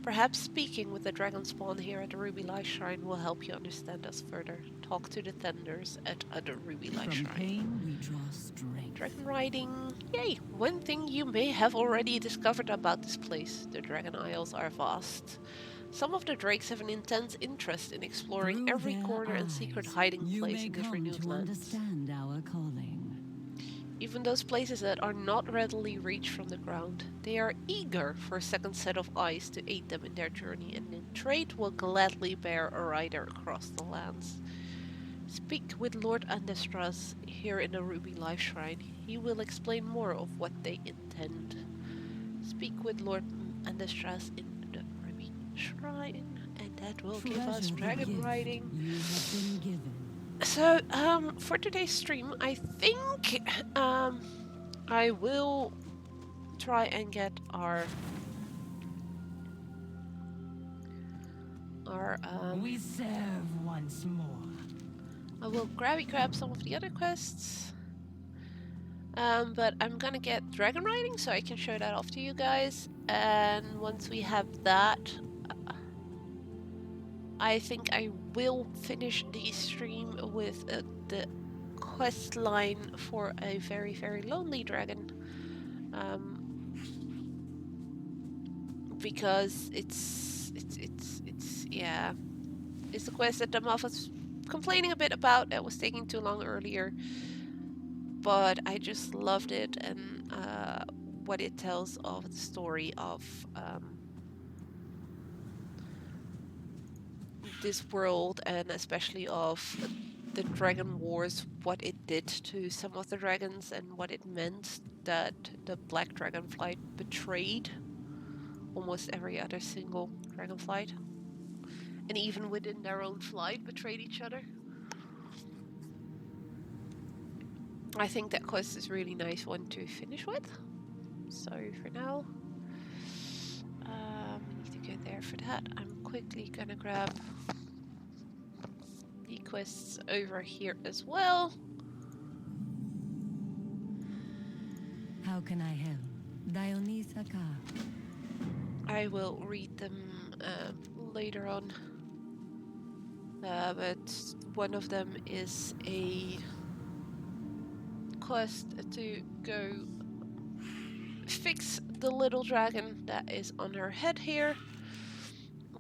Perhaps speaking with the dragon spawn here at the Ruby Life Shrine will help you understand us further. Talk to the tenders at the Ruby Life From Shrine. pain we draw strength. Dragon riding. Yay! One thing you may have already discovered about this place. The Dragon Isles are vast. Some of the drakes have an intense interest in exploring Through every their corner and secret hiding you place may in this come renewed to land. understand our calling. Even those places that are not readily reached from the ground, they are eager for a second set of eyes to aid them in their journey, and in trade will gladly bear a rider across the lands. Speak with Lord Andestras here in the Ruby Life Shrine. He will explain more of what they intend. Speak with Lord Andestras in the Ruby Shrine, and that will give us Treasure the dragon gift riding. you have been given. So, for today's stream, I think, I will try and get our, We serve once more. I will grab some of the other quests, but I'm gonna get dragon riding so I can show that off to you guys, and once we have that, I think I will finish the stream with the quest line for a very, very lonely dragon. because yeah, it's the quest that Damalf was complaining a bit about that was taking too long earlier, but I just loved it and what it tells of the story of this world, and especially of the Dragon Wars, what it did to some of the dragons and what it meant that the Black Dragonflight betrayed almost every other single Dragonflight, and even within their own flight betrayed each other. I think that quest is a really nice one to finish with. So for now, we need to go there for that. I'm quickly gonna grab the quests over here as well. How can I help? Dionysa Ka. I will read them later on. But one of them is a quest to go fix the little dragon that is on her head here.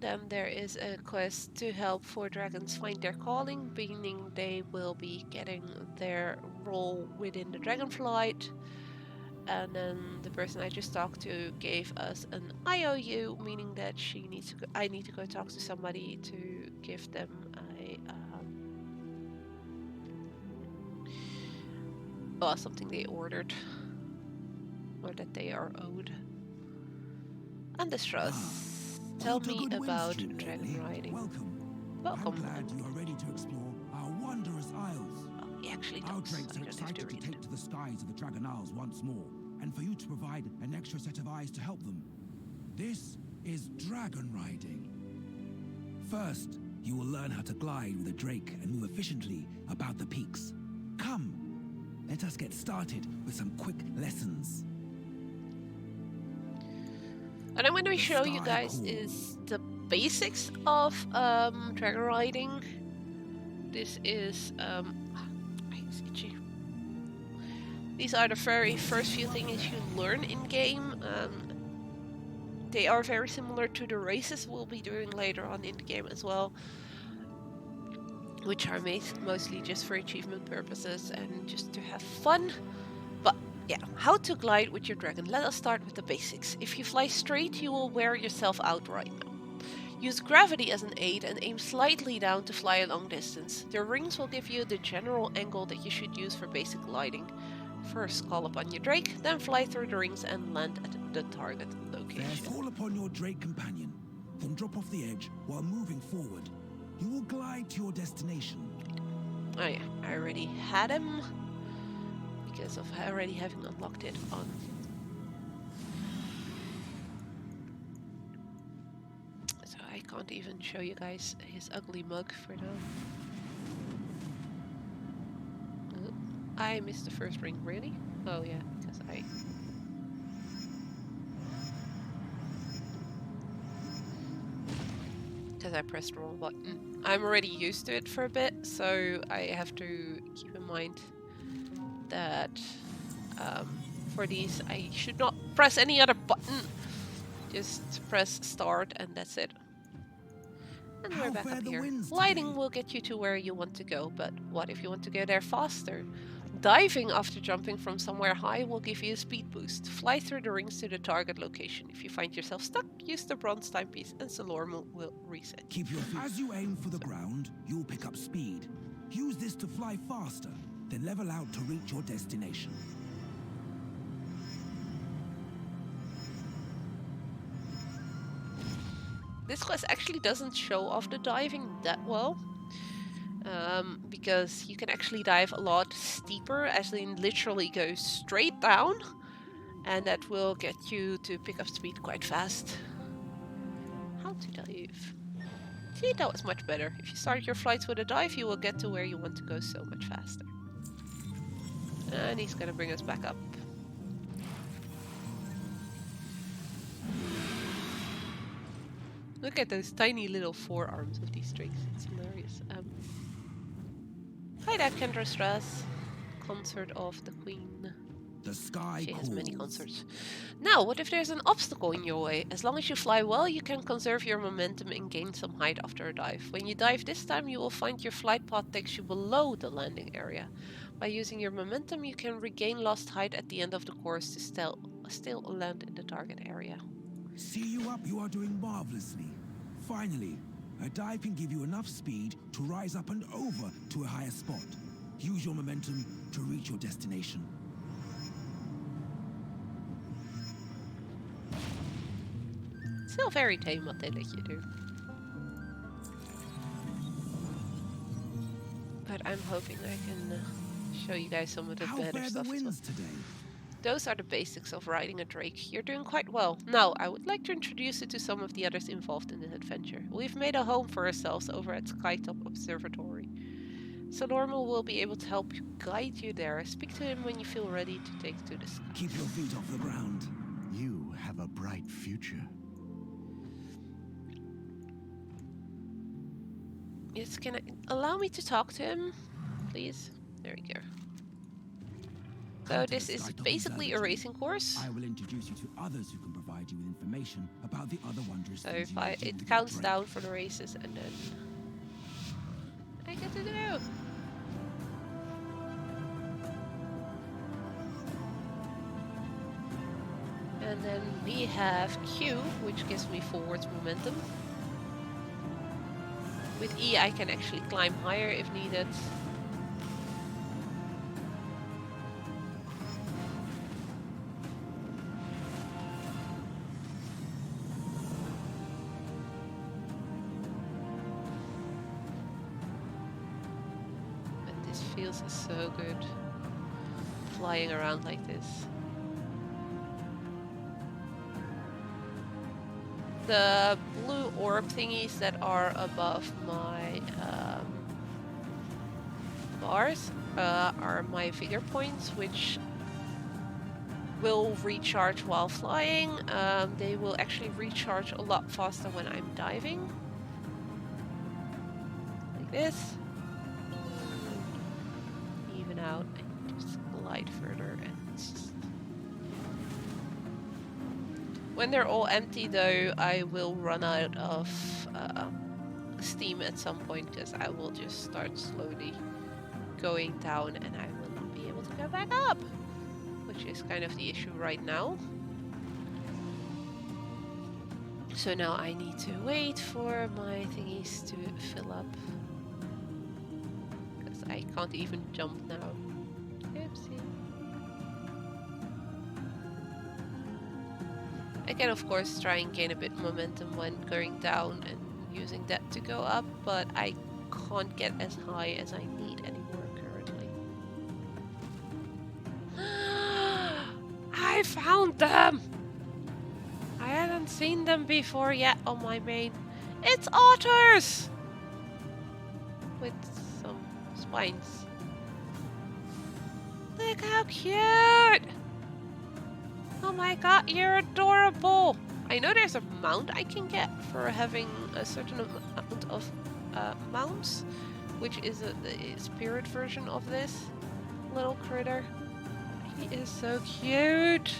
Then there is a quest to help 4 dragons find their calling, meaning they will be getting their role within the Dragonflight. And then the person I just talked to gave us an IOU, meaning that she needs to I need to go talk to somebody to give them a something they ordered or that they are owed. Andestras, tell me about dragon riding. Welcome. I'm glad you are ready to explore our wondrous isles. Oh, he actually does. Our drakes I are just have to excited to read take it. to the skies of the Dragon Isles once more, and for you to provide an extra set of eyes to help them. This is dragon riding. First, you will learn how to glide with a drake and move efficiently about the peaks. Come, let us get started with some quick lessons. And I'm going to show you guys is the basics of dragon riding. This is it's itchy. These are the very first few things you learn in game. They are very similar to the races we'll be doing later on in the game as well, which are made mostly just for achievement purposes and just to have fun. But yeah, how to glide with your dragon. Let us start with the basics. If you fly straight, you will wear yourself out right now. Use gravity as an aid and aim slightly down to fly a long distance. The rings will give you the general angle that you should use for basic gliding. First, call upon your drake, then fly through the rings and land at the target location. First, call upon your drake companion, then drop off the edge while moving forward. You will glide to your destination. Oh yeah, I already had him because of already having unlocked it on. So I can't even show you guys his ugly mug for now. I missed the first ring, really? Oh yeah, because I pressed the wrong button. I'm already used to it for a bit, so I have to keep in mind that for these I should not press any other button. Just press start and that's it. And we're back up here. Gliding will get you to where you want to go, but what if you want to go there faster? Diving after jumping from somewhere high will give you a speed boost. Fly through the rings to the target location. If you find yourself stuck, use the bronze timepiece and Salormo will reset. Keep your feet. As you aim for the ground, you'll pick up speed. Use this to fly faster, then level out to reach your destination. This quest actually doesn't show off the diving that well. Because you can actually dive a lot steeper, as in literally go straight down, and that will get you to pick up speed quite fast. How to dive? See, that was much better. If you start your flights with a dive, you will get to where you want to go so much faster. And he's gonna bring us back up. Look at those tiny little forearms of these drakes. It's hilarious. Hi there, Kendra Strauss. Consort of the Queen. The sky She has many calls. concerts. Now, what if there's an obstacle in your way? As long as you fly well, you can conserve your momentum and gain some height after a dive. When you dive this time, you will find your flight path takes you below the landing area. By using your momentum, you can regain lost height at the end of the course to still land in the target area. See you up, you are doing marvelously. Finally, a dive can give you enough speed to rise up and over to a higher spot. Use your momentum to reach your destination. Still very tame what they let you do. But I'm hoping I can show you guys some of the How better fare the stuff. winds today? Those are the basics of riding a drake. You're doing quite well. Now, I would like to introduce you to some of the others involved in this adventure. We've made a home for ourselves over at Skytop Observatory. Solormo will be able to help guide you there. Speak to him when you feel ready to take to the sky. Keep your feet off the ground. You have a bright future. Yes, can I allow me to talk to him, please? There we go. So this is basically a racing course. I will introduce you to others who can provide you with information about the other wondrous So things if you may do it with counts your down for the races, and then I get to do. And then we have Q, which gives me forwards momentum. With E, I can actually climb higher if needed. But this feels so good, flying around like this. The blue orb thingies that are above my bars are my vigor points, which will recharge while flying. They will actually recharge a lot faster when I'm diving. Like this. Even out and just glide further, and it's just... When they're all empty though, I will run out of steam at some point, because I will just start slowly going down and I will not be able to go back up, which is kind of the issue right now. So now I need to wait for my thingies to fill up, because I can't even jump now. Oopsie. I can of course try and gain a bit momentum when going down and using that to go up, but I can't get as high as I need anymore currently. I found them! I hadn't seen them before yet on my main. It's otters! With some spines. Look how cute! Oh my god, you're adorable! I know there's a mount I can get for having a certain amount of mounts, which is the spirit version of this little critter. He is so cute!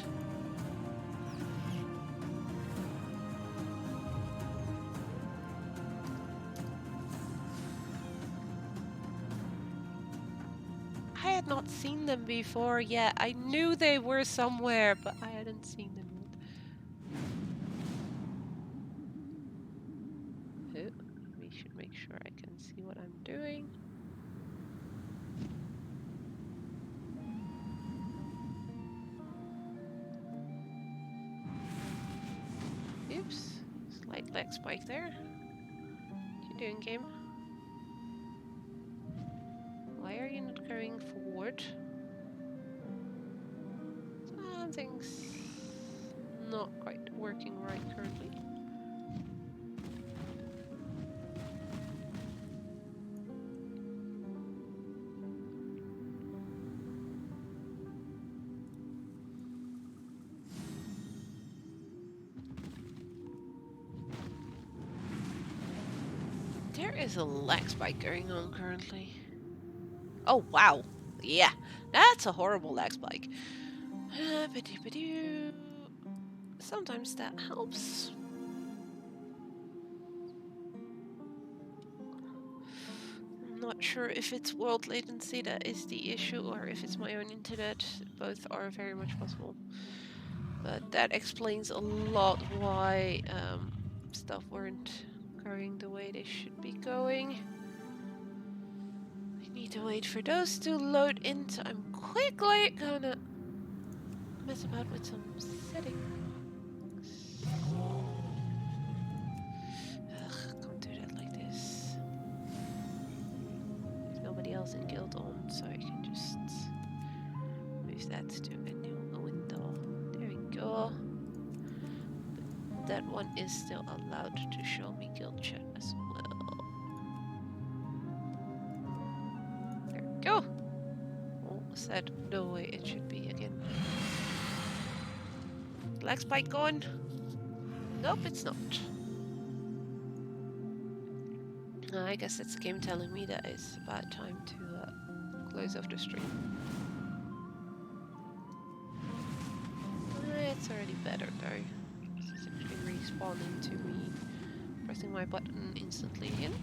I had not seen them before yet. I knew they were somewhere, but I hadn't seen them yet. Oh, we should make sure I can see what I'm doing. Oops, slight leg spike there. What you doing, game? Why are you not going forward? Something's not quite working right currently. There is a lag spike going on currently. Oh wow, yeah, that's a horrible lag spike. Ba-doo-ba-doo. Sometimes that helps. I'm not sure if it's world latency that is the issue or if it's my own internet. Both are very much possible. But that explains a lot why stuff weren't going the way they should be going. I need to wait for those to load in, so I'm quickly gonna mess about with some settings. Ugh, can't do that like this. There's nobody else in Guild on, so I can just move that to a new window. There we go. But that one is still allowed to show me guild chat as well. There we go. Oh, said no way it should be again. Lag spike gone? Nope, it's not. I guess it's the game telling me that it's a bad time to close off the stream. It's already better though. It's actually responding to me pressing my button instantly again.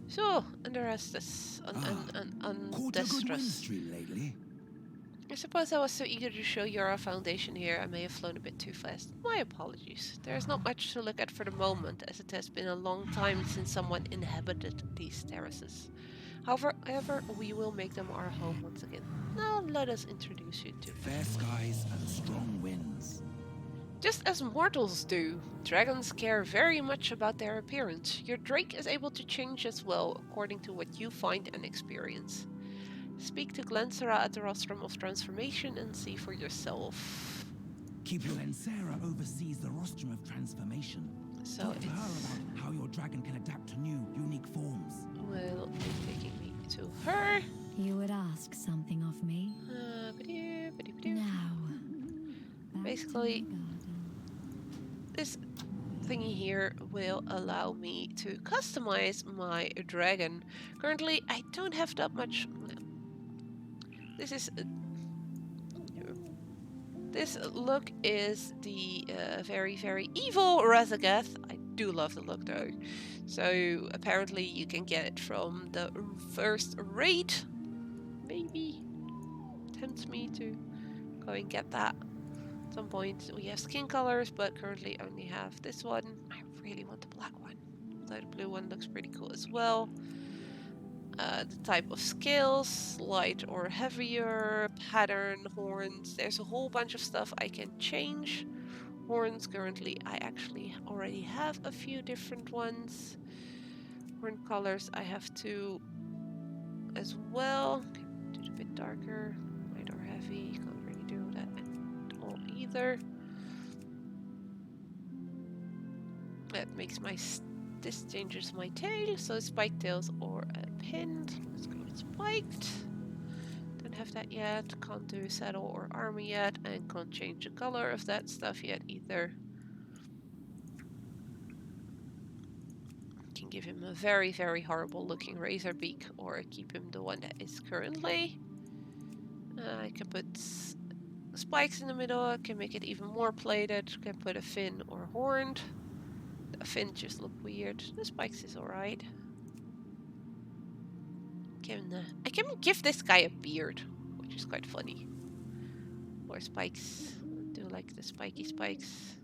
So, and the rest is undistressed. lately. I suppose I was so eager to show you our foundation here, I may have flown a bit too fast. My apologies. There is not much to look at for the moment, as it has been a long time since someone inhabited these terraces. However, we will make them our home once again. Now let us introduce you to Fair skies and strong winds. Just as mortals do, dragons care very much about their appearance. Your Drake is able to change as well, according to what you find and experience. Speak to Glensera at the Rostrum of Transformation and see for yourself. Glensera oversees the Rostrum of Transformation. So talk to her about how your dragon can adapt to new, unique forms. Will be taking me to her. You would ask something of me? Now. Basically, this thingy here will allow me to customize my dragon. Currently, I don't have that much. This is this look is the very, very evil Razagath. I do love the look though. So apparently you can get it from the first raid. Maybe tempts me to go and get that at some point. We have skin colors, but currently only have this one. I really want the black one. Although the blue one looks pretty cool as well. The type of scales, light or heavier, pattern, horns. There's a whole bunch of stuff I can change. Horns, currently I actually already have a few different ones. Horn colors, I have two as well. Can do it a bit darker, light or heavy. Can't really do that at all either. That makes my this changes my tail, so spiked tails or a pinned. Let's go with spiked. Don't have that yet. Can't do saddle or armor yet, and can't change the color of that stuff yet either. Can give him a very, very horrible looking razor beak, or keep him the one that is currently. I can put spikes in the middle. I can make it even more plated. Can put a fin or horned. The fin just look weird. The spikes is alright. I can give this guy a beard, which is quite funny. Or spikes. I do like the spiky spikes.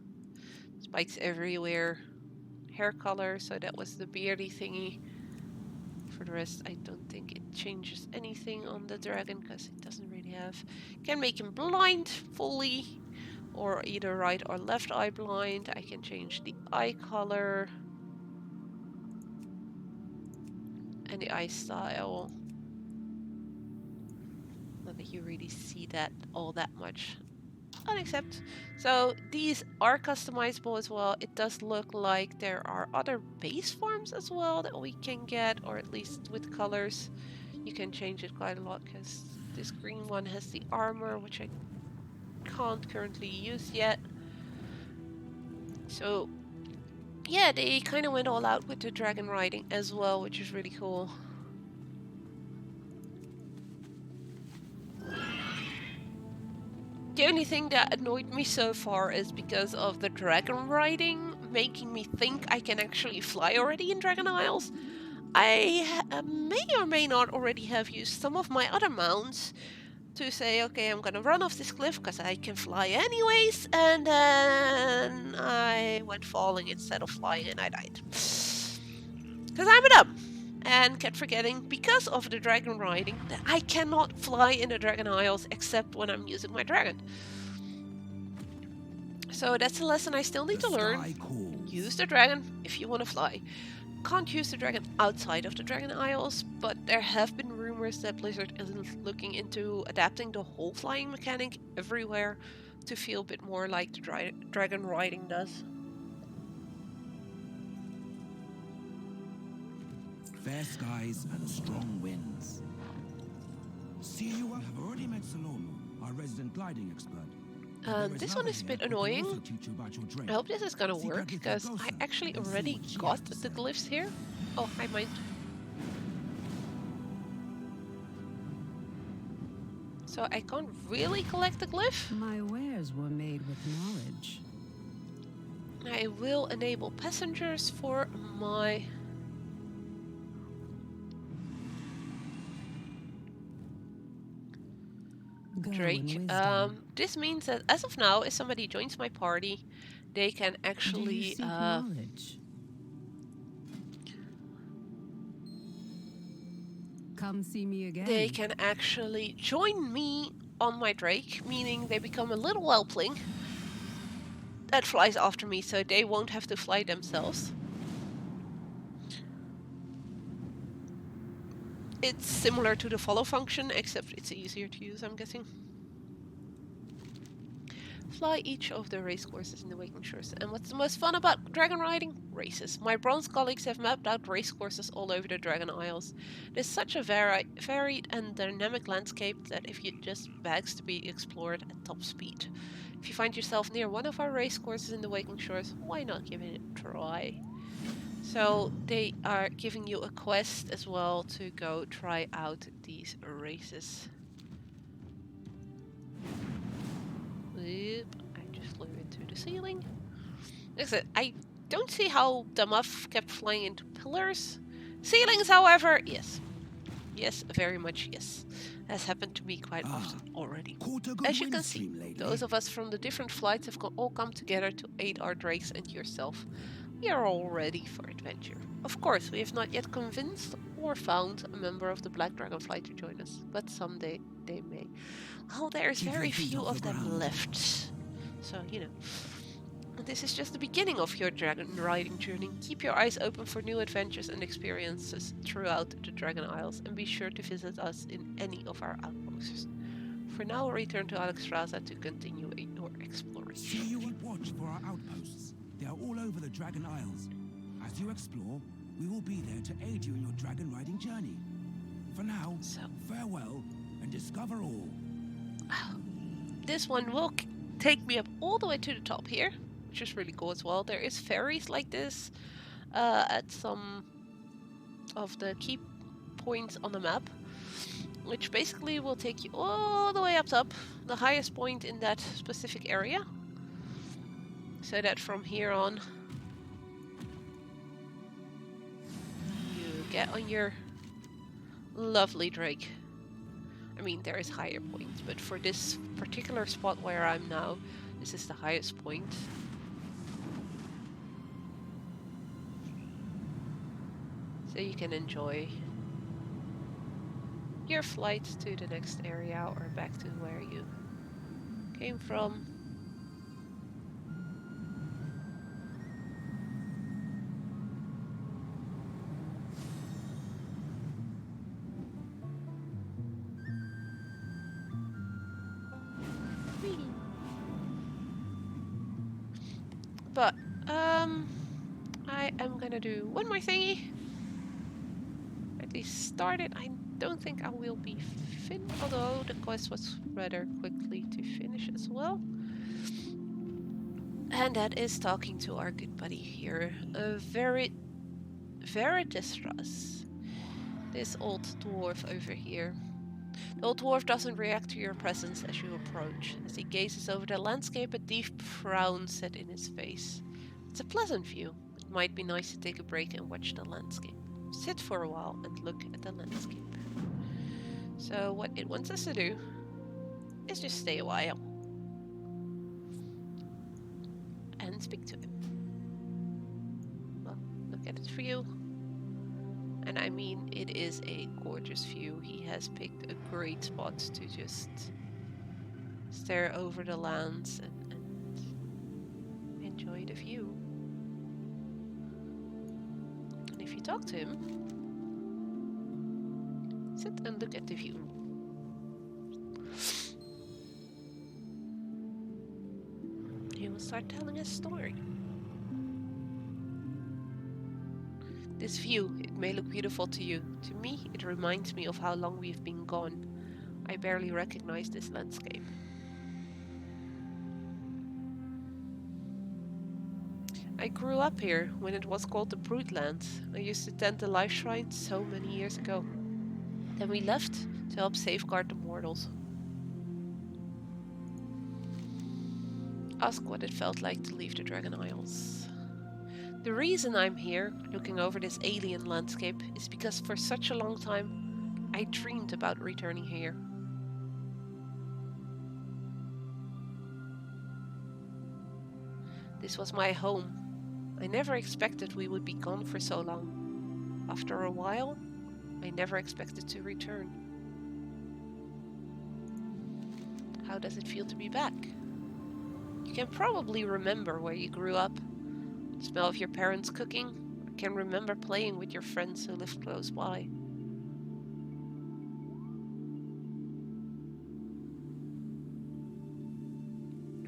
Spikes everywhere. Hair color, so that was the beardy thingy. For the rest, I don't think it changes anything on the dragon, because it doesn't really have. Can make him blind fully, or either right or left eye blind. I can change the eye color and the eye style. Not that you really see that all that much. Unaccept. So these are customizable as well. It does look like there are other base forms as well that we can get, or at least with colors. You can change it quite a lot, because this green one has the armor, which I can't currently use yet. So yeah, they kind of went all out with the dragon riding as well, which is really cool. The only thing that annoyed me so far is because of the dragon riding, making me think I can actually fly already in Dragon Isles. I may or may not already have used some of my other mounts to say, okay, I'm gonna run off this cliff because I can fly anyways, and then I went falling instead of flying and I died. Because I'm a dumb, and kept forgetting, because of the dragon riding, that I cannot fly in the Dragon Isles except when I'm using my dragon. So that's a lesson I still need to learn. Use the dragon if you want to fly. Can't use the dragon outside of the Dragon Isles, but there have been rumors that Blizzard is looking into adapting the whole flying mechanic everywhere to feel a bit more like the dragon riding does. Fair skies and strong winds. See, you have already met Salon, our resident gliding expert. This one is a bit annoying. I hope this is gonna work, because I actually already got the glyphs here. Oh, I might. So I can't really collect the glyph. My wares were made with knowledge. I will enable passengers for my... Drake. This means that as of now, if somebody joins my party, they can actually come see me again. They can actually join me on my Drake, meaning they become a little whelpling that flies after me, so they won't have to fly themselves. It's similar to the follow function, except it's easier to use, I'm guessing. Fly each of the race courses in the Waking Shores. And what's the most fun about dragon riding? Races. My bronze colleagues have mapped out race courses all over the Dragon Isles. There's such a varied and dynamic landscape that if it just begs to be explored at top speed. If you find yourself near one of our race courses in the Waking Shores, why not give it a try? So they are giving you a quest as well to go try out these races. Oop, I just flew into the ceiling. Like I said, I don't see how the muff kept flying into pillars. Ceilings, however, yes. Yes, very much yes. Has happened to me quite often already. As you can see, those of us from the different flights have all come together to aid our drakes and yourself. We are all ready for adventure. Of course, we have not yet convinced or found a member of the Black Dragonfly to join us, but someday they may. Oh, there's very few of them left. So, you know. This is just the beginning of your dragon riding journey. Keep your eyes open for new adventures and experiences throughout the Dragon Isles, and be sure to visit us in any of our outposts. For now, return to Alexstrasza to continue your exploration. See you and watch for our outposts. They are all over the Dragon Isles. As you explore, we will be there to aid you in your dragon riding journey. For now, farewell and discover all. This one will take me up all the way to the top here, which is really cool as well. There is ferries like this at some of the key points on the map, which basically will take you all the way up top, the highest point in that specific area. So that from here on, you get on your lovely Drake. I mean, there is higher points, but for this particular spot where I'm now, this is the highest point. So you can enjoy your flight to the next area or back to where you came from. But, I am gonna do one more thingy. At least start it. I don't think I will be finished, although the quest was rather quickly to finish as well. And that is talking to our good buddy here, Veritistras. This old dwarf over here. The old dwarf doesn't react to your presence as you approach. As he gazes over the landscape, a deep frown set in his face. It's a pleasant view. It might be nice to take a break and watch the landscape. Sit for a while and look at the landscape. So what it wants us to do is just stay a while and speak to him. Well, look at it for you. And I mean, it is a gorgeous view. He has picked a great spot to just stare over the lands and enjoy the view. And if you talk to him, sit and look at the view. He will start telling a story. This view, it may look beautiful to you. To me, it reminds me of how long we've been gone. I barely recognize this landscape. I grew up here when it was called the Broodlands. I used to tend the life shrine so many years ago. Then we left to help safeguard the mortals. Ask what it felt like to leave the Dragon Isles. The reason I'm here, looking over this alien landscape, is because for such a long time, I dreamed about returning here. This was my home. I never expected we would be gone for so long. After a while, I never expected to return. How does it feel to be back? You can probably remember where you grew up. The smell of your parents' cooking. I can remember playing with your friends who lived close by.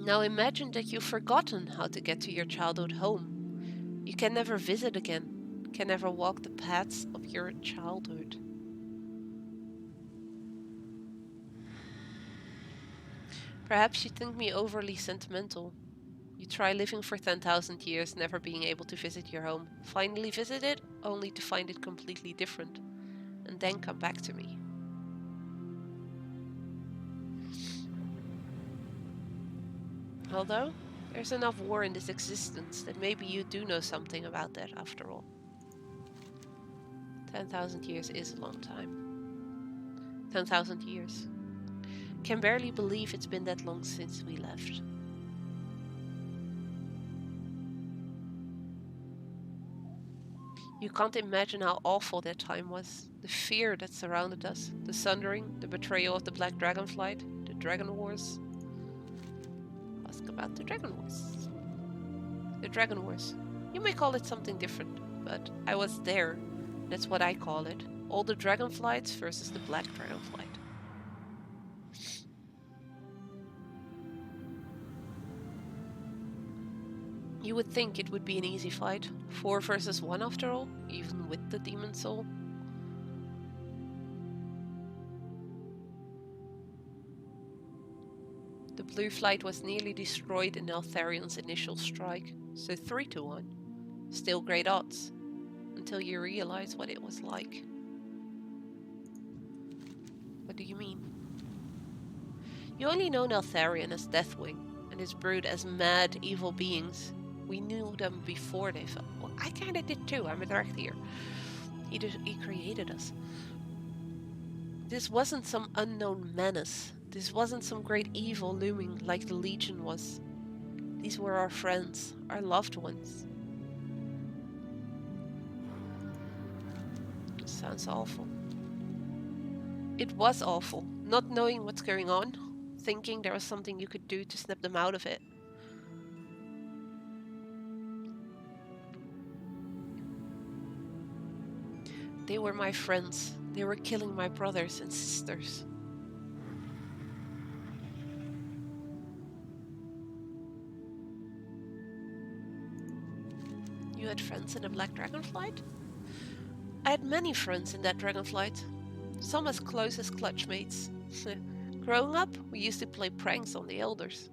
Now imagine that you've forgotten how to get to your childhood home. You can never visit again, can never walk the paths of your childhood. Perhaps you think me overly sentimental. You try living for 10,000 years, never being able to visit your home. Finally visit it, only to find it completely different. And then come back to me. Although, there's enough war in this existence that maybe you do know something about that after all. 10,000 years is a long time. 10,000 years. Can barely believe it's been that long since we left. You can't imagine how awful that time was. The fear that surrounded us, the sundering, the betrayal of the Black Dragonflight, the Dragon Wars. Ask about the Dragon Wars. The Dragon Wars. You may call it something different, but I was there. That's what I call it. All the Dragonflights versus the Black Dragonflight. You would think it would be an easy fight. 4 versus 1 after all, even with the Demon Soul. The Blue Flight was nearly destroyed in Eltharion's initial strike, so 3-1. Still great odds, until you realize what it was like. What do you mean? You only know Eltharion as Deathwing, and his brood as mad, evil beings. We knew them before they fell. Well, I kinda did too, I'm a Drakthir. He created us. This wasn't some unknown menace. This wasn't some great evil looming like the Legion was. These were our friends, our loved ones. It sounds awful. It was awful, not knowing what's going on, thinking there was something you could do to snap them out of it. They were my friends. They were killing my brothers and sisters. You had friends in the Black Dragonflight? I had many friends in that Dragonflight. Some as close as clutch mates. Growing up, we used to play pranks on the elders.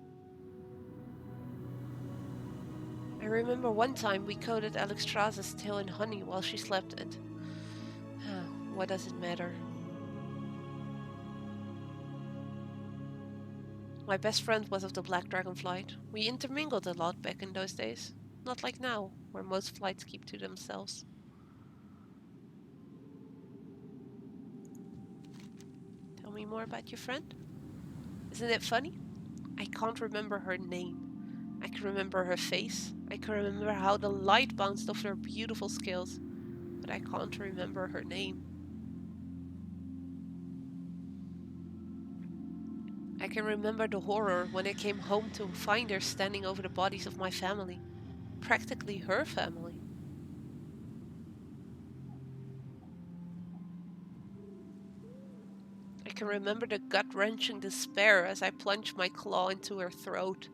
I remember one time we coated Alexstrasza's tail in honey while she slept, and what does it matter? My best friend was of the Black Dragon Flight. We intermingled a lot back in those days. Not like now, where most flights keep to themselves. Tell me more about your friend. Isn't it funny? I can't remember her name. I can remember her face. I can remember how the light bounced off her beautiful scales. But I can't remember her name. I can remember the horror when I came home to find her standing over the bodies of my family. Practically her family. I can remember the gut-wrenching despair as I plunged my claw into her throat.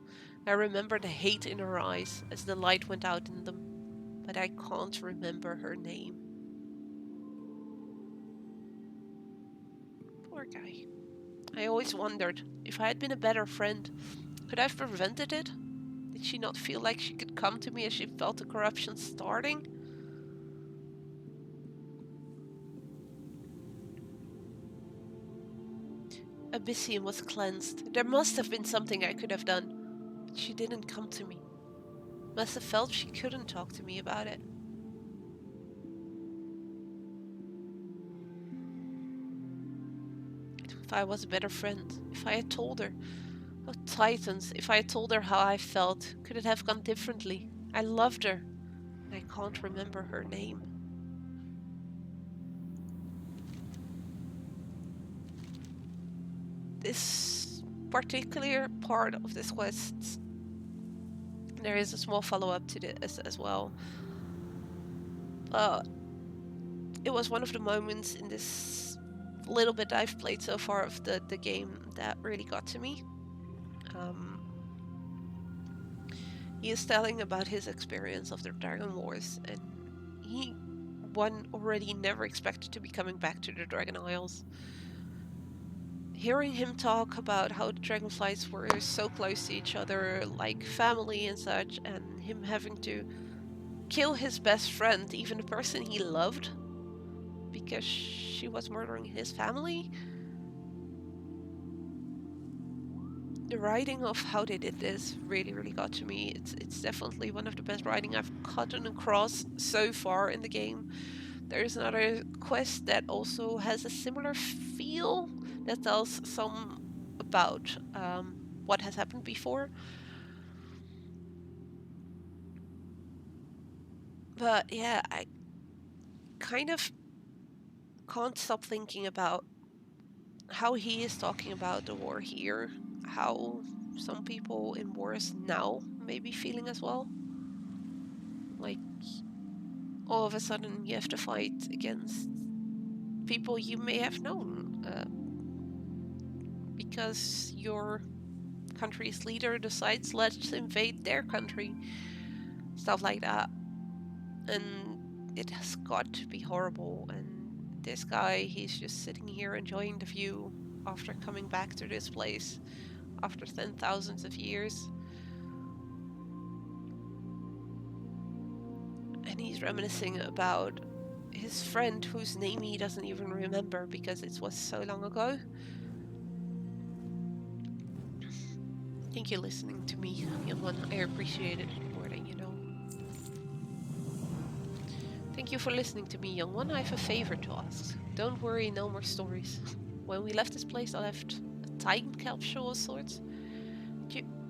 I remember the hate in her eyes as the light went out in them. But I can't remember her name. Poor guy. I always wondered, if I had been a better friend, could I have prevented it? Did she not feel like she could come to me as she felt the corruption starting? Abyssium was cleansed. There must have been something I could have done. But she didn't come to me. Must have felt she couldn't talk to me about it. If I was a better friend, if I had told her, oh Titans, if I had told her how I felt, could it have gone differently? I loved her, and I can't remember her name. This particular part of this quest, there is a small follow-up to this as well. It was one of the moments in this little bit I've played so far of the game that really got to me. He is telling about his experience of the Dragon Wars, and he, already never expected to be coming back to the Dragon Isles. Hearing him talk about how the Dragonflights were so close to each other, like family and such, and him having to kill his best friend, even the person he loved, because she was murdering his family. The writing of how they did this really got to me. It's definitely one of the best writing I've gotten across so far in the game. There's another quest that also has a similar feel, that tells some about what has happened before. But yeah, I kind of can't stop thinking about how he is talking about the war here, how some people in wars now may be feeling as well. Like, all of a sudden you have to fight against people you may have known, because your country's leader decides let's invade their country. Stuff like that. And it has got to be horrible. And this guy, he's just sitting here enjoying the view after coming back to this place after 10,000s of years. And he's reminiscing about his friend whose name he doesn't even remember because it was so long ago. Thank you listening to me, young one. I appreciate it more than you know. Thank you for listening to me, young one. I have a favor to ask. Don't worry, no more stories. When we left this place, I left a time capsule of sorts.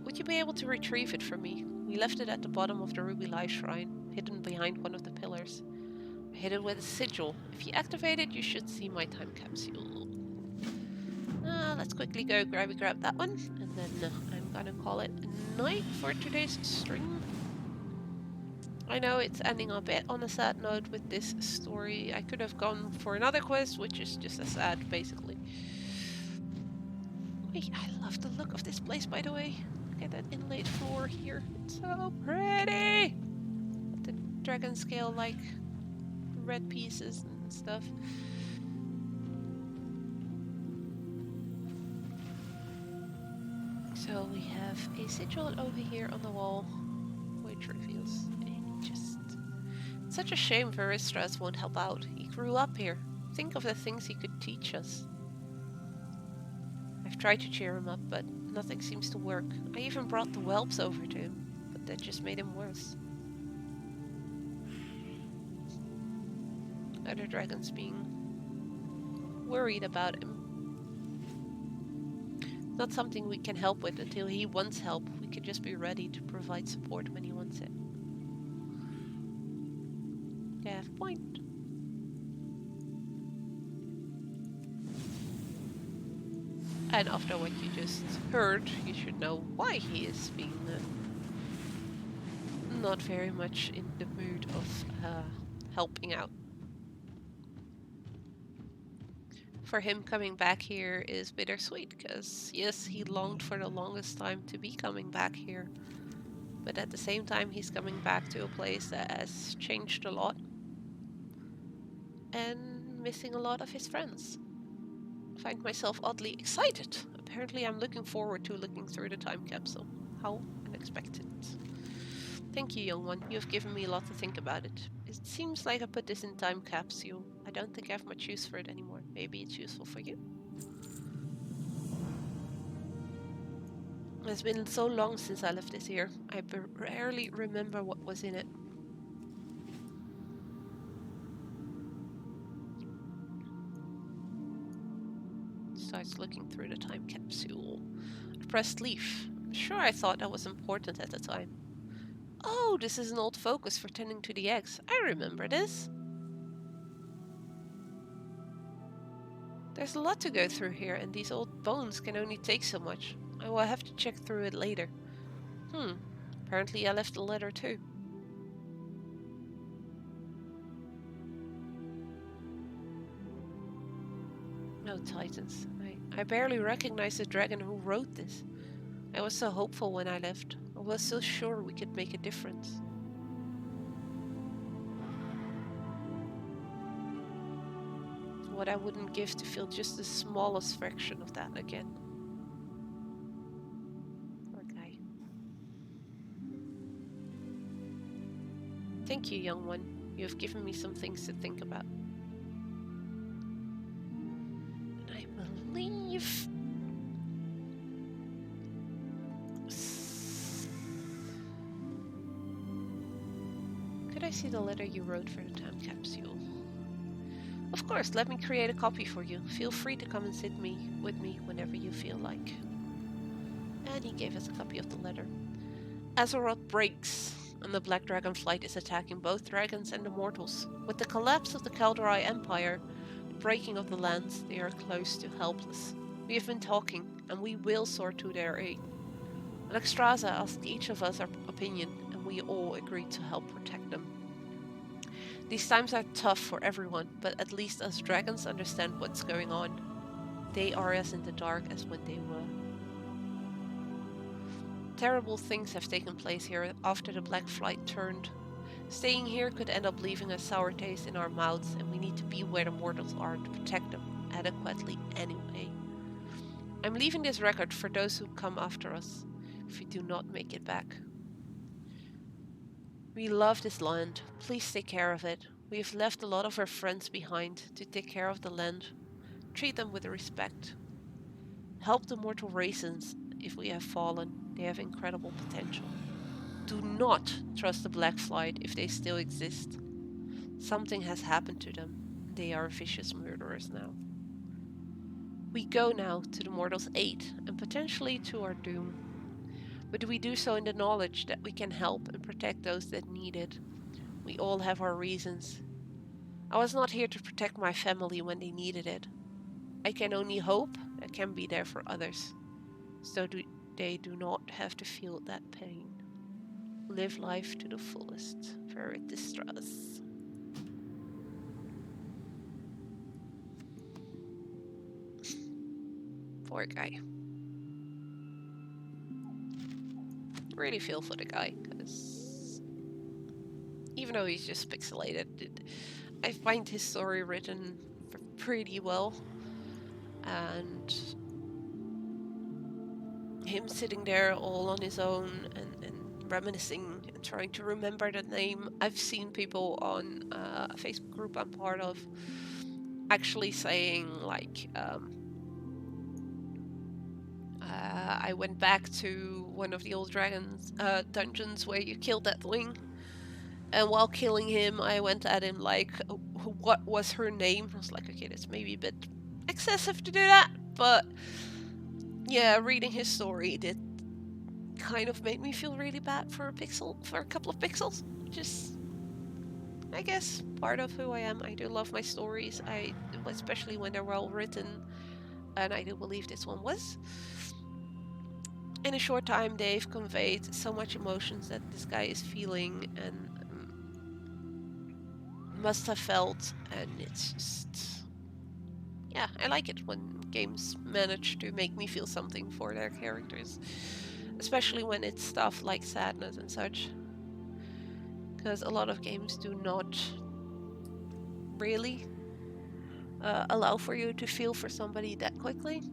Would you be able to retrieve it for me? We left it at the bottom of the Ruby Life Shrine, hidden behind one of the pillars. I hid it with a sigil. If you activate it, you should see my time capsule. Let's quickly go grab that one, and then I'm gonna call it a night for today's stream. I know it's ending a bit on a sad note with this story. I could have gone for another quest, which is just as sad, basically. Wait, I love the look of this place, by the way. Look at that inlaid floor here. It's so pretty! The dragon scale, like, red pieces and stuff. So we have a sigil over here on the wall, which reveals it's such a shame Veristras won't help out. He grew up here. Think of the things he could teach us. I've tried to cheer him up, but nothing seems to work. I even brought the whelps over to him, but that just made him worse. Other dragons being worried about him. Not something we can help with until he wants help. We can just be ready to provide support when he wants it. They have a point. And after what you just heard, you should know why he is being not very much in the mood of helping out. For him, coming back here is bittersweet, because yes, he longed for the longest time to be coming back here. But at the same time, he's coming back to a place that has changed a lot. And missing a lot of his friends. I find myself oddly excited. Apparently I'm looking forward to looking through the time capsule. How unexpected. Thank you, young one. You have given me a lot to think about it. It seems like I put this in time capsule. I don't think I have much use for it anymore. Maybe it's useful for you? It's been so long since I left this here. I rarely remember what was in it. Starts looking through the time capsule. I pressed leave. I'm sure I thought that was important at the time. Oh, this is an old focus for tending to the eggs. I remember this. There's a lot to go through here, and these old bones can only take so much. I will have to check through it later. Apparently I left a letter too. No Titans. I barely recognize the dragon who wrote this. I was so hopeful when I left. I was so sure we could make a difference. What I wouldn't give to feel just the smallest fraction of that again. Poor guy. Thank you, young one. You have given me some things to think about. And I believe... Could I see the letter you wrote for the time capsule? Of course, let me create a copy for you. Feel free to come and sit with me whenever you feel like. And he gave us a copy of the letter. Azeroth breaks, and the Black Dragon Flight is attacking both dragons and the mortals. With the collapse of the Kaldorei Empire, the breaking of the lands, they are close to helpless. We have been talking, and we will soar to their aid. Alexstrasza asked each of us our opinion, and we all agreed to help protect them. These times are tough for everyone, but at least us dragons understand what's going on. They are as in the dark as when they were. Terrible things have taken place here after the Black Flight turned. Staying here could end up leaving a sour taste in our mouths, and we need to be where the mortals are to protect them adequately anyway. I'm leaving this record for those who come after us, if we do not make it back. We love this land. Please take care of it. We have left a lot of our friends behind to take care of the land. Treat them with respect. Help the mortal races if we have fallen. They have incredible potential. Do not trust the Black Flight if they still exist. Something has happened to them. They are vicious murderers now. We go now to the mortals' aid and potentially to our doom. But we do so in the knowledge that we can help and protect those that need it. We all have our reasons. I was not here to protect my family when they needed it. I can only hope I can be there for others, so they do not have to feel that pain. Live life to the fullest. Veridistress. Poor guy. Really feel for the guy, because even though he's just pixelated, I find his story written pretty well, and him sitting there all on his own and reminiscing and trying to remember the name. I've seen people on a Facebook group I'm part of actually saying like I went back to one of the old dragons dungeons where you killed that thing. And while killing him, I went at him like, what was her name? I was like, okay, that's maybe a bit excessive to do that. But yeah, reading his story did kind of make me feel really bad for a couple of pixels. Just, I guess, part of who I am. I do love my stories, especially when they're well written. And I do believe this one was. In a short time, they've conveyed so much emotions that this guy is feeling and must have felt, and it's just, yeah, I like it when games manage to make me feel something for their characters, especially when it's stuff like sadness and such, because a lot of games do not really allow for you to feel for somebody that quickly.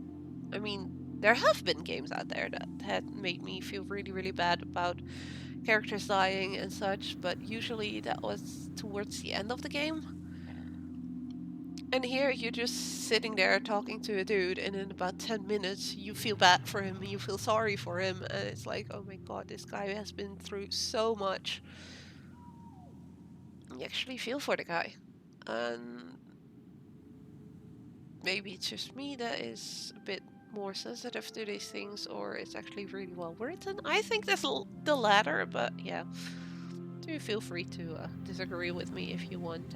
I mean, there have been games out there that had made me feel really, really bad about characters dying and such, but usually that was towards the end of the game. And here you're just sitting there talking to a dude, and in about 10 minutes you feel bad for him, you feel sorry for him, and it's like, oh my god, this guy has been through so much. You actually feel for the guy. And maybe it's just me that is a bit more sensitive to these things, or it's actually really well written. I think that's the latter, but yeah, do feel free to disagree with me if you want.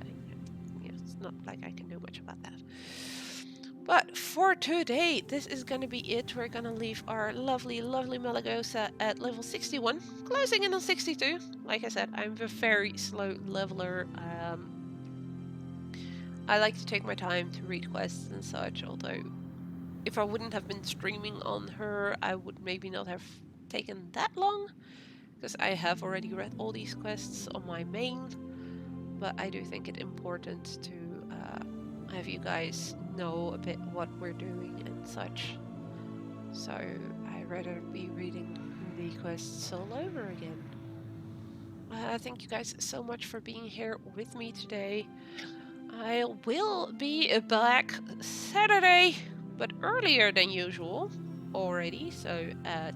Yeah, it's not like I can do much about that. But for today, this is gonna be it. We're gonna leave our lovely Malagosa at level 61, closing in on 62. Like I said, I'm a very slow leveler. I like to take my time to read quests and such, although if I wouldn't have been streaming on her, I would maybe not have taken that long, because I have already read all these quests on my main, but I do think it important to have you guys know a bit what we're doing and such, so I'd rather be reading the quests all over again. Thank you guys so much for being here with me today. I will be back Saturday, but earlier than usual already, so at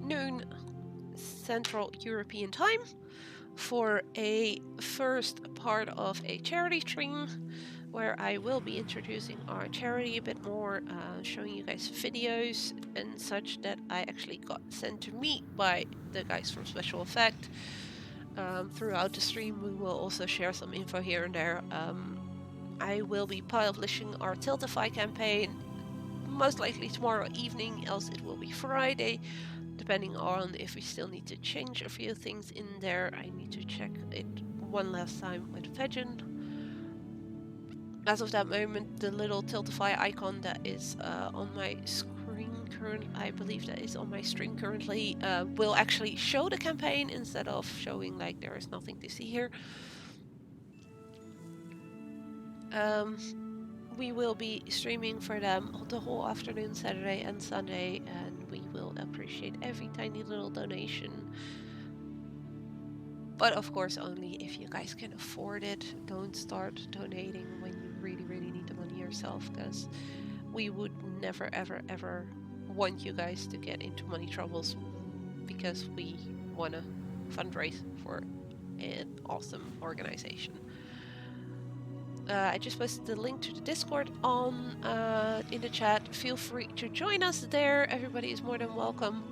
noon Central European time for a first part of a charity stream where I will be introducing our charity a bit more, showing you guys videos and such that I actually got sent to me by the guys from Special Effect. Throughout the stream we will also share some info here and there. I will be publishing our Tiltify campaign most likely tomorrow evening, else it will be Friday, depending on if we still need to change a few things in there. I need to check it one last time with Fejin. As of that moment, the little Tiltify icon that is on my screen currently, I believe that is on my stream currently, will actually show the campaign instead of showing like there is nothing to see here. We will be streaming for them the whole afternoon, Saturday and Sunday, and we will appreciate every tiny little donation. But of course only if you guys can afford it. Don't start donating when you really, really need the money yourself, because we would never, ever, ever want you guys to get into money troubles because we want to fundraise for an awesome organization. I just posted the link to the Discord on in the chat. Feel free to join us there. Everybody is more than welcome.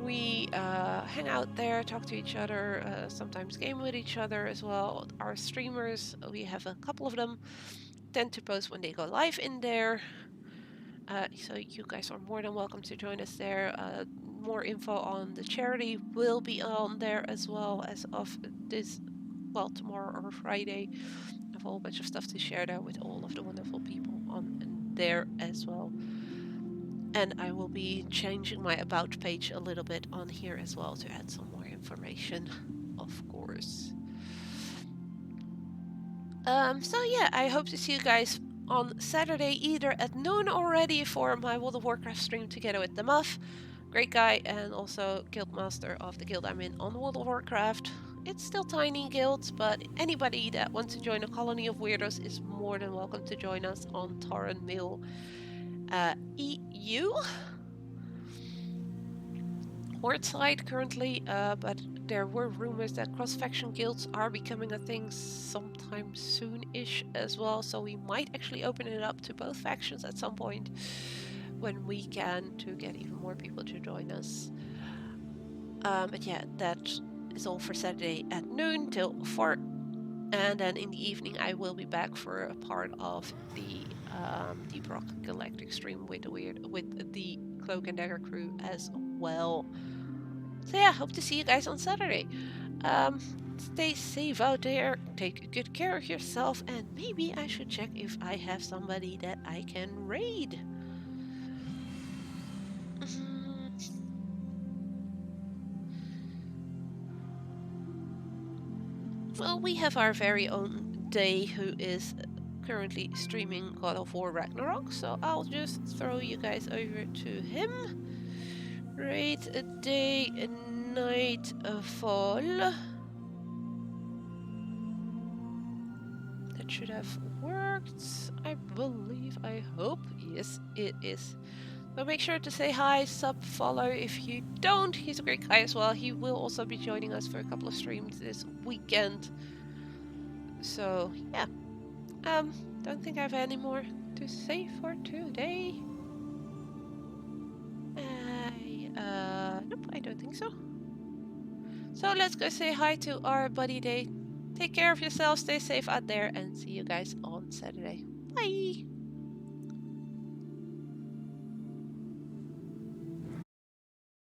We hang out there, talk to each other, sometimes game with each other as well. Our streamers, we have a couple of them, tend to post when they go live in there. So you guys are more than welcome to join us there. More info on the charity will be on there as well as of this, well, tomorrow or Friday. A whole bunch of stuff to share there with all of the wonderful people on there as well. And I will be changing my about page a little bit on here as well to add some more information, of course. So yeah, I hope to see you guys on Saturday either at noon already for my World of Warcraft stream together with the Muff, great guy, and also Guildmaster of the guild I'm in on World of Warcraft. It's still tiny guilds, but anybody that wants to join a colony of weirdos is more than welcome to join us on Torren Mill. EU Horde side currently, but there were rumors that cross-faction guilds are becoming a thing sometime soon-ish as well, so we might actually open it up to both factions at some point when we can, to get even more people to join us. But yeah, that is all for Saturday at noon till 4, and then in the evening I will be back for a part of the Deep Rock Galactic stream with the Cloak and Dagger crew as well. So yeah, hope to see you guys on Saturday. Stay safe out there, take good care of yourself, and maybe I should check if I have somebody that I can raid. Well, we have our very own Day, who is currently streaming God of War Ragnarok, so I'll just throw you guys over to him. Raid a day, a night, a fall. That should have worked, I believe, I hope. Yes, it is. So make sure to say hi, sub, follow if you don't. He's a great guy as well. He will also be joining us for a couple of streams this weekend. So, yeah. Don't think I have any more to say for today. Nope, I don't think so. So let's go say hi to our buddy Day. Take care of yourselves, stay safe out there, and see you guys on Saturday. Bye!